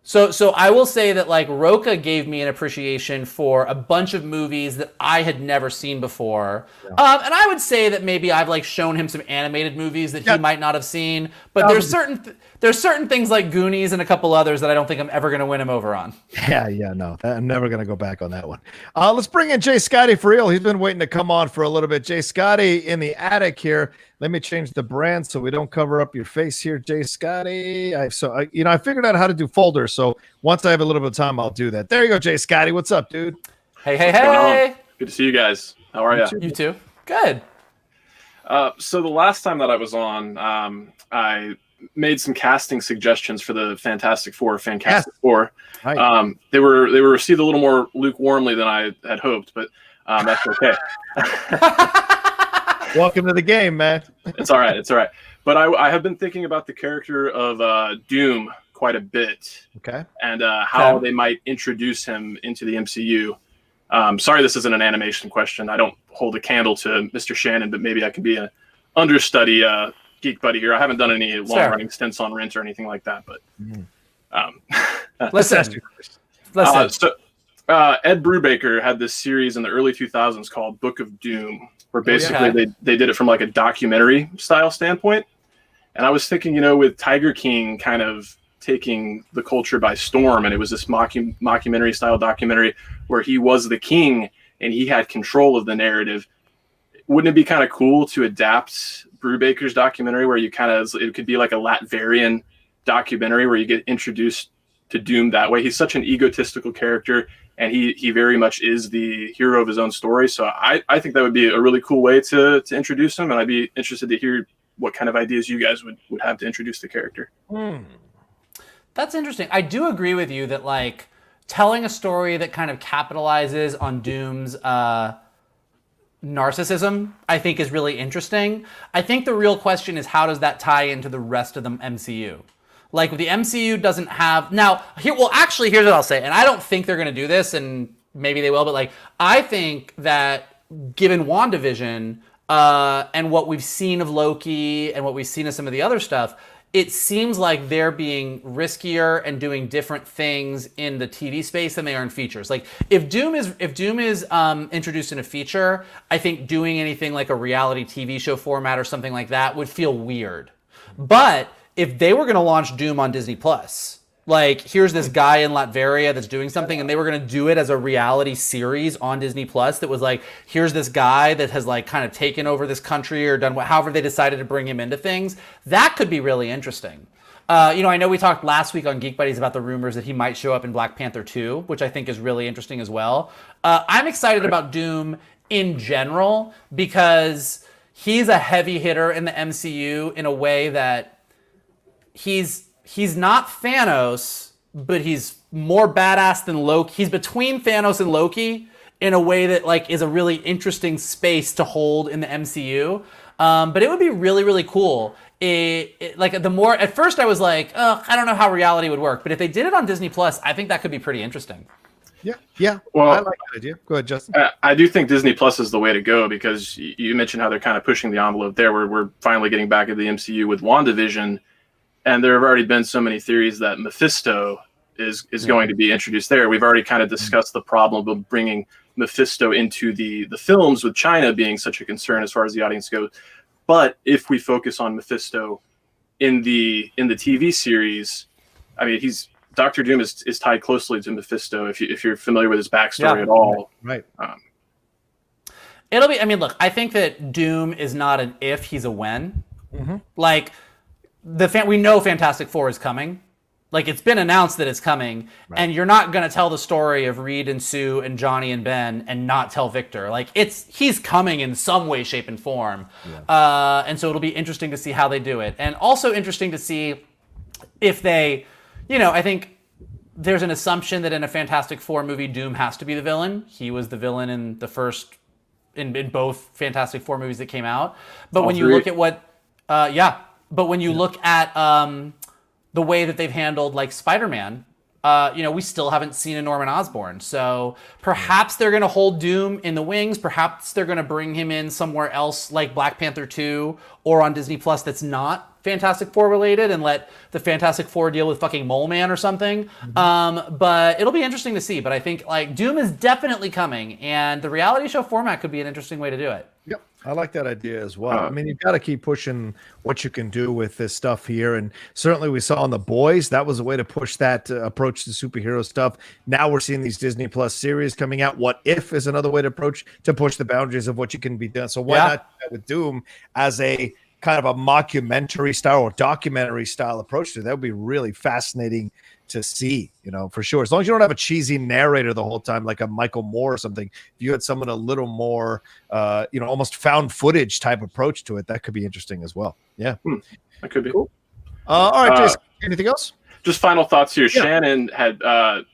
So I will say that Rocha gave me an appreciation for a bunch of movies that I had never seen before. Yeah. And I would say that maybe I've shown him some animated movies that he might not have seen. But there's certain things like Goonies and a couple others that I don't think I'm ever going to win him over on. No, I'm never going to go back on that one. Let's bring in Jay Scotty for real. He's been waiting to come on for a little bit. Jay Scotty in the attic here. Let me change the brand so we don't cover up your face here, Jay Scotty. I figured out how to do folders, so once I have a little bit of time, I'll do that. There you go, Jay Scotty. What's up, dude? Hey. Good to see you guys. How are you? You too. Good. So the last time that I was on, I made some casting suggestions for the Fantastic Four. Right. They were received a little more lukewarmly than I had hoped, but that's okay. Welcome to the game, man. It's all right. But I have been thinking about the character of Doom quite a bit. Okay. And how they might introduce him into the MCU. Sorry, this isn't an animation question. I don't hold a candle to Mr. Shannon, but maybe I can be an understudy geek buddy here. I haven't done any long-running stints on Rent or anything like that. But listen. Ed Brubaker had this series in the early 2000s called Book of Doom, where basically they did it from a documentary style standpoint. And I was thinking, with Tiger King kind of taking the culture by storm, and it was this mockumentary style documentary where he was the king and he had control of the narrative. Wouldn't it be kind of cool to adapt Brubaker's documentary where it could be like a Latverian documentary where you get introduced to Doom that way? He's such an egotistical character, and he very much is the hero of his own story. So I think that would be a really cool way to introduce him, and I'd be interested to hear what kind of ideas you guys would have to introduce the character. That's interesting. I do agree with you that telling a story that kind of capitalizes on Doom's narcissism, I think, is really interesting. I think the real question is, how does that tie into the rest of the MCU? The MCU doesn't have here's what I'll say, and I don't think they're going to do this, and maybe they will, but I think that given WandaVision and what we've seen of Loki and what we've seen of some of the other stuff, it seems like they're being riskier and doing different things in the TV space than they are in features. Like if Doom is introduced in a feature, I think doing anything like a reality TV show format or something like that would feel weird. But if they were going to launch Doom on Disney Plus, like here's this guy in Latveria that's doing something, and they were going to do it as a reality series on Disney Plus that was like, here's this guy that has like kind of taken over this country or done however they decided to bring him into things, that could be really interesting. I know we talked last week on Geek Buddies about the rumors that he might show up in Black Panther 2, which I think is really interesting as well. I'm excited about Doom in general because he's a heavy hitter in the MCU in a way that he's not Thanos, but he's more badass than Loki. He's between Thanos and Loki in a way that like is a really interesting space to hold in the MCU. But it would be really, really cool. At first I was like, oh, I don't know how reality would work. But if they did it on Disney Plus, I think that could be pretty interesting. Yeah. Well, I like that idea. Go ahead, Justin. I do think Disney Plus is the way to go because you mentioned how they're kind of pushing the envelope there. We're finally getting back into the MCU with WandaVision. And there have already been so many theories that Mephisto is going to be introduced there. We've already kind of discussed the problem of bringing Mephisto into the films with China being such a concern as far as the audience goes. But if we focus on Mephisto in the TV series, I mean, Doctor Doom is tied closely to Mephisto if you're familiar with his backstory at all. Right. It'll be. I mean, look, I think that Doom is not an if, he's a when. Mm-hmm. Like. We know Fantastic Four is coming. Like it's been announced that it's coming, and you're not going to tell the story of Reed and Sue and Johnny and Ben and not tell Victor. Like he's coming in some way, shape, and form. Yeah. And so it'll be interesting to see how they do it, and also interesting to see if they, I think there's an assumption that in a Fantastic Four movie, Doom has to be the villain. He was the villain in the first, in both Fantastic Four movies that came out. But when you look at what, But when you look at the way that they've handled like Spider-Man, we still haven't seen a Norman Osborn. So perhaps they're going to hold Doom in the wings. Perhaps they're going to bring him in somewhere else like Black Panther 2 or on Disney Plus that's not Fantastic Four related and let the Fantastic Four deal with fucking Mole Man or something. Mm-hmm. But it'll be interesting to see. But I think like Doom is definitely coming, and the reality show format could be an interesting way to do it. Yep. I like that idea as well. I mean, you've got to keep pushing what you can do with this stuff here. And certainly we saw in The Boys, that was a way to push that approach to superhero stuff. Now we're seeing these Disney Plus series coming out. What If is another way to push the boundaries of what you can be done. So why not do that with Doom as a kind of a mockumentary style or documentary style approach to it? That would be really fascinating to see, for sure. As long as you don't have a cheesy narrator the whole time, like a Michael Moore or something, if you had someone a little more, almost found footage type approach to it, that could be interesting as well. Yeah. That could be cool. All right, Jason, anything else? Just final thoughts here. Yeah. Shannon had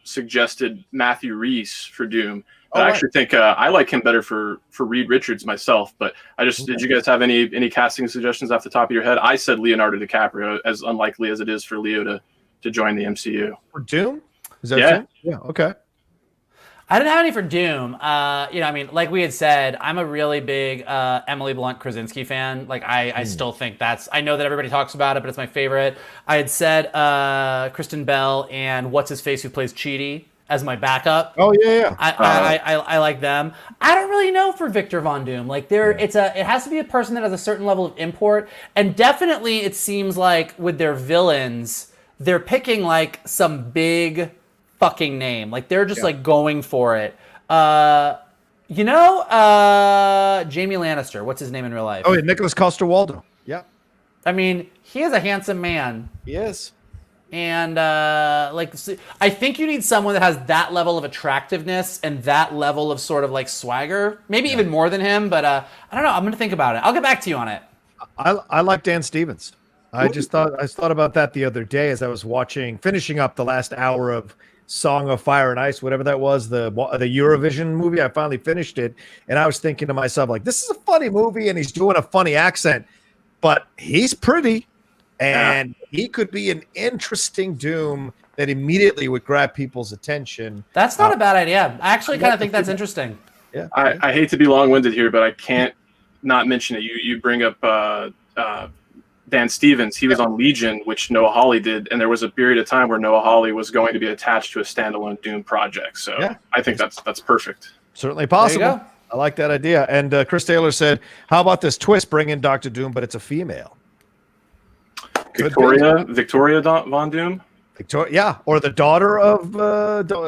suggested Matthew Rhys for Doom. I actually think I like him better for Reed Richards myself, but did you guys have any casting suggestions off the top of your head? I said Leonardo DiCaprio, as unlikely as it is for Leo to join the MCU. For Doom? Is that yeah, okay. I didn't have any for Doom. Like we had said, I'm a really big Emily Blunt Krasinski fan. Like I still think I know that everybody talks about it, but it's my favorite. I had said Kristen Bell and what's his face who plays Chidi as my backup. Oh yeah. I like them. I don't really know for Victor Von Doom. Like it has to be a person that has a certain level of import, and definitely it seems like with their villains, they're picking like some big fucking name. Like they're just like going for it. Jamie Lannister. What's his name in real life? Oh, yeah, Nicholas Coster-Waldau. Yeah. I mean, he is a handsome man. He is. And I think you need someone that has that level of attractiveness and that level of sort of like swagger. Maybe even more than him, but I don't know. I'm going to think about it. I'll get back to you on it. I like Dan Stevens. I thought about that the other day as I was finishing up the last hour of Song of Fire and Ice, whatever that was, the Eurovision movie. I finally finished it, and I was thinking to myself, like, this is a funny movie, and he's doing a funny accent, but he's pretty, and he could be an interesting Doom that immediately would grab people's attention. That's not a bad idea. I actually kind of think that's interesting. Yeah, I hate to be long-winded here, but I can't not mention it. You bring up Dan Stevens, he was on Legion, which Noah Hawley did, and there was a period of time where Noah Hawley was going to be attached to a standalone Doom project. So I think that's perfect. Certainly possible. I like that idea. And Chris Taylor said, "How about this twist? Bring in Dr. Doom, but it's a female." Victoria Von Doom. Victoria, or the daughter of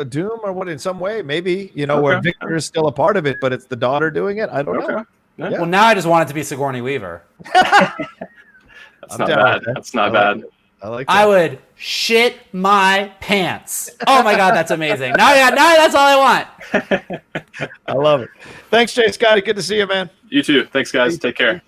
Doom, or what? In some way, maybe where Victor is still a part of it, but it's the daughter doing it. I don't know. Yeah. Well, now I just want it to be Sigourney Weaver. That's not bad. That's not bad. I like that. I would shit my pants. Oh my God, that's amazing. Now that's all I want. I love it. Thanks, Jay Scotty. Good to see you, man. You too. Thanks, guys. Take care.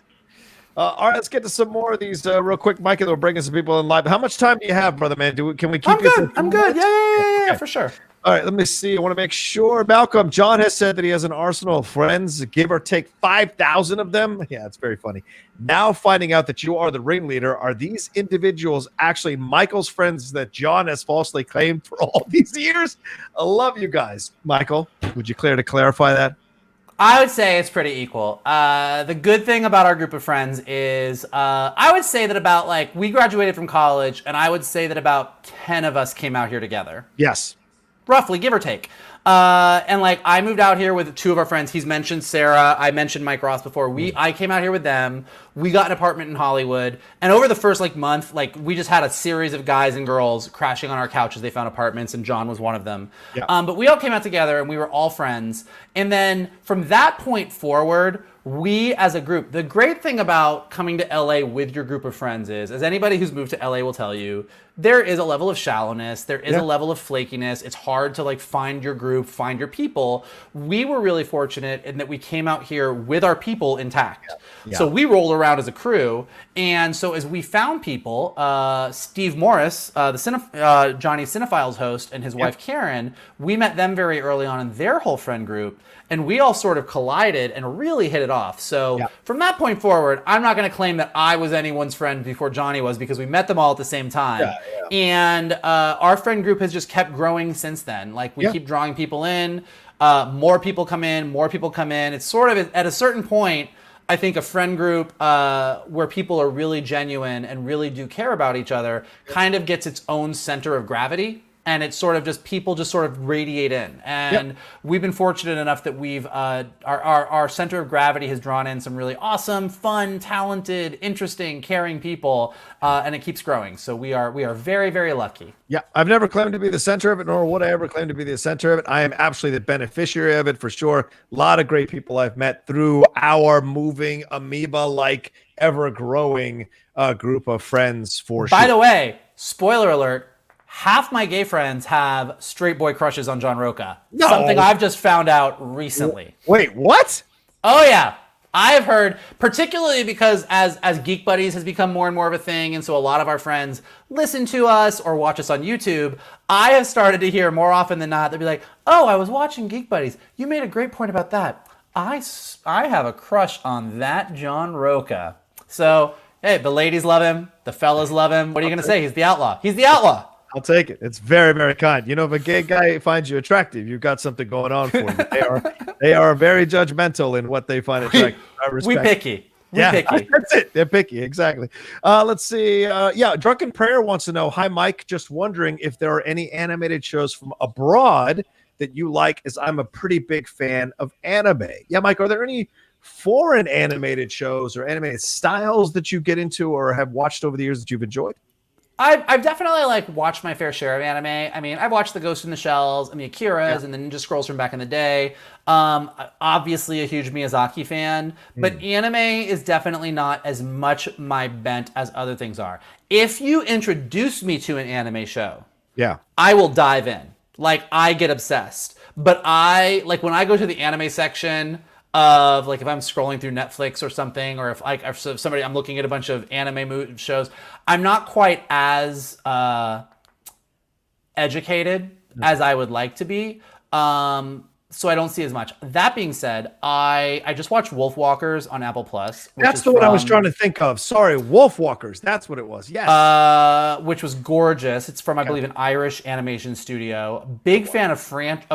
All right, let's get to some more of these real quick. Mike, we're bringing some people in live. How much time do you have, brother man? Can we keep I'm good. I'm good. Yeah, for sure. All right, let me see. I want to make sure. Malcolm, John has said that he has an arsenal of friends, give or take 5,000 of them. Yeah, it's very funny. Now finding out that you are the ringleader, are these individuals actually Michael's friends that John has falsely claimed for all these years? I love you guys. Michael, would you care to clarify that? I would say it's pretty equal. The good thing about our group of friends is I would say that about we graduated from college, and I would say that about 10 of us came out here together. Yes. Roughly, give or take. And I moved out here with two of our friends. He's mentioned Sarah. I mentioned Mike Ross before. I came out here with them. We got an apartment in Hollywood. And over the first month, we just had a series of guys and girls crashing on our couches. They found apartments, and John was one of them. Yeah. But we all came out together, and we were all friends. And then from that point forward, we as a group, the great thing about coming to LA with your group of friends is, as anybody who's moved to LA will tell you, there is a level of shallowness. There is a level of flakiness. It's hard to find your group, find your people. We were really fortunate in that we came out here with our people intact. Yeah. So we rolled around as a crew. And so as we found people, Steve Morris, the Johnny Cinephiles host, and his wife Karen, we met them very early on in their whole friend group. And we all sort of collided and really hit it off. So from that point forward, I'm not going to claim that I was anyone's friend before Johnny was, because we met them all at the same time. Yeah. And our friend group has just kept growing since then. We keep drawing people in. More people come in. It's sort of at a certain point, I think a friend group where people are really genuine and really do care about each other kind of gets its own center of gravity. And it's sort of just people just sort of radiate in. And we've been fortunate enough that we've our center of gravity has drawn in some really awesome, fun, talented, interesting, caring people, and it keeps growing. So we are very, very lucky. Yeah, I've never claimed to be the center of it, nor would I ever claim to be the center of it. I am absolutely the beneficiary of it for sure. A lot of great people I've met through our moving amoeba-like, ever-growing group of friends for sure. By the way, spoiler alert, half my gay friends have straight boy crushes on John Rocha. No. Something I've just found out recently. Wait, what? Oh, yeah. I have heard, particularly because as Geek Buddies has become more and more of a thing, and so a lot of our friends listen to us or watch us on YouTube, I have started to hear more often than not, they'll be like, oh, I was watching Geek Buddies. You made a great point about that. I have a crush on that John Rocha. So, hey, the ladies love him. The fellas love him. What are you going to say? He's the outlaw. He's the outlaw. I'll take it. It's very, very kind. If a gay guy finds you attractive, you've got something going on for you. They are very judgmental in what they find attractive. We picky. Picky. That's it. They're picky. Exactly. Let's see. Drunken Prayer wants to know, hi, Mike. Just wondering if there are any animated shows from abroad that you like, as I'm a pretty big fan of anime. Yeah, Mike, are there any foreign animated shows or animated styles that you get into or have watched over the years that you've enjoyed? I've definitely watched my fair share of anime. I mean, I've watched the Ghost in the Shells and the Akiras and the Ninja Scrolls from back in the day. Obviously a huge Miyazaki fan, but anime is definitely not as much my bent as other things are. If you introduce me to an anime show, I will dive in. I get obsessed. But when I go to the anime section of if I'm scrolling through Netflix or something, or if somebody, I'm looking at a bunch of anime shows, I'm not quite as educated as I would like to be. so I don't see as much. That being said, I just watched Wolfwalkers on Apple Plus. That's the one I was trying to think of. Sorry, Wolfwalkers. That's what it was. Yes. Which was gorgeous. It's from, I believe, an Irish animation studio. Big fan of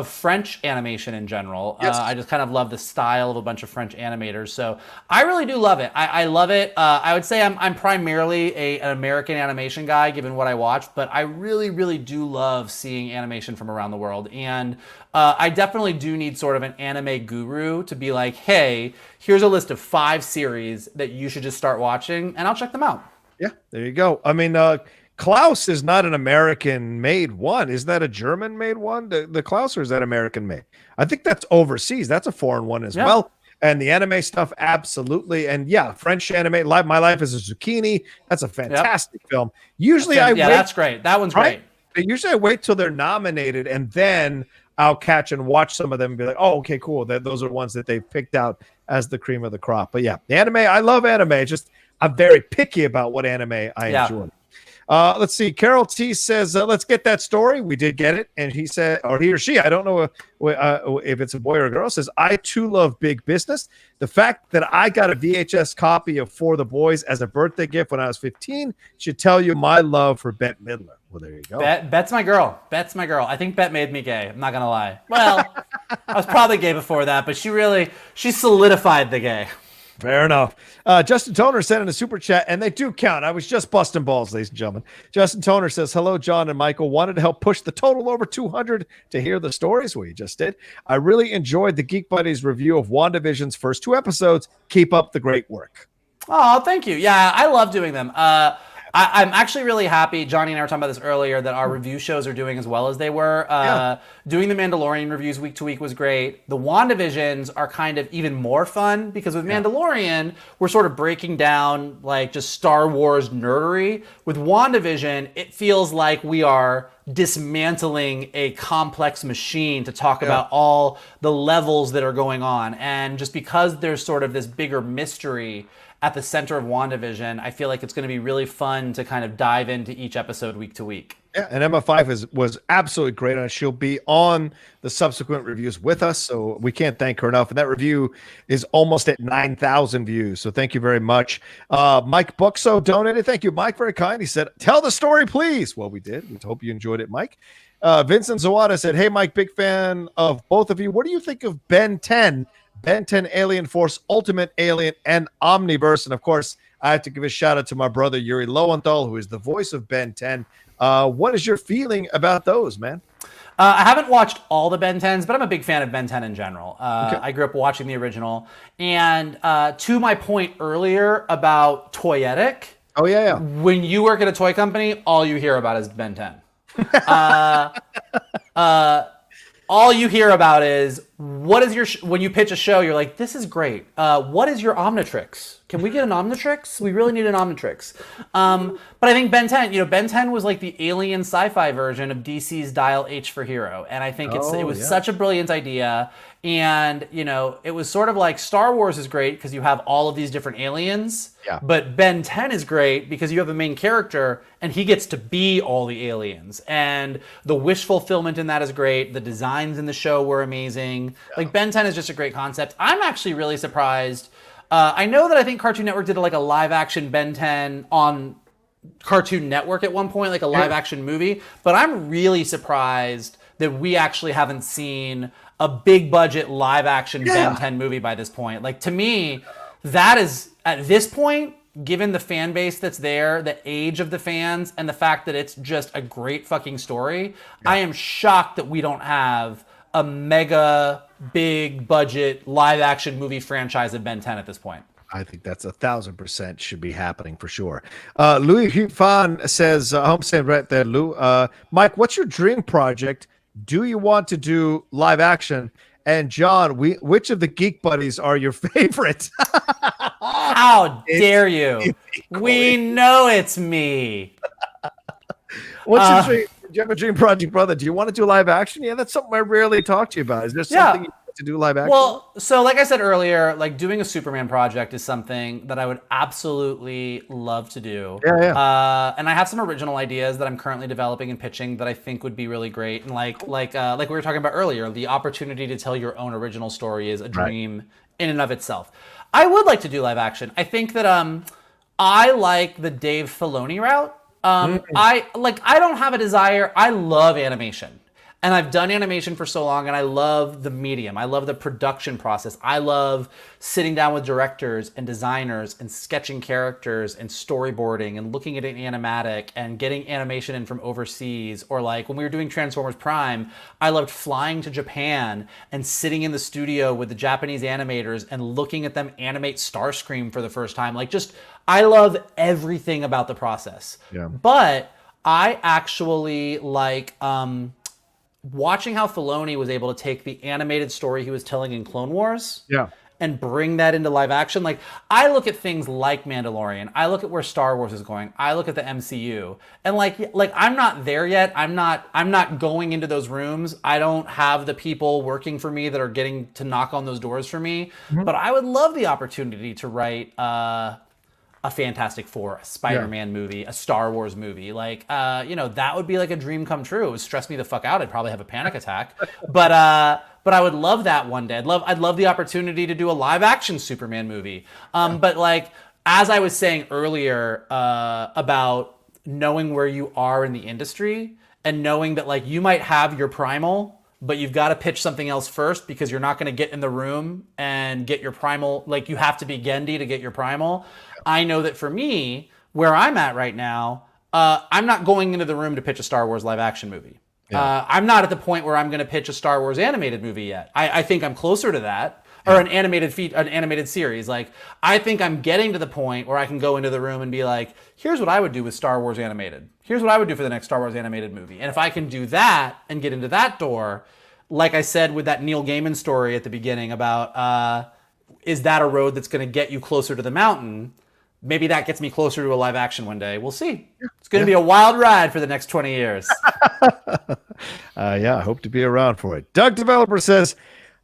French animation in general. Yes. I just kind of love the style of a bunch of French animators. So I really do love it. I love it. I would say I'm primarily an American animation guy, given what I watch, but I really, really do love seeing animation from around the world. And I definitely do need sort of an anime guru to be like, hey, here's a list of 5 series that you should just start watching, and I'll check them out. Yeah, there you go. I mean, Klaus is not an American-made one. Is that a German-made one? The Klaus, or is that American-made? I think that's overseas. That's a foreign one as well. And the anime stuff, absolutely. And yeah, French anime, My Life is a Zucchini. That's a fantastic film. Usually that's great. That one's great. Usually I wait till they're nominated, and then I'll catch and watch some of them and be like, oh, okay, cool. Those are ones that they've picked out as the cream of the crop. But yeah, the anime, I love anime. Just I'm very picky about what anime I enjoy. Let's see. Carol T says, let's get that story. We did get it. And he said, or he or she, I don't know if it's a boy or a girl, says, I too love big business. The fact that I got a VHS copy of For the Boys as a birthday gift when I was 15 should tell you my love for Bette Midler. Well, there you go. Bette's my girl. I think Bette made me gay. I'm not going to lie. Well, I was probably gay before that, but she solidified the gay. Fair enough. Justin Toner sent in a super chat, and they do count. I was just busting balls, ladies and gentlemen. Justin Toner says, hello, John and Michael. Wanted to help push the total over 200 to hear the stories. Well, you just did. I really enjoyed the Geek Buddies review of WandaVision's first 2 episodes. Keep up the great work. Oh, thank you. Yeah, I love doing them. I'm actually really happy. Johnny and I were talking about this earlier, that our review shows are doing as well as they were. Doing the Mandalorian reviews week to week was great. The WandaVisions are kind of even more fun because with Mandalorian, we're sort of breaking down like just Star Wars nerdery. With WandaVision, it feels like we are dismantling a complex machine to talk about all the levels that are going on. And just because there's sort of this bigger mystery at the center of WandaVision, I feel like it's going to be really fun to kind of dive into each episode week to week. Yeah, and Emma Fife was absolutely great on it. She'll be on the subsequent reviews with us, so we can't thank her enough. And that review is almost at 9,000 views, so thank you very much. Mike Buxo donated. Thank you, Mike. Very kind. He said, tell the story, please. Well, we did. We hope you enjoyed it, Mike. Vincent Zawada said, hey, Mike, big fan of both of you. What do you think of Ben 10? Ben 10, Alien Force, Ultimate Alien, and Omniverse. And of course, I have to give a shout out to my brother Yuri Lowenthal, who is the voice of Ben 10. What is your feeling about those, man? I haven't watched all the Ben 10s, but I'm a big fan of Ben 10 in general. I grew up watching the original. And to my point earlier about Toyatic, when you work at a toy company, all you hear about is Ben 10. All you hear about is, what is your when you pitch a show, you're like, this is great. What is your Omnitrix? Can we get an Omnitrix? We really need an Omnitrix. But I think Ben 10, Ben 10 was like the alien sci-fi version of DC's Dial H for Hero. And I think it was such a brilliant idea. And, it was sort of like Star Wars is great because you have all of these different aliens. Yeah. But Ben 10 is great because you have a main character and he gets to be all the aliens. And the wish fulfillment in that is great. The designs in the show were amazing. Yeah. Like Ben 10 is just a great concept. I'm actually really surprised. I know that I think Cartoon Network did like a live action Ben 10 on Cartoon Network at one point, like a live action movie. But I'm really surprised that we actually haven't seen a big budget live action Ben 10 movie by this point. Like, to me, that is, at this point, given the fan base that's there, the age of the fans, and the fact that it's just a great fucking story, I am shocked that we don't have a mega big budget live action movie franchise of Ben 10 at this point. I think that's 1,000% should be happening for sure. Louis Hufan says, I'm saying right there, Lou. Mike, what's your dream project? Do you want to do live action? And John, which of the Geek Buddies are your favorite? How dare you? We know it's me. What's your dream? Do you have a dream project, brother? Do you want to do live action? Yeah, that's something I rarely talk to you about. Is there something you want to do live action? Well, so like I said earlier, like doing a Superman project is something that I would absolutely love to do. Yeah. And I have some original ideas that I'm currently developing and pitching that I think would be really great. And like we were talking about earlier, the opportunity to tell your own original story is a dream in and of itself. I would like to do live action. I think that I like the Dave Filoni route. I don't have a desire. I love animation. And I've done animation for so long, and I love the medium. I love the production process. I love sitting down with directors and designers and sketching characters and storyboarding and looking at an animatic and getting animation in from overseas. Or like when we were doing Transformers Prime, I loved flying to Japan and sitting in the studio with the Japanese animators and looking at them animate Starscream for the first time. Like just, I love everything about the process. Yeah. But I actually like... watching how Filoni was able to take the animated story he was telling in Clone Wars and bring that into live action. Like, I look at things like Mandalorian. I look at where Star Wars is going. I look at the MCU. And like I'm not there yet. I'm not going into those rooms. I don't have the people working for me that are getting to knock on those doors for me. But I would love the opportunity to write a Fantastic Four, a Spider-Man movie, a Star Wars movie. Like, that would be like a dream come true. It would stress me the fuck out. I'd probably have a panic attack. But I would love that one day. I'd love the opportunity to do a live action Superman movie. But like, as I was saying earlier, about knowing where you are in the industry and knowing that like you might have your primal, but you've got to pitch something else first because you're not going to get in the room and get your primal. Like you have to be Gendy to get your primal. I know that for me, where I'm at right now, I'm not going into the room to pitch a Star Wars live action movie. I'm not at the point where I'm going to pitch a Star Wars animated movie yet. I think I'm closer to that, or an animated series. Like I think I'm getting to the point where I can go into the room and be like, here's what I would do with Star Wars animated. Here's what I would do for the next Star Wars animated movie. And if I can do that and get into that door, like I said with that Neil Gaiman story at the beginning about is that a road that's going to get you closer to the mountain? Maybe that gets me closer to a live action one day. We'll see. It's going to be a wild ride for the next 20 years. I hope to be around for it. Doug Developer says,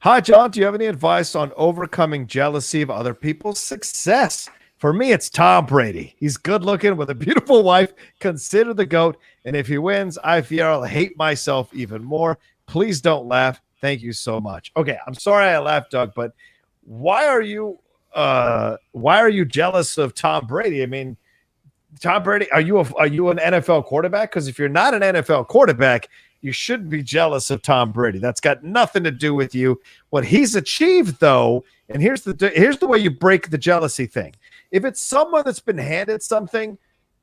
hi, John. Do you have any advice on overcoming jealousy of other people's success? For me, it's Tom Brady. He's good looking with a beautiful wife, considered the GOAT. And if he wins, I fear I'll hate myself even more. Please don't laugh. Thank you so much. Okay, I'm sorry I laughed, Doug, but why are you jealous of Tom Brady? I mean, Tom Brady, are you an NFL quarterback? Because if you're not an NFL quarterback, you shouldn't be jealous of Tom Brady. That's got nothing to do with you. What he's achieved, though, and here's the way you break the jealousy thing. If it's someone that's been handed something,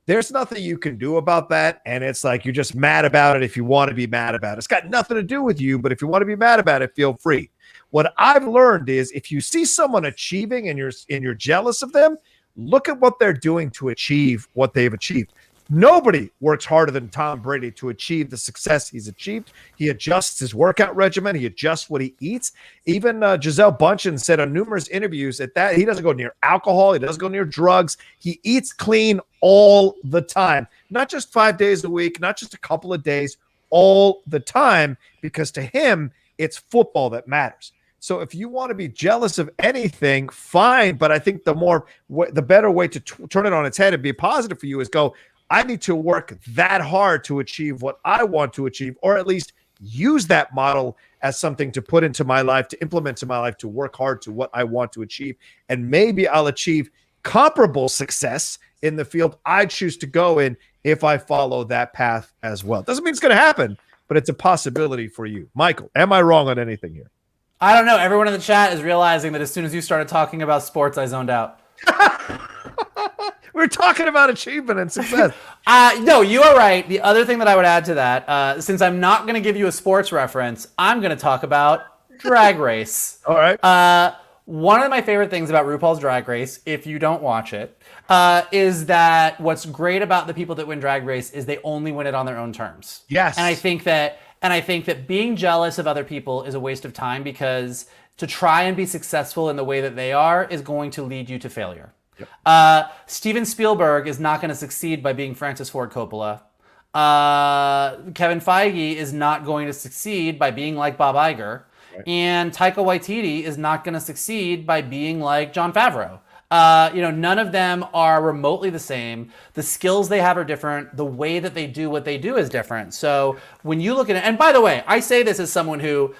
there's nothing you can do about that, and it's like you're just mad about it if you want to be mad about it. It's got nothing to do with you, but if you want to be mad about it, feel free. What I've learned is if you see someone achieving and you're jealous of them, look at what they're doing to achieve what they've achieved. Nobody works harder than Tom Brady to achieve the success he's achieved. He adjusts his workout regimen. He adjusts what he eats. Even Gisele Bündchen said on numerous interviews that he doesn't go near alcohol. He doesn't go near drugs. He eats clean all the time, not just 5 days a week, not just a couple of days, all the time, because to him, it's football that matters. So if you want to be jealous of anything, fine. But I think the better way to turn it on its head and be positive for you is go, I need to work that hard to achieve what I want to achieve, or at least use that model as something to put into my life, to implement in my life, to work hard to what I want to achieve. And maybe I'll achieve comparable success in the field I choose to go in if I follow that path as well. Doesn't mean it's going to happen, but it's a possibility for you. Michael, am I wrong on anything here? I don't know. Everyone in the chat is realizing that as soon as you started talking about sports, I zoned out. We're talking about achievement and success. No, you are right. The other thing that I would add to that, since I'm not going to give you a sports reference, I'm going to talk about Drag Race. All right. One of my favorite things about RuPaul's Drag Race, if you don't watch it, is that what's great about the people that win Drag Race is they only win it on their own terms. Yes. And I think that being jealous of other people is a waste of time, because to try and be successful in the way that they are is going to lead you to failure. Yep. Steven Spielberg is not going to succeed by being Francis Ford Coppola. Kevin Feige is not going to succeed by being like Bob Iger. And Taika Waititi is not going to succeed by being like Jon Favreau. None of them are remotely the same. The skills they have are different. The way that they do what they do is different. So when you look at it, and by the way, I say this as someone who,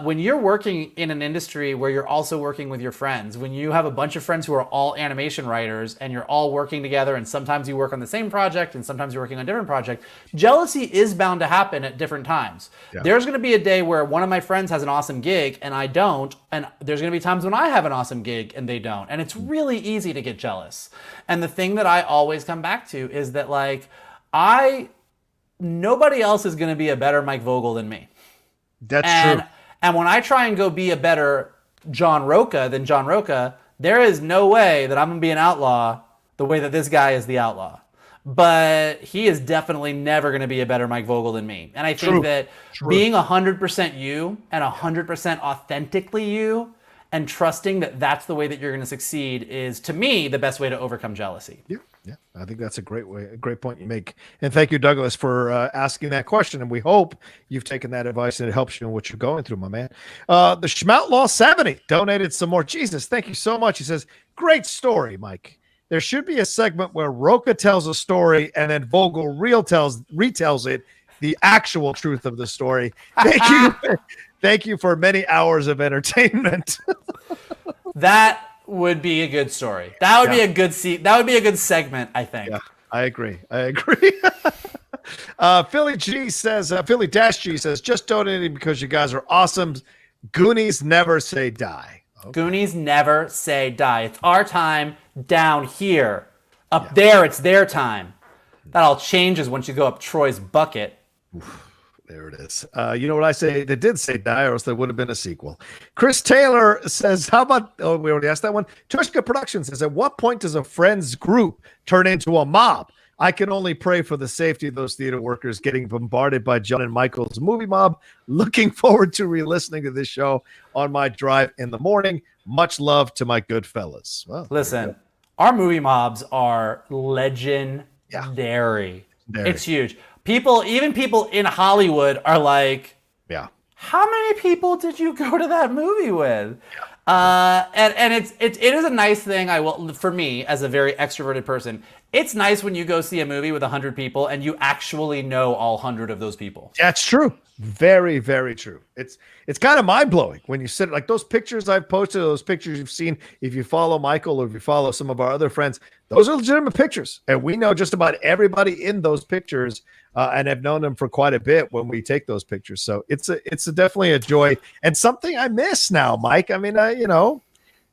when you're working in an industry where you're also working with your friends, when you have a bunch of friends who are all animation writers and you're all working together, and sometimes you work on the same project and sometimes you're working on different projects, jealousy is bound to happen at different times. Yeah. There's going to be a day where one of my friends has an awesome gig and I don't, and there's going to be times when I have an awesome gig and they don't, and it's really easy to get jealous. And the thing that I always come back to is that nobody else is going to be a better Mike Vogel than me. That's true. And when I try and go be a better John Rocha than John Rocha, there is no way that I'm going to be an outlaw the way that this guy is the outlaw. But he is definitely never going to be a better Mike Vogel than me. And I think that being 100% you and 100% authentically you and trusting that that's the way that you're going to succeed is, to me, the best way to overcome jealousy. Yeah. Yeah, I think that's a great point you make. And thank you, Douglas, for asking that question. And we hope you've taken that advice and it helps you in what you're going through, my man. The Schmoutlaw 70 donated some more. Jesus, thank you so much. He says, great story, Mike. There should be a segment where Rocha tells a story and then Vogel retells it, the actual truth of the story. Thank you. Thank you for many hours of entertainment. That would be a good story. That would be a good that would be a good segment, I think. Yeah, I agree. Philly G says, Philly Dash G says, just donating because you guys are awesome. Goonies never say die. Okay. Goonies never say die. It's our time down here. Up there, it's their time. That all changes once you go up Troy's bucket. Oof. There it is. You know what I say? They did say die, or else there would have been a sequel. Chris Taylor says, how about, oh, we already asked that one. Tushka Productions says, at what point does a friends group turn into a mob? I can only pray for the safety of those theater workers getting bombarded by John and Michael's movie mob. Looking forward to re-listening to this show on my drive in the morning. Much love to my good fellas. Well, listen, our movie mobs are legendary. It's huge. Even people in Hollywood are like, how many people did you go to that movie with? And it is a nice thing. For me, as a very extroverted person, it's nice when you go see a movie with 100 people and you actually know all 100 of those people. That's true. Very, very true. It's kind of mind blowing when you sit like those pictures I've posted, those pictures you've seen. If you follow Michael or if you follow some of our other friends, those are legitimate pictures, and we know just about everybody in those pictures, and have known them for quite a bit when we take those pictures. So it's definitely a joy and something I miss now, Mike. I mean,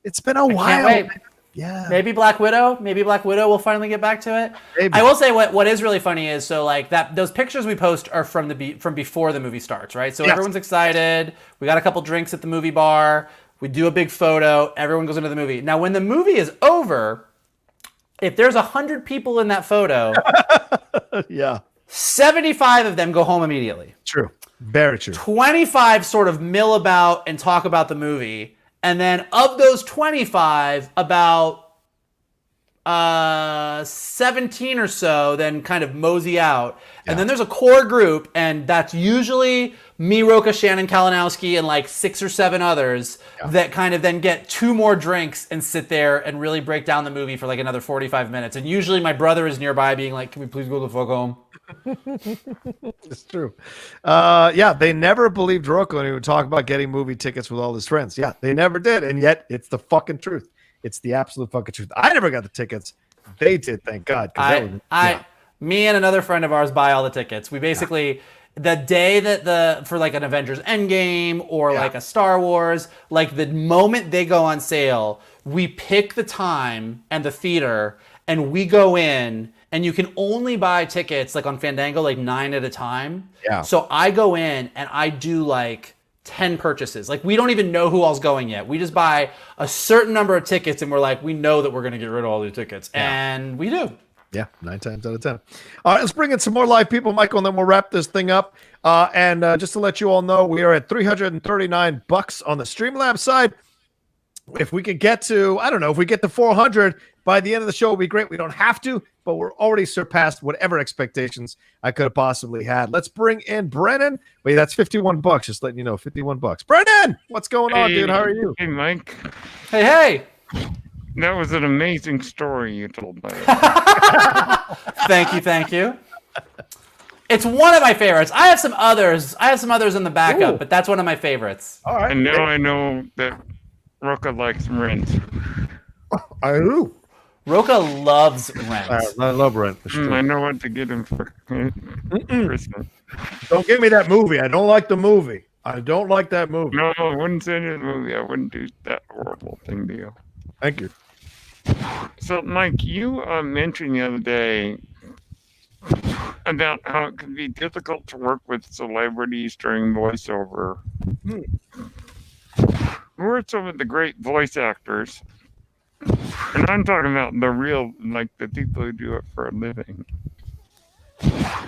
it's been a while. Can't wait. Yeah. Maybe Black Widow will finally get back to it. Maybe. I will say what is really funny is those pictures we post are from before the movie starts, right? So everyone's excited. We got a couple drinks at the movie bar. We do a big photo. Everyone goes into the movie. Now, when the movie is over, if there's 100 people in that photo, 75 of them go home immediately. True. Very true. 25 sort of mill about and talk about the movie. And then of those 25, about 17 or so then kind of mosey out. And then there's a core group, and that's usually me, Rocha, Shannon Kalinowski, and like 6 or 7 others that kind of then get 2 more drinks and sit there and really break down the movie for like another 45 minutes. And usually my brother is nearby being like, can we please go the fuck home? It's true. They never believed Rocha when he would talk about getting movie tickets with all his friends. Yeah, they never did. And yet it's the fucking truth. It's the absolute fucking truth. I never got the tickets. They did, thank God. Me and another friend of ours buy all the tickets. We basically, the day that for like an Avengers Endgame or like a Star Wars, like the moment they go on sale, we pick the time and the theater and we go in, and you can only buy tickets like on Fandango, like 9 at a time. Yeah. So I go in and I do like 10 purchases. Like we don't even know who all's going yet. We just buy a certain number of tickets and we're like, we know that we're going to get rid of all these tickets. And we do. Yeah, 9 times out of 10. All right, let's bring in some more live people, Michael, and then we'll wrap this thing up. And just to let you all know, we are at $339 on the Streamlabs side. If we could get to, I don't know, if we get to 400, by the end of the show will be great. We don't have to, but we're already surpassed whatever expectations I could have possibly had. Let's bring in Brennan. Wait, that's $51. Just letting you know, $51. Brennan, what's going on, dude? How are you? Hey, Mike. Hey. That was an amazing story you told, buddy. Thank you. It's one of my favorites. I have some others in the backup, but that's one of my favorites. All right. And now I know that Rocha likes Rent. I do. Rocha loves Rent. I love Rent. I know what to get him for Christmas. Don't give me that movie. I don't like the movie. I don't like that movie. No, I wouldn't send you the movie. I wouldn't do that horrible thing to you. Thank you. So, Mike, you mentioned the other day about how it can be difficult to work with celebrities during voiceover. Who are some of the great voice actors? And I'm talking about the real, like the people who do it for a living.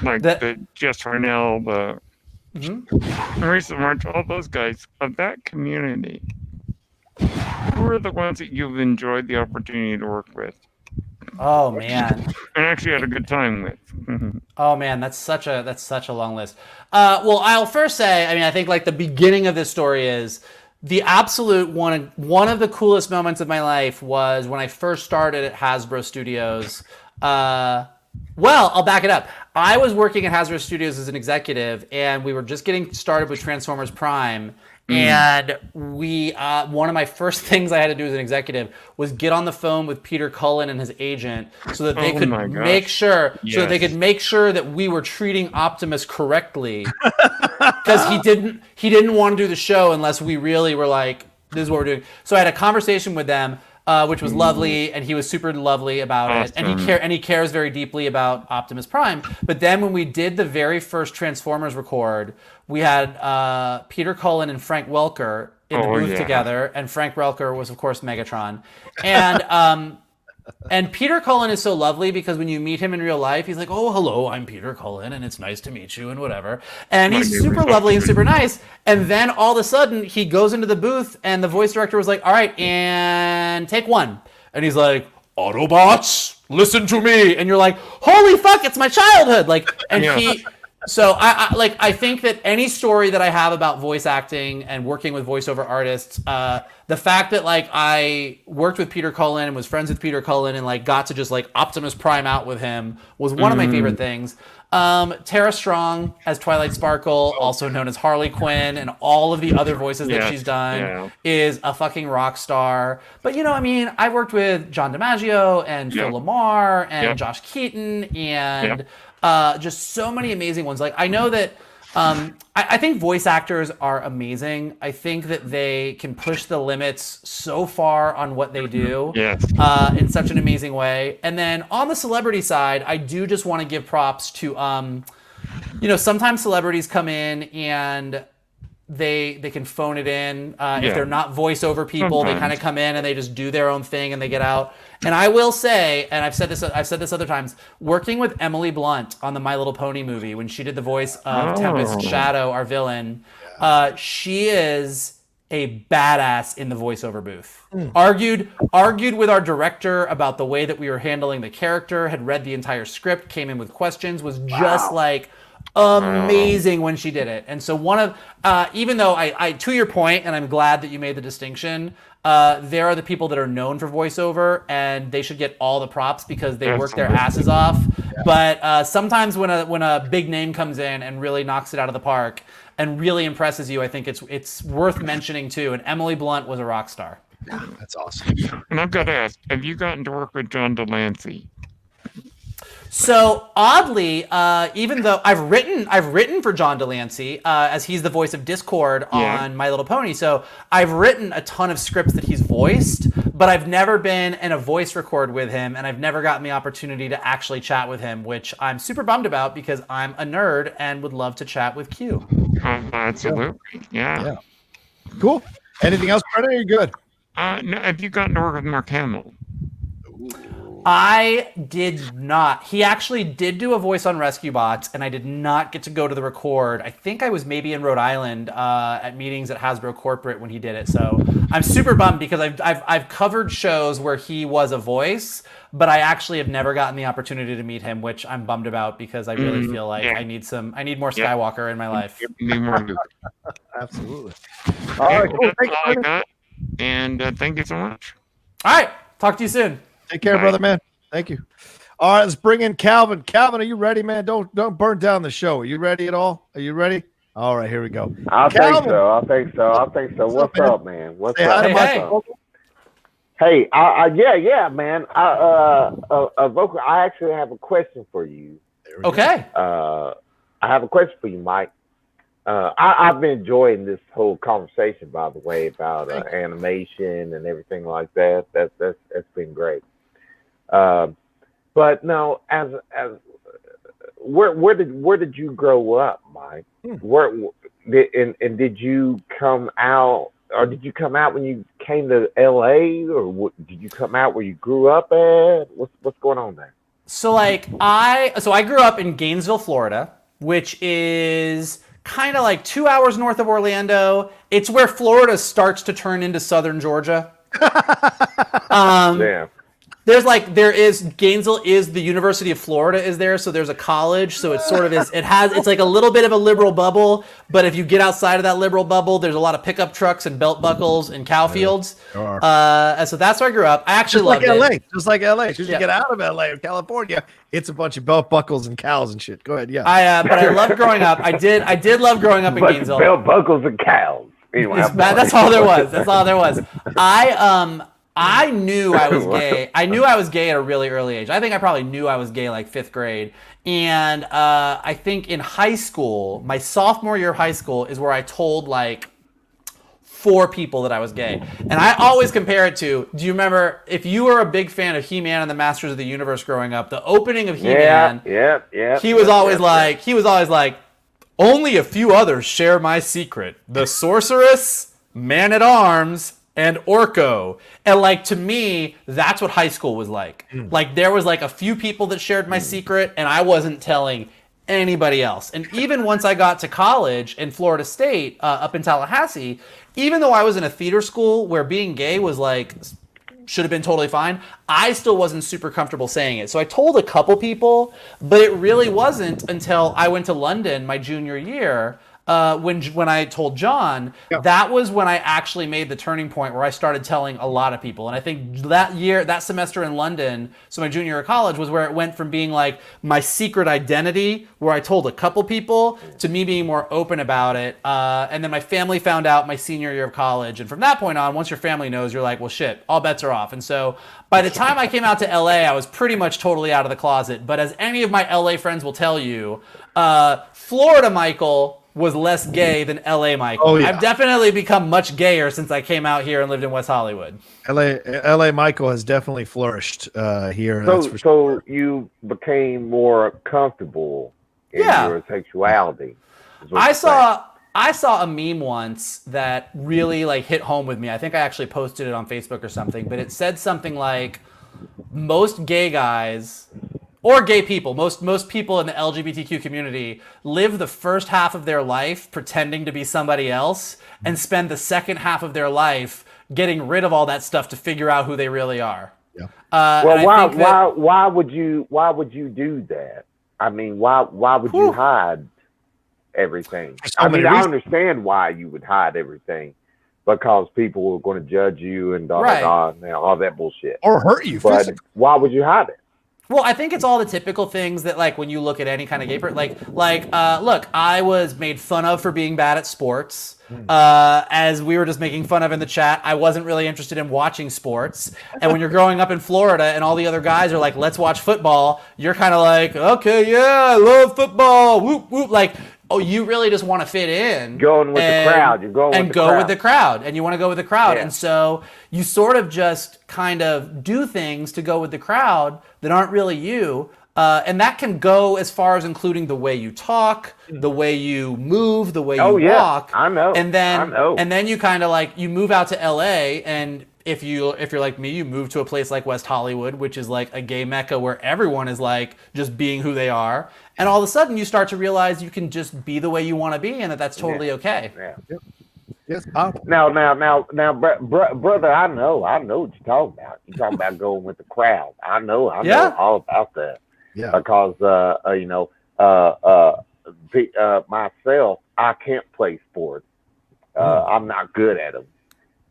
Like the Jess Harnell, the Marisa March, all those guys of that community. Who are the ones that you've enjoyed the opportunity to work with? Oh man, and actually had a good time with. Oh man, that's such a long list. Well, I'll first say, I mean, I think like the beginning of this story is the absolute one of the coolest moments of my life was when I first started at Hasbro Studios. Well, I'll back it up. I was working at Hasbro Studios as an executive, and we were just getting started with Transformers Prime. And we, one of my first things I had to do as an executive was get on the phone with Peter Cullen and his agent so that they could make sure, that we were treating Optimus correctly, because he didn't want to do the show unless we really were like, this is what we're doing. So I had a conversation with them, which was lovely, and he was super lovely about it, and he cares very deeply about Optimus Prime. But then when we did the very first Transformers record, we had Peter Cullen and Frank Welker in the booth together, and Frank Welker was, of course, Megatron. And Peter Cullen is so lovely because when you meet him in real life, he's like, "Oh, hello, I'm Peter Cullen, and it's nice to meet you," and whatever. And he's super lovely and super nice. And then all of a sudden, he goes into the booth, and the voice director was like, "All right, and take one." And he's like, "Autobots, listen to me." And you're like, "Holy fuck, it's my childhood!" Like, and he. So I think that any story that I have about voice acting and working with voiceover artists, the fact that like I worked with Peter Cullen and was friends with Peter Cullen and like got to just like Optimus Prime out with him was one of my favorite things. Tara Strong as Twilight Sparkle, also known as Harley Quinn, and all of the other voices that she's done is a fucking rock star. But you know, I mean, I worked with John DiMaggio and Phil Lamar and Josh Keaton and just so many amazing ones. Like I know that I think voice actors are amazing. I think that they can push the limits so far on what they do in such an amazing way. And then on the celebrity side, I do just want to give props to, you know, sometimes celebrities come in and they can phone it in. If they're not voiceover people, they kind of come in and they just do their own thing and they get out. And I will say, and I've said this other times, working with Emily Blunt on the My Little Pony movie when she did the voice of Tempest Shadow, our villain, she is a badass in the voiceover booth. Argued with our director about the way that we were handling the character, had read the entire script, came in with questions, was just like amazing when she did it. And so one of, even though I to your point, and I'm glad that you made the distinction, there are the people that are known for voiceover and they should get all the props because they work their asses off. But sometimes when a big name comes in and really knocks it out of the park and really impresses you, I think it's worth mentioning too. And Emily Blunt was a rock star. That's awesome. And I've got to ask, have you gotten to work with John Delancey? So oddly, even though I've written for John Delancey, as he's the voice of Discord on My Little Pony. So I've written a ton of scripts that he's voiced, but I've never been in a voice record with him, and I've never gotten the opportunity to actually chat with him, which I'm super bummed about because I'm a nerd and would love to chat with Q. Absolutely, yeah. Cool. Anything else, Brennan? Are you good? No, have you gotten to work with Mark Hamill? I did not. He actually did do a voice on Rescue Bots, and I did not get to go to the record. I think I was maybe in Rhode Island at meetings at Hasbro Corporate when he did it. So I'm super bummed because I've covered shows where he was a voice, but I actually have never gotten the opportunity to meet him, which I'm bummed about because I really feel like I need more Skywalker in my life. Absolutely. All right, cool. And thank you so much. All right, talk to you soon. Take care, brother, man. Thank you. All right, let's bring in Calvin. Calvin, are you ready, man? Don't burn down the show. Are you ready at all? Are you ready? All right, here we go. I think so. What's up, man? What's up? Hey, yeah, man. Vocal, I actually have a question for you. Okay. I have a question for you, Mike. I've been enjoying this whole conversation, by the way, about animation and everything like that. That's been great. But no, as where did you grow up, Mike? Did you come out, or did you come out when you came to LA, or did you come out where you grew up at? What's going on there? So I grew up in Gainesville, Florida, which is kind of like 2 hours north of Orlando. It's where Florida starts to turn into southern Georgia. Yeah. Gainesville is the University of Florida is there, so there's a college, so it sort of is, it's like a little bit of a liberal bubble, but if you get outside of that liberal bubble, there's a lot of pickup trucks and belt buckles and cow fields. And so that's where I grew up. I actually loved it. Just like LA. As soon as you get out of LA or California, it's a bunch of belt buckles and cows and shit. Go ahead, yeah. But I loved growing up. I did love growing up in Gainesville. Belt buckles and cows. Anyway, that's all there was. I knew I was gay. I knew I was gay at a really early age. I think I probably knew I was gay like 5th grade. And I think in high school, my sophomore year of high school is where I told like 4 people that I was gay. And I always compare it to, do you remember, if you were a big fan of He-Man and the Masters of the Universe growing up, the opening of He-Man, he was always like, only a few others share my secret. The Sorceress, Man-at-Arms, and Orko. And like, to me, that's what high school was like. Like, there was like a few people that shared my secret, and I wasn't telling anybody else. And even once I got to college in Florida State, up in Tallahassee, even though I was in a theater school where being gay was like, should have been totally fine, I still wasn't super comfortable saying it. So I told a couple people, but it really wasn't until I went to London my junior year, when I told John, that was when I actually made the turning point where I started telling a lot of people. And I think that semester in London, so my junior year of college, was where it went from being like my secret identity, where I told a couple people, to me being more open about it. And then my family found out my senior year of college. And from that point on, once your family knows, you're like, well, shit, all bets are off. And so by the time I came out to LA, I was pretty much totally out of the closet. But as any of my LA friends will tell you, Florida Michael was less gay than LA Michael. Oh, yeah. I've definitely become much gayer since I came out here and lived in West Hollywood. LA Michael has definitely flourished here. So you became more comfortable in your sexuality. I saw a meme once that really like hit home with me. I think I actually posted it on Facebook or something, but it said something like, most gay guys, or gay people, most people in the LGBTQ community live the first half of their life pretending to be somebody else and spend the second half of their life getting rid of all that stuff to figure out who they really are. Yeah. Why would you do that? I mean, why would you hide everything? I mean, I understand why you would hide everything, because people were going to judge you and all that bullshit, or hurt you. But why would you hide it? Well, I think it's all the typical things that, like, when you look at any kind of gay person, look, I was made fun of for being bad at sports. As we were just making fun of in the chat, I wasn't really interested in watching sports. And when you're growing up in Florida and all the other guys are like, let's watch football, you're kind of like, okay, yeah, I love football, whoop, whoop. Like, oh, you really just want to fit in. Going with the crowd. You're going with the crowd. With the crowd. And you want to go with the crowd. Yeah. And so you sort of just kind of do things to go with the crowd that aren't really you. And that can go as far as including the way you talk, the way you move, the way you walk. I know. And then you kind of like, you move out to LA and if you're like me, you move to a place like West Hollywood, which is like a gay mecca where everyone is like just being who they are, and all of a sudden you start to realize you can just be the way you want to be, and that's totally okay. Yeah. Yes. Now, brother, I know what you're talking about. You're talking about going with the crowd. I know all about that. Yeah. Because myself, I can't play sports. I'm not good at them,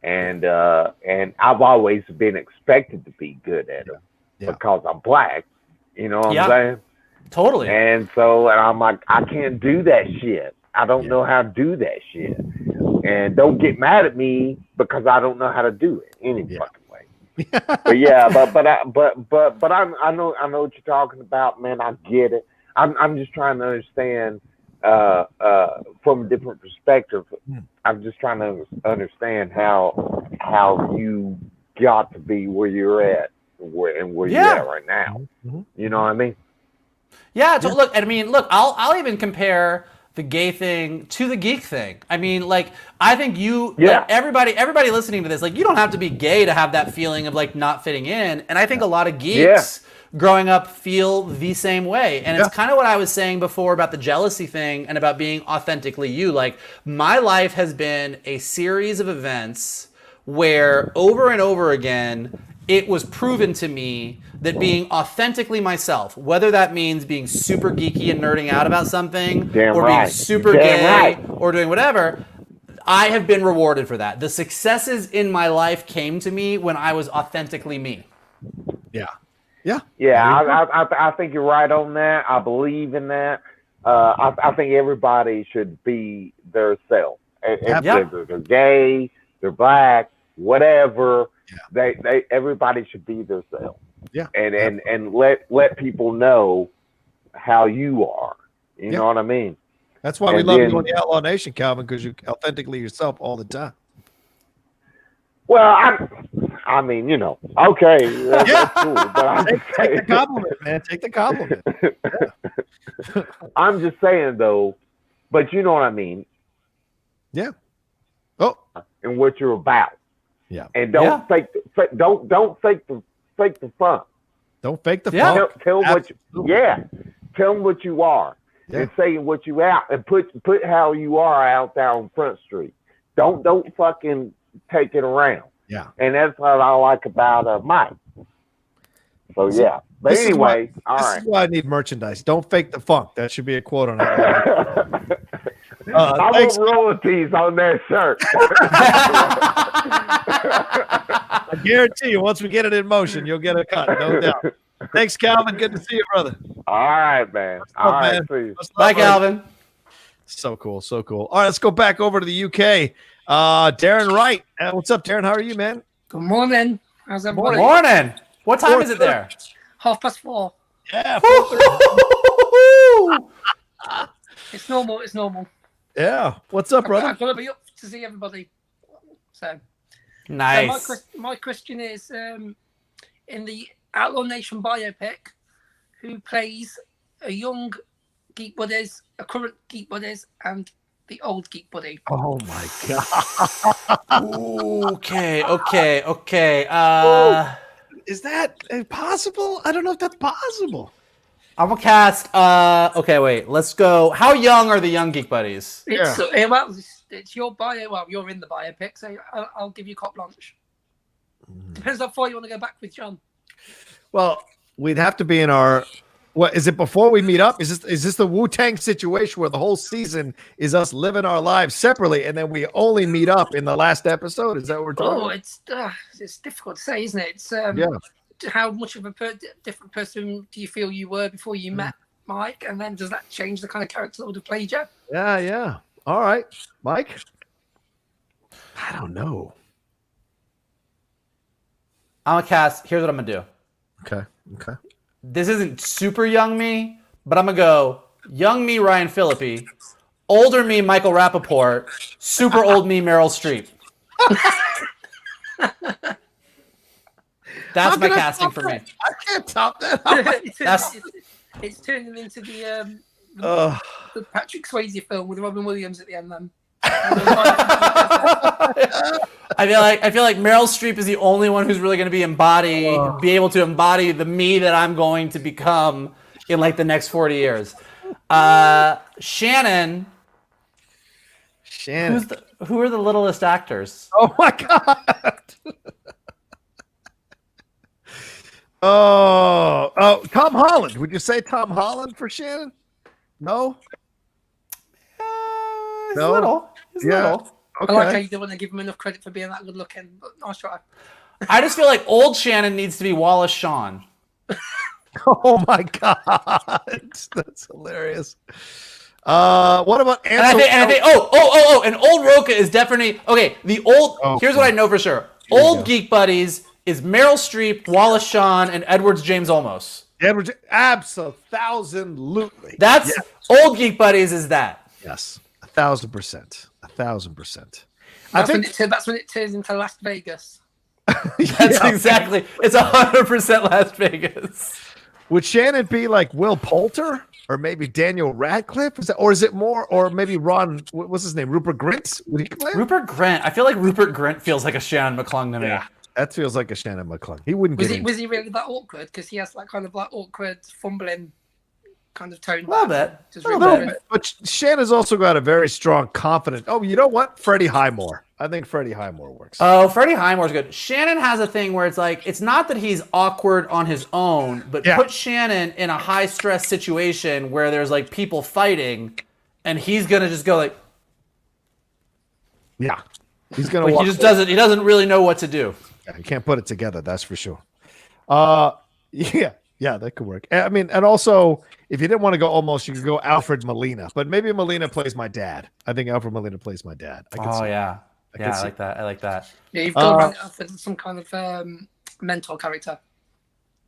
and I've always been expected to be good at them because I'm black. You know what I'm saying? Totally. And I'm like, I can't do that shit. I don't know how to do that shit. And don't get mad at me because I don't know how to do it any fucking way. But yeah, but I know what you're talking about, man. I get it. I'm just trying to understand from a different perspective. I'm just trying to understand how you got to be where you're at and where you're at right now. You know what I mean? Yeah. So look, I'll even compare the gay thing to the geek thing. I mean, like, I think like, everybody listening to this, like, you don't have to be gay to have that feeling of like not fitting in. And I think a lot of geeks growing up feel the same way. And it's kind of what I was saying before about the jealousy thing and about being authentically you. Like, my life has been a series of events where over and over again, it was proven to me that being authentically myself, whether that means being super geeky and nerding out about something, being super gay, or doing whatever, I have been rewarded for that. The successes in my life came to me when I was authentically me. Yeah. I think you're right on that. I believe in that. I think everybody should be their self. If they're gay, they're black, whatever. Everybody should be themselves. Yeah. And let people know how you are. You know what I mean? That's why we love you on the Outlaw Nation, Calvin, because you're authentically yourself all the time. Well, I mean, you know, okay. That's cool, but take the compliment, man. Take the compliment. I'm just saying though, but you know what I mean. Yeah. Oh. And what you're about. Yeah. And don't fake the fun. Don't fake the fun. Tell what tell them what you are and say what you out and put how you are out there on Front Street. Don't fucking take it around. Yeah. And that's what I like about Mike. So yeah. But anyway, this is why I need merchandise. Don't fake the funk. That should be a quote on it. I want royalties on that shirt. I guarantee you, once we get it in motion, you'll get a cut, no doubt. Thanks, Calvin. Good to see you, brother. All right, man. All right, see you. Bye, Calvin. So cool, so cool. All right, let's go back over to the UK. Darren Wright. What's up, Darren? How are you, man? Good morning. How's everybody? Good morning. What time is it there? 4:30. Yeah. It's normal. It's normal. Yeah. What's up, brother? I've got to be up to see everybody. So nice. My question is, in the Outlaw Nation biopic, who plays a young Geek Buddies, a current Geek Buddies, and the old Geek Buddy? Oh my god. Okay. Is that possible? I don't know if that's possible. I'm gonna cast. Okay, wait. Let's go. How young are the young Geek Buddies? It's your bio. Well, you're in the biopic, so I'll give you carte blanche. Depends how far you want to go back with John. Well, we'd have to be in our. What is it before we meet up? Is this the Wu-Tang situation where the whole season is us living our lives separately and then we only meet up in the last episode? Is that what we're talking about? It's difficult to say, isn't it? It's how much of a different person do you feel you were before you met Mike, and then does that change the kind of character that would have played you? Yeah. All right, Mike. I don't know. I'm gonna cast. Here's what I'm gonna do. Okay. This isn't super young me, but I'm gonna go young me, Ryan Phillippe, older me, Michael Rappaport, super old me, Meryl Streep. That's my casting for me. I can't top that. It's turning into the Patrick Swayze film with Robin Williams at the end. Then I feel like Meryl Streep is the only one who's really going to be able to embody the me that I'm going to become in like the next 40 years. Shannon. Who are the littlest actors? Oh my God. Oh, Tom Holland. Would you say Tom Holland for Shannon? No. He's little. He's little. Okay. I like how you don't want to give him enough credit for being that good looking, but I'll try. I just feel like old Shannon needs to be Wallace Shawn. Oh my God, that's hilarious. What about Ansel? And old Rocha is definitely okay. The old. Here's what I know for sure. Old Geek Buddies is Meryl Streep, Wallace Shawn, and Edwards James Olmos. Absolutely. That's old Geek Buddies. Is that? Yes, 1,000%. 1,000%. That's when it turns into Las Vegas. That's exactly. It's 100% Las Vegas. Would Shannon be like Will Poulter or maybe Daniel Radcliffe? Or is it more? Or maybe Ron? What's his name? Rupert Grint? Would he play? Rupert Grint. I feel like Rupert Grint feels like a Shannon McClung to me. Yeah, that feels like a Shannon McClung. He wouldn't. Was he really that awkward? Because he has like kind of like awkward, fumbling kind of tone. A little bit. Just really bit. But Shannon's also got a very strong, confident. Oh, you know what? Freddie Highmore. I think Freddie Highmore works. Oh, Freddie Highmore's good. Shannon has a thing where it's like, it's not that he's awkward on his own, but put Shannon in a high stress situation where there's like people fighting, and he's gonna just go like, yeah, he's gonna. Like he just doesn't. He doesn't really know what to do. Yeah, you can't put it together. That's for sure. Yeah, that could work. I mean, and also, if you didn't want to go almost, you could go Alfred Molina. But maybe Molina plays my dad. I think Alfred Molina plays my dad. I like that. I like that. Yeah, you've got Alfred as some kind of mentor character.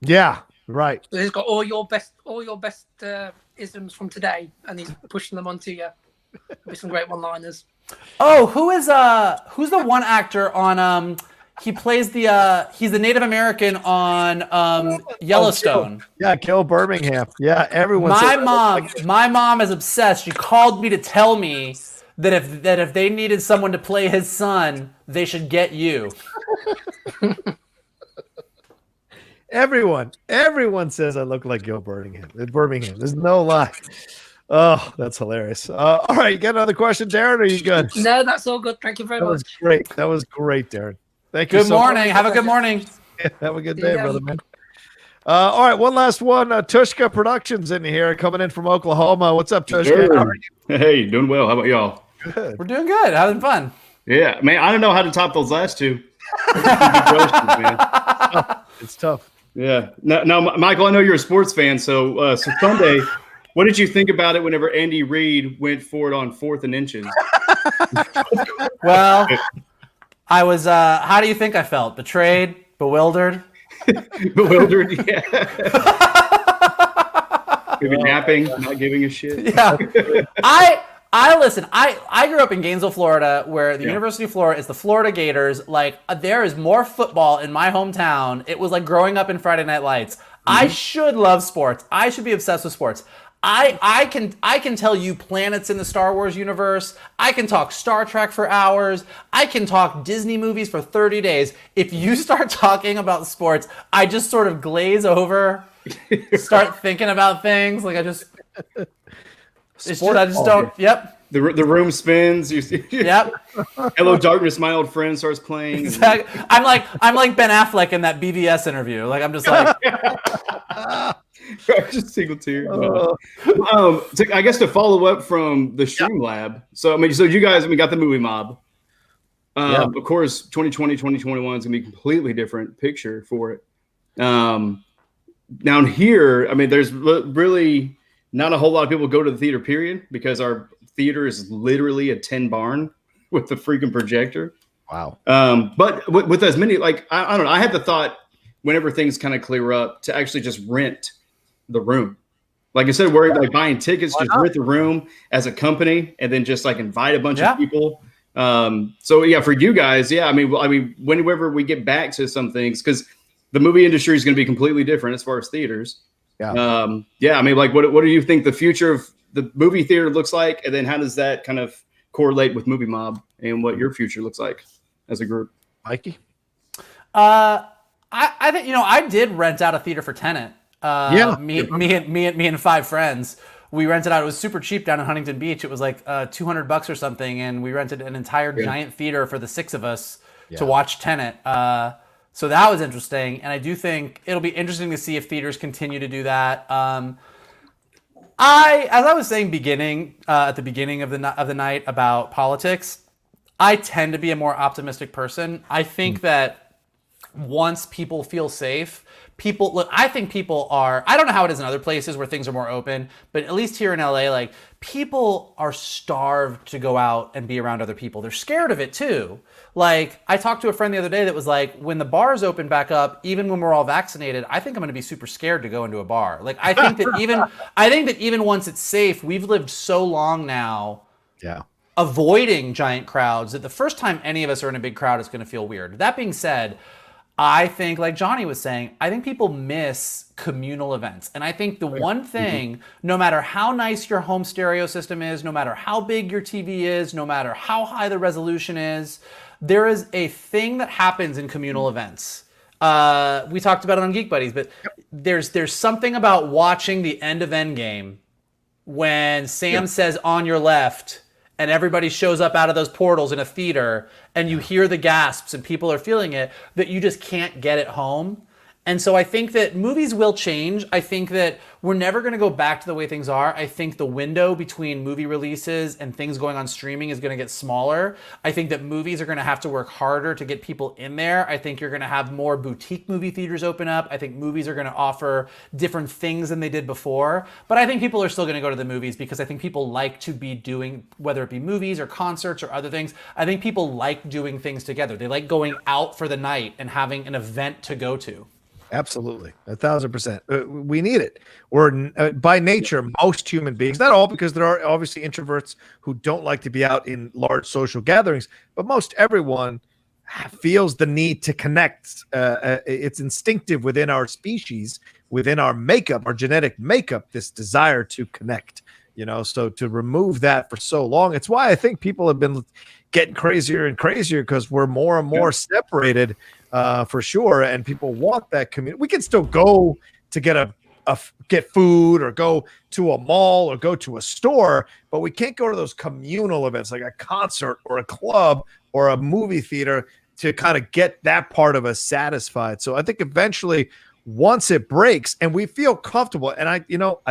Yeah, right. So he's got all your best isms from today, and he's pushing them onto you with some great one-liners. Oh, who's the one actor on he plays he's the Native American on Yellowstone. Gil Birmingham. Yeah, everyone. My mom is obsessed. She called me to tell me that if they needed someone to play his son, they should get you. Everyone says I look like Gil Birmingham. There's no lie. Oh, that's hilarious. All right, you got another question, Darren? Or are you good? No, that's all good. Thank you very much. That was great, Darren. Thank you. Good morning. Have a good morning. Yeah, have a good day, brother, man. All right, one last one. Tushka Productions in here, coming in from Oklahoma. What's up, Tushka? How are you? Hey, doing well. How about y'all? Good. We're doing good. Having fun. Yeah, man. I don't know how to top those last two. Questions, man. It's tough. Yeah. Now, Michael, I know you're a sports fan, so Sunday, what did you think about it whenever Andy Reid went for it on 4th and inches? Well, I was. How do you think I felt? Betrayed, bewildered. Bewildered, yeah. Maybe napping, not giving a shit. Yeah. I listen. I grew up in Gainesville, Florida, where the University of Florida is the Florida Gators. Like there is more football in my hometown. It was like growing up in Friday Night Lights. I should love sports. I should be obsessed with sports. I can tell you planets in the Star Wars universe. I can talk Star Trek for hours. I can talk Disney movies for 30 days. If you start talking about sports, I just sort of glaze over, start thinking about things. Like I just don't. Yep. The room spins. You see. Yep. Hello, Darkness, my old friend starts playing. Exactly. I'm like Ben Affleck in that BVS interview. Like I'm just like. Just single tear. I guess to follow up from the Streamlab. So you guys, got the movie Mob. Of course, 2020, 2021 is gonna be a completely different picture for it. Down here, there's really not a whole lot of people go to the theater, period, because our theater is literally a 10 barn with the freaking projector. Wow. But with as many, I don't know. I had the thought whenever things kind of clear up to actually just rent the room. Like instead of worrying about buying tickets, just rent the room as a company and then just invite a bunch of people. So yeah, for you guys, whenever we get back to some things, because the movie industry is going to be completely different as far as theaters. What do you think the future of the movie theater looks like? And then how does that kind of correlate with Movie Mob and what your future looks like as a group. Mikey? I think, I did rent out a theater for Tenet. Me and 5 friends. We rented out. It was super cheap down in Huntington Beach. It was like $200 or something, and we rented an entire giant theater for the 6 of us to watch Tenet. So that was interesting, and I do think it'll be interesting to see if theaters continue to do that. As I was saying at the beginning of the night about politics, I tend to be a more optimistic person. I think that once people feel safe, I think people are, I don't know how it is in other places where things are more open, but at least here in LA, like, people are starved to go out and be around other people. They're scared of it too. Like, I talked to a friend the other day that was like, when the bars open back up, even when we're all vaccinated, I think I'm going to be super scared to go into a bar. Like, I think that even once it's safe, we've lived so long now avoiding giant crowds that the first time any of us are in a big crowd is going to feel weird. That being said, I think, like Johnny was saying, I think people miss communal events. And I think the one thing, no matter how nice your home stereo system is, no matter how big your TV is, no matter how high the resolution is, there is a thing that happens in communal events. We talked about it on Geek Buddies, but there's something about watching the end of Endgame when Sam says "on your left," and everybody shows up out of those portals in a theater, and you hear the gasps and people are feeling it, that you just can't get at home. And so I think that movies will change. I think that we're never going to go back to the way things are. I think the window between movie releases and things going on streaming is going to get smaller. I think that movies are going to have to work harder to get people in there. I think you're going to have more boutique movie theaters open up. I think movies are going to offer different things than they did before. But I think people are still going to go to the movies because I think people like to be doing, whether it be movies or concerts or other things, I think people like doing things together. They like going out for the night and having an event to go to. Absolutely. 1,000%. We need it. We're by nature, most human beings, not all, because there are obviously introverts who don't like to be out in large social gatherings, but most everyone feels the need to connect. It's instinctive within our species, within our makeup, our genetic makeup, this desire to connect, so to remove that for so long, it's why I think people have been getting crazier and crazier, because we're more and more separated, for sure. And people want that community. We can still go to get food or go to a mall or go to a store, but we can't go to those communal events like a concert or a club or a movie theater to kind of get that part of us satisfied. So I think eventually, once it breaks and we feel comfortable, and I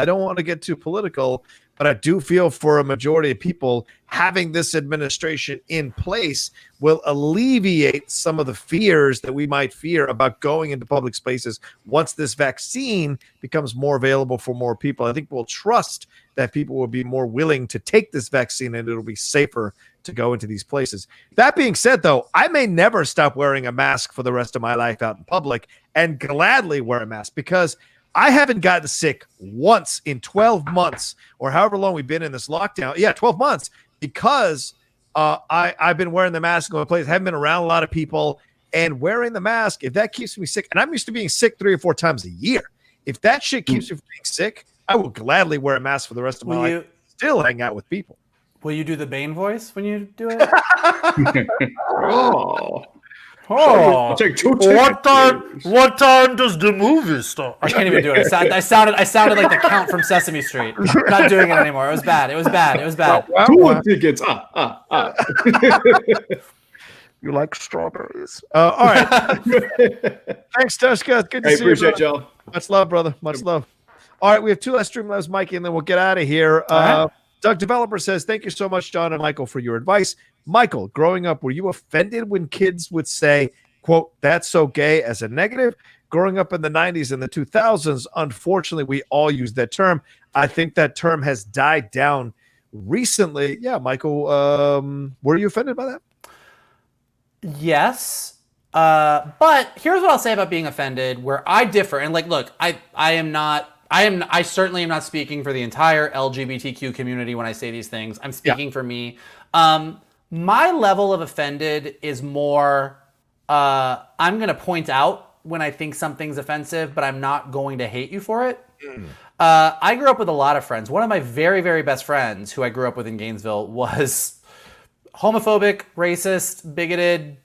don't want to get too political, but I do feel for a majority of people, having this administration in place will alleviate some of the fears that we might fear about going into public spaces once this vaccine becomes more available for more people. I think we'll trust that people will be more willing to take this vaccine, and it'll be safer to go into these places. That being said, though, I may never stop wearing a mask for the rest of my life out in public, and gladly wear a mask, because I haven't gotten sick once in 12 months or however long we've been in this lockdown. Yeah, 12 months, because I've been wearing the mask going places. I haven't been around a lot of people, and wearing the mask, if that keeps me sick, and I'm used to being sick 3 or 4 times a year. If that shit keeps me from being sick, I will gladly wear a mask for the rest of my life. Still hang out with people. Will you do the Bane voice when you do it? What time does the movie start? I can't even do it. I sounded like the Count from Sesame Street. I'm not doing it anymore. It was bad. 2 tickets. You like strawberries? All right. Thanks, Tushka. Good to see you. Appreciate y'all. Much love, brother. Much love. All right, we have 2 last Streamlabs, Mikey, and then we'll get out of here. Doug Developer says, thank you so much, John and Michael, for your advice. Michael, growing up, were you offended when kids would say, quote, "that's so gay" as a negative? Growing up in the 90s and the 2000s, unfortunately, we all used that term. I think that term has died down recently. Yeah, Michael, were you offended by that? Yes. But here's what I'll say about being offended, where I differ. And look, I certainly am not speaking for the entire LGBTQ community when I say these things. I'm speaking for me. My level of offended is more, I'm going to point out when I think something's offensive, but I'm not going to hate you for it. I grew up with a lot of friends. One of my very, very best friends who I grew up with in Gainesville was homophobic, racist, bigoted,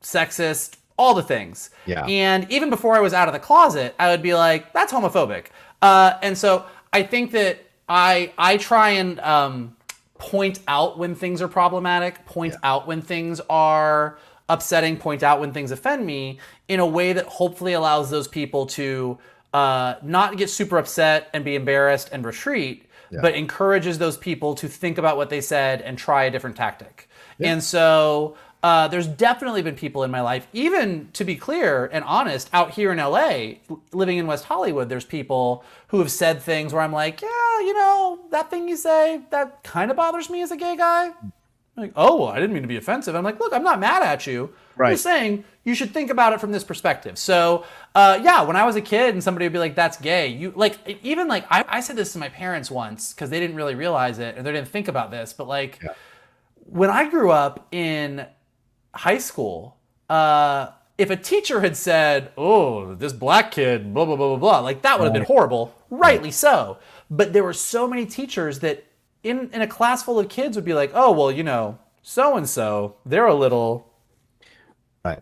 sexist, all the things. Yeah. And even before I was out of the closet, I would be like, that's homophobic. And so I think that I try and point out when things are problematic, point out when things are upsetting, point out when things offend me in a way that hopefully allows those people to not get super upset and be embarrassed and retreat, but encourages those people to think about what they said and try a different tactic. And so there's definitely been people in my life, even to be clear and honest, out here in LA, living in West Hollywood, there's people who have said things where I'm like, yeah, you know, that thing you say, that kind of bothers me as a gay guy. Like, oh, well, I didn't mean to be offensive. I'm like, look, I'm not mad at you. I'm just saying you should think about it from this perspective. So, yeah, when I was a kid and somebody would be like, that's gay, you like, even like, I said this to my parents once because they didn't really realize it and they didn't think about this. But like, when I grew up in high school, if a teacher had said, oh, this black kid, blah, blah, blah, blah, blah, like that would have been horrible, rightly so. But there were so many teachers that in a class full of kids would be like, oh, well, you know, so-and-so, they're a little... Right.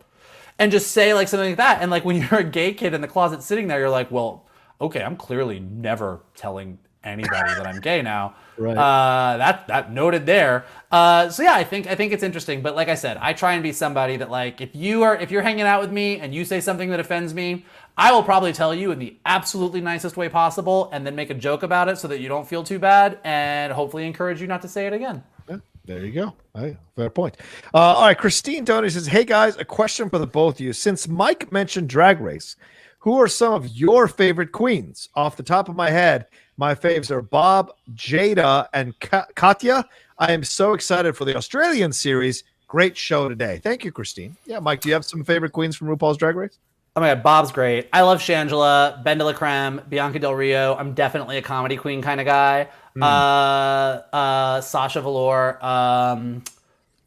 And just say like something like that. And like when you're a gay kid in the closet sitting there, you're like, well, okay, I'm clearly never telling anybody that I'm gay now. Right. That noted there. So yeah, I think it's interesting. But like I said, I try and be somebody that like, if you're hanging out with me and you say something that offends me, I will probably tell you in the absolutely nicest way possible and then make a joke about it so that you don't feel too bad and hopefully encourage you not to say it again. Yeah, there you go. Fair point. All right, Christine Tony says, hey guys, a question for the both of you. Since Mike mentioned Drag Race, who are some of your favorite queens? Off the top of my head, my faves are Bob, Jada, and Katya. I am so excited for the Australian series. Great show today. Thank you, Christine. Yeah, Mike, do you have some favorite queens from RuPaul's Drag Race? Oh my God, Bob's great. I love Shangela, Ben de la Creme, Bianca Del Rio. I'm definitely a comedy queen kind of guy. Sasha Velour.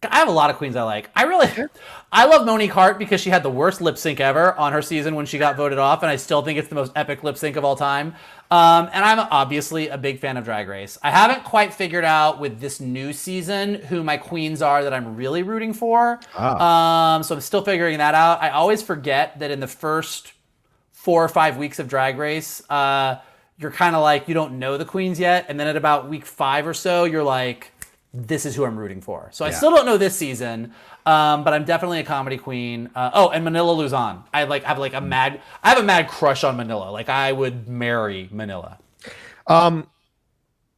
I have a lot of queens I like. I love Monique Hart because she had the worst lip sync ever on her season when she got voted off, and I still think it's the most epic lip sync of all time. And I'm obviously a big fan of Drag Race. I haven't quite figured out with this new season who my queens are that I'm really rooting for. So I'm still figuring that out. I always forget that in the first 4 or 5 weeks of Drag Race, you're kind of like, you don't know the queens yet. And then at about week 5 or so, you're like, this is who I'm rooting for. So I still don't know this season, but I'm definitely a comedy queen. And Manila Luzon. I have a mad crush on Manila. Like I would marry Manila.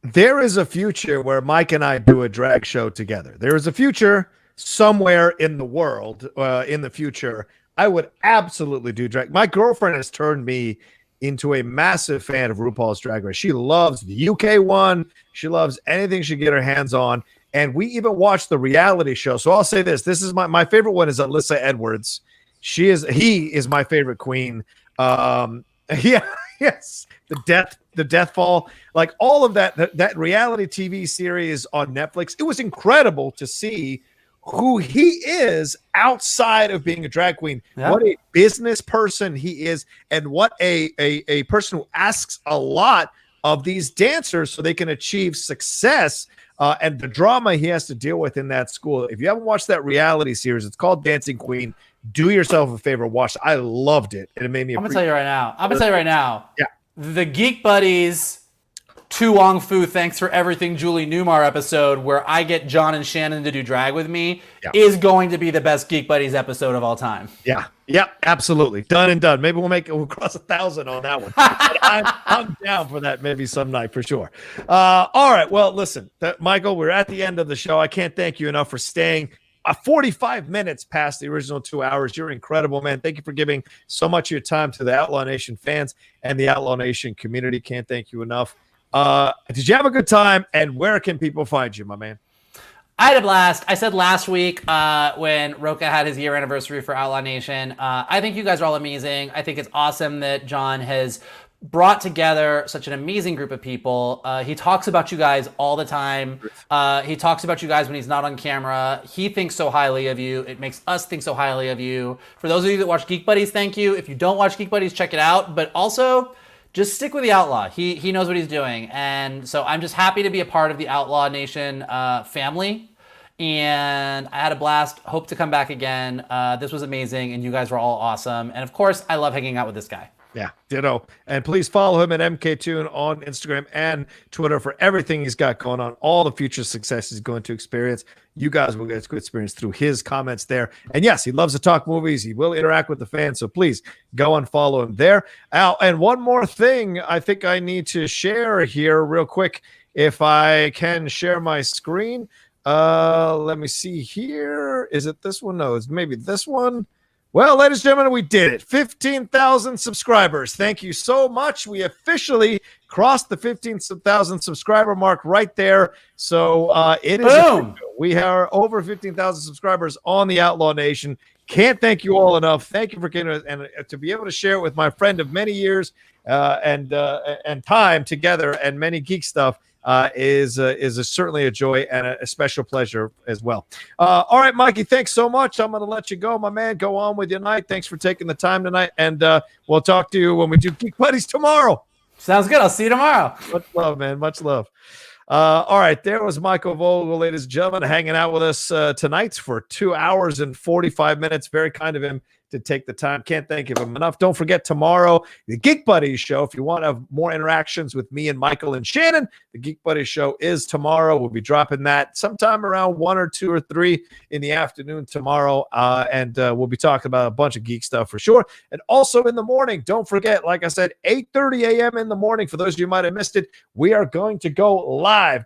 There is a future where Mike and I do a drag show together. There is a future somewhere in the world, in the future. I would absolutely do drag. My girlfriend has turned me into a massive fan of RuPaul's Drag Race. She loves the UK one. She loves anything she can get her hands on. And we even watch the reality show. So I'll say this. This is my favorite one is Alyssa Edwards. He is my favorite queen. Yes. The death fall, like all of that reality TV series on Netflix. It was incredible to see who he is outside of being a drag queen, what a business person he is, and what a person who asks a lot of these dancers so they can achieve success, and the drama he has to deal with in that school. If you haven't watched that reality series, it's called Dancing Queen. Do yourself a favor, watch it. I loved it, and it made me. I'm gonna tell you right now. Yeah, the Geek Buddies. Tu Wong Fu, thanks for everything, Julie Newmar episode where I get John and Shannon to do drag with me is going to be the best Geek Buddies episode of all time. Yeah, absolutely. Done and done. Maybe we'll cross 1,000 on that one. I'm down for that maybe some night for sure. All right. Well, listen, Michael, we're at the end of the show. I can't thank you enough for staying 45 minutes past the original 2 hours. You're incredible, man. Thank you for giving so much of your time to the Outlaw Nation fans and the Outlaw Nation community. Can't thank you enough. Did you have a good time, and where can people find you, my man? I had a blast. I said last week when Rocha had his year anniversary for Outlaw Nation, I think you guys are all amazing. I think it's awesome that John has brought together such an amazing group of people. He talks about you guys all the time. He talks about you guys when he's not on camera. He thinks so highly of you. It makes us think so highly of you. For those of you that watch Geek Buddies, thank you. If you don't watch Geek Buddies, check it out. But also, just stick with the Outlaw. He knows what he's doing. And so I'm just happy to be a part of the Outlaw Nation family. and I had a blast. Hope to come back again. This was amazing, and you guys were all awesome. And of course, I love hanging out with this guy. Yeah, ditto. And please follow him at MKTune on Instagram and Twitter for everything he's got going on, all the future success he's going to experience. You guys will get to experience through his comments there. And yes, he loves to talk movies. He will interact with the fans. So please go and follow him there. And one more thing I think I need to share here real quick. If I can share my screen. Let me see here. Is it this one? No, it's maybe this one. Well, ladies and gentlemen, we did it. 15,000 subscribers. Thank you so much. We officially crossed the 15,000 subscriber mark right there. So it is. Boom. We are over 15,000 subscribers on the Outlaw Nation. Can't thank you all enough. Thank you for getting it, and to be able to share it with my friend of many years and time together and many geek stuff. Is certainly a joy and a special pleasure as well. All right, Mikey, thanks so much. I'm going to let you go, my man. Go on with your night. Thanks for taking the time tonight, and we'll talk to you when we do Geek Buddies tomorrow. Sounds good. I'll see you tomorrow. Much love, man. Much love. All right, there was Michael Vogel, ladies and gentlemen, hanging out with us tonight for 2 hours and 45 minutes. Very kind of him to take the time. Can't thank him enough. Don't forget tomorrow, the Geek Buddies show. If you want to have more interactions with me and Michael and Shannon, the Geek Buddies show is tomorrow. We'll be dropping that sometime around 1 or 2 or 3 in the afternoon tomorrow. And we'll be talking about a bunch of geek stuff for sure. And also in the morning, don't forget, like I said, 8:30 a.m. in the morning. For those of you who might have missed it, we are going to go live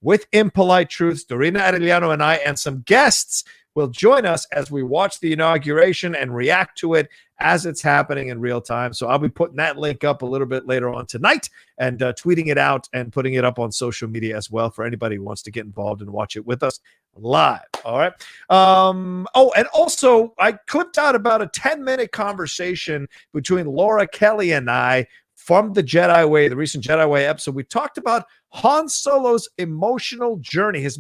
with Impolite Truths, Dorina Arellano and I, and some guests will join us as we watch the inauguration and react to it as it's happening in real time. So I'll be putting that link up a little bit later on tonight and tweeting it out and putting it up on social media as well for anybody who wants to get involved and watch it with us live. All right. And also I clipped out about a 10-minute conversation between Laura Kelly and I from the Jedi Way, the recent Jedi Way episode. We talked about Han Solo's emotional journey, his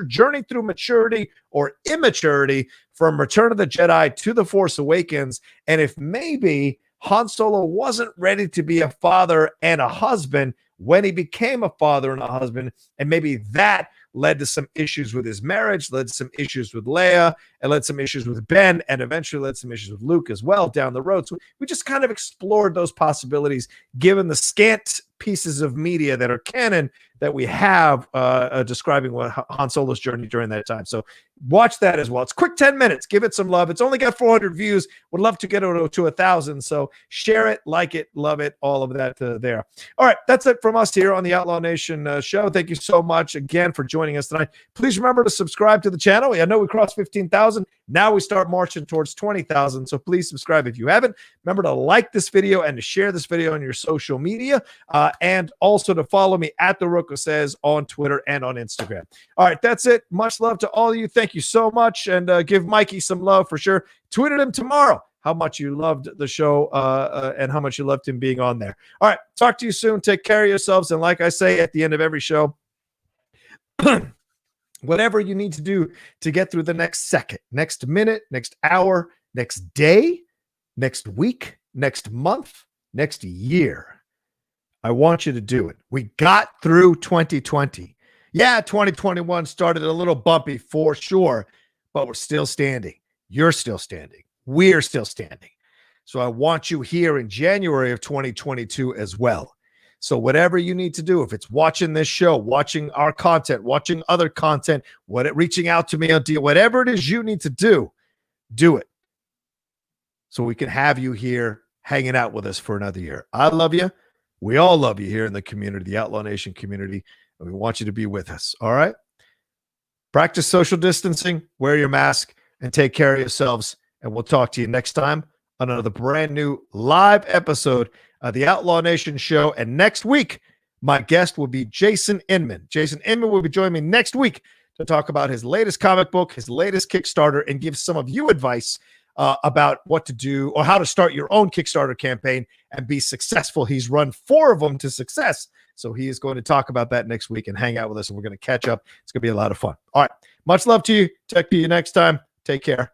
journey through maturity or immaturity from Return of the Jedi to The Force Awakens, and if maybe Han Solo wasn't ready to be a father and a husband when he became a father and a husband, and maybe that led to some issues with his marriage, led to some issues with Leia, and led to some issues with Ben, and eventually led to some issues with Luke as well down the road. So we just kind of explored those possibilities given the scant pieces of media that are canon that we have describing what Han Solo's journey during that time. So watch that as well. It's quick 10 minutes. Give it some love. It's only got 400 views. Would love to get it to 1,000. So share it, like it, love it, all of that there. All right, that's it from us here on the Outlaw Nation show. Thank you so much again for joining us tonight. Please remember to subscribe to the channel. I know we crossed 15,000. Now we start marching towards 20,000. So please subscribe if you haven't. Remember to like this video and to share this video on your social media, and also to follow me at The Rocha Says on Twitter and on Instagram. All right, that's it. Much love to all of you. Thank you so much, and give Mikey some love for sure. Tweet at him tomorrow how much you loved the show and how much you loved him being on there. All right, talk to you soon. Take care of yourselves, and like I say at the end of every show, whatever you need to do to get through the next second, next minute, next hour, next day, next week, next month, next year, I want you to do it. We got through 2020. Yeah, 2021 started a little bumpy for sure, but we're still standing. You're still standing. We're still standing. So I want you here in January of 2022 as well. So whatever you need to do, if it's watching this show, watching our content, watching other content, reaching out to me on deal, whatever it is you need to do, do it. So we can have you here hanging out with us for another year. I love you. We all love you here in the community, the Outlaw Nation community, and we want you to be with us. All right? Practice social distancing, wear your mask, and take care of yourselves. And we'll talk to you next time on another brand new live episode of the Outlaw Nation show. And next week, my guest will be Jason Inman. Jason Inman will be joining me next week to talk about his latest comic book, his latest Kickstarter, and give some of you advice about what to do or how to start your own Kickstarter campaign and be successful. He's run 4 of them to success. So he is going to talk about that next week and hang out with us, and we're going to catch up. It's going to be a lot of fun. All right. Much love to you. Talk to you next time. Take care.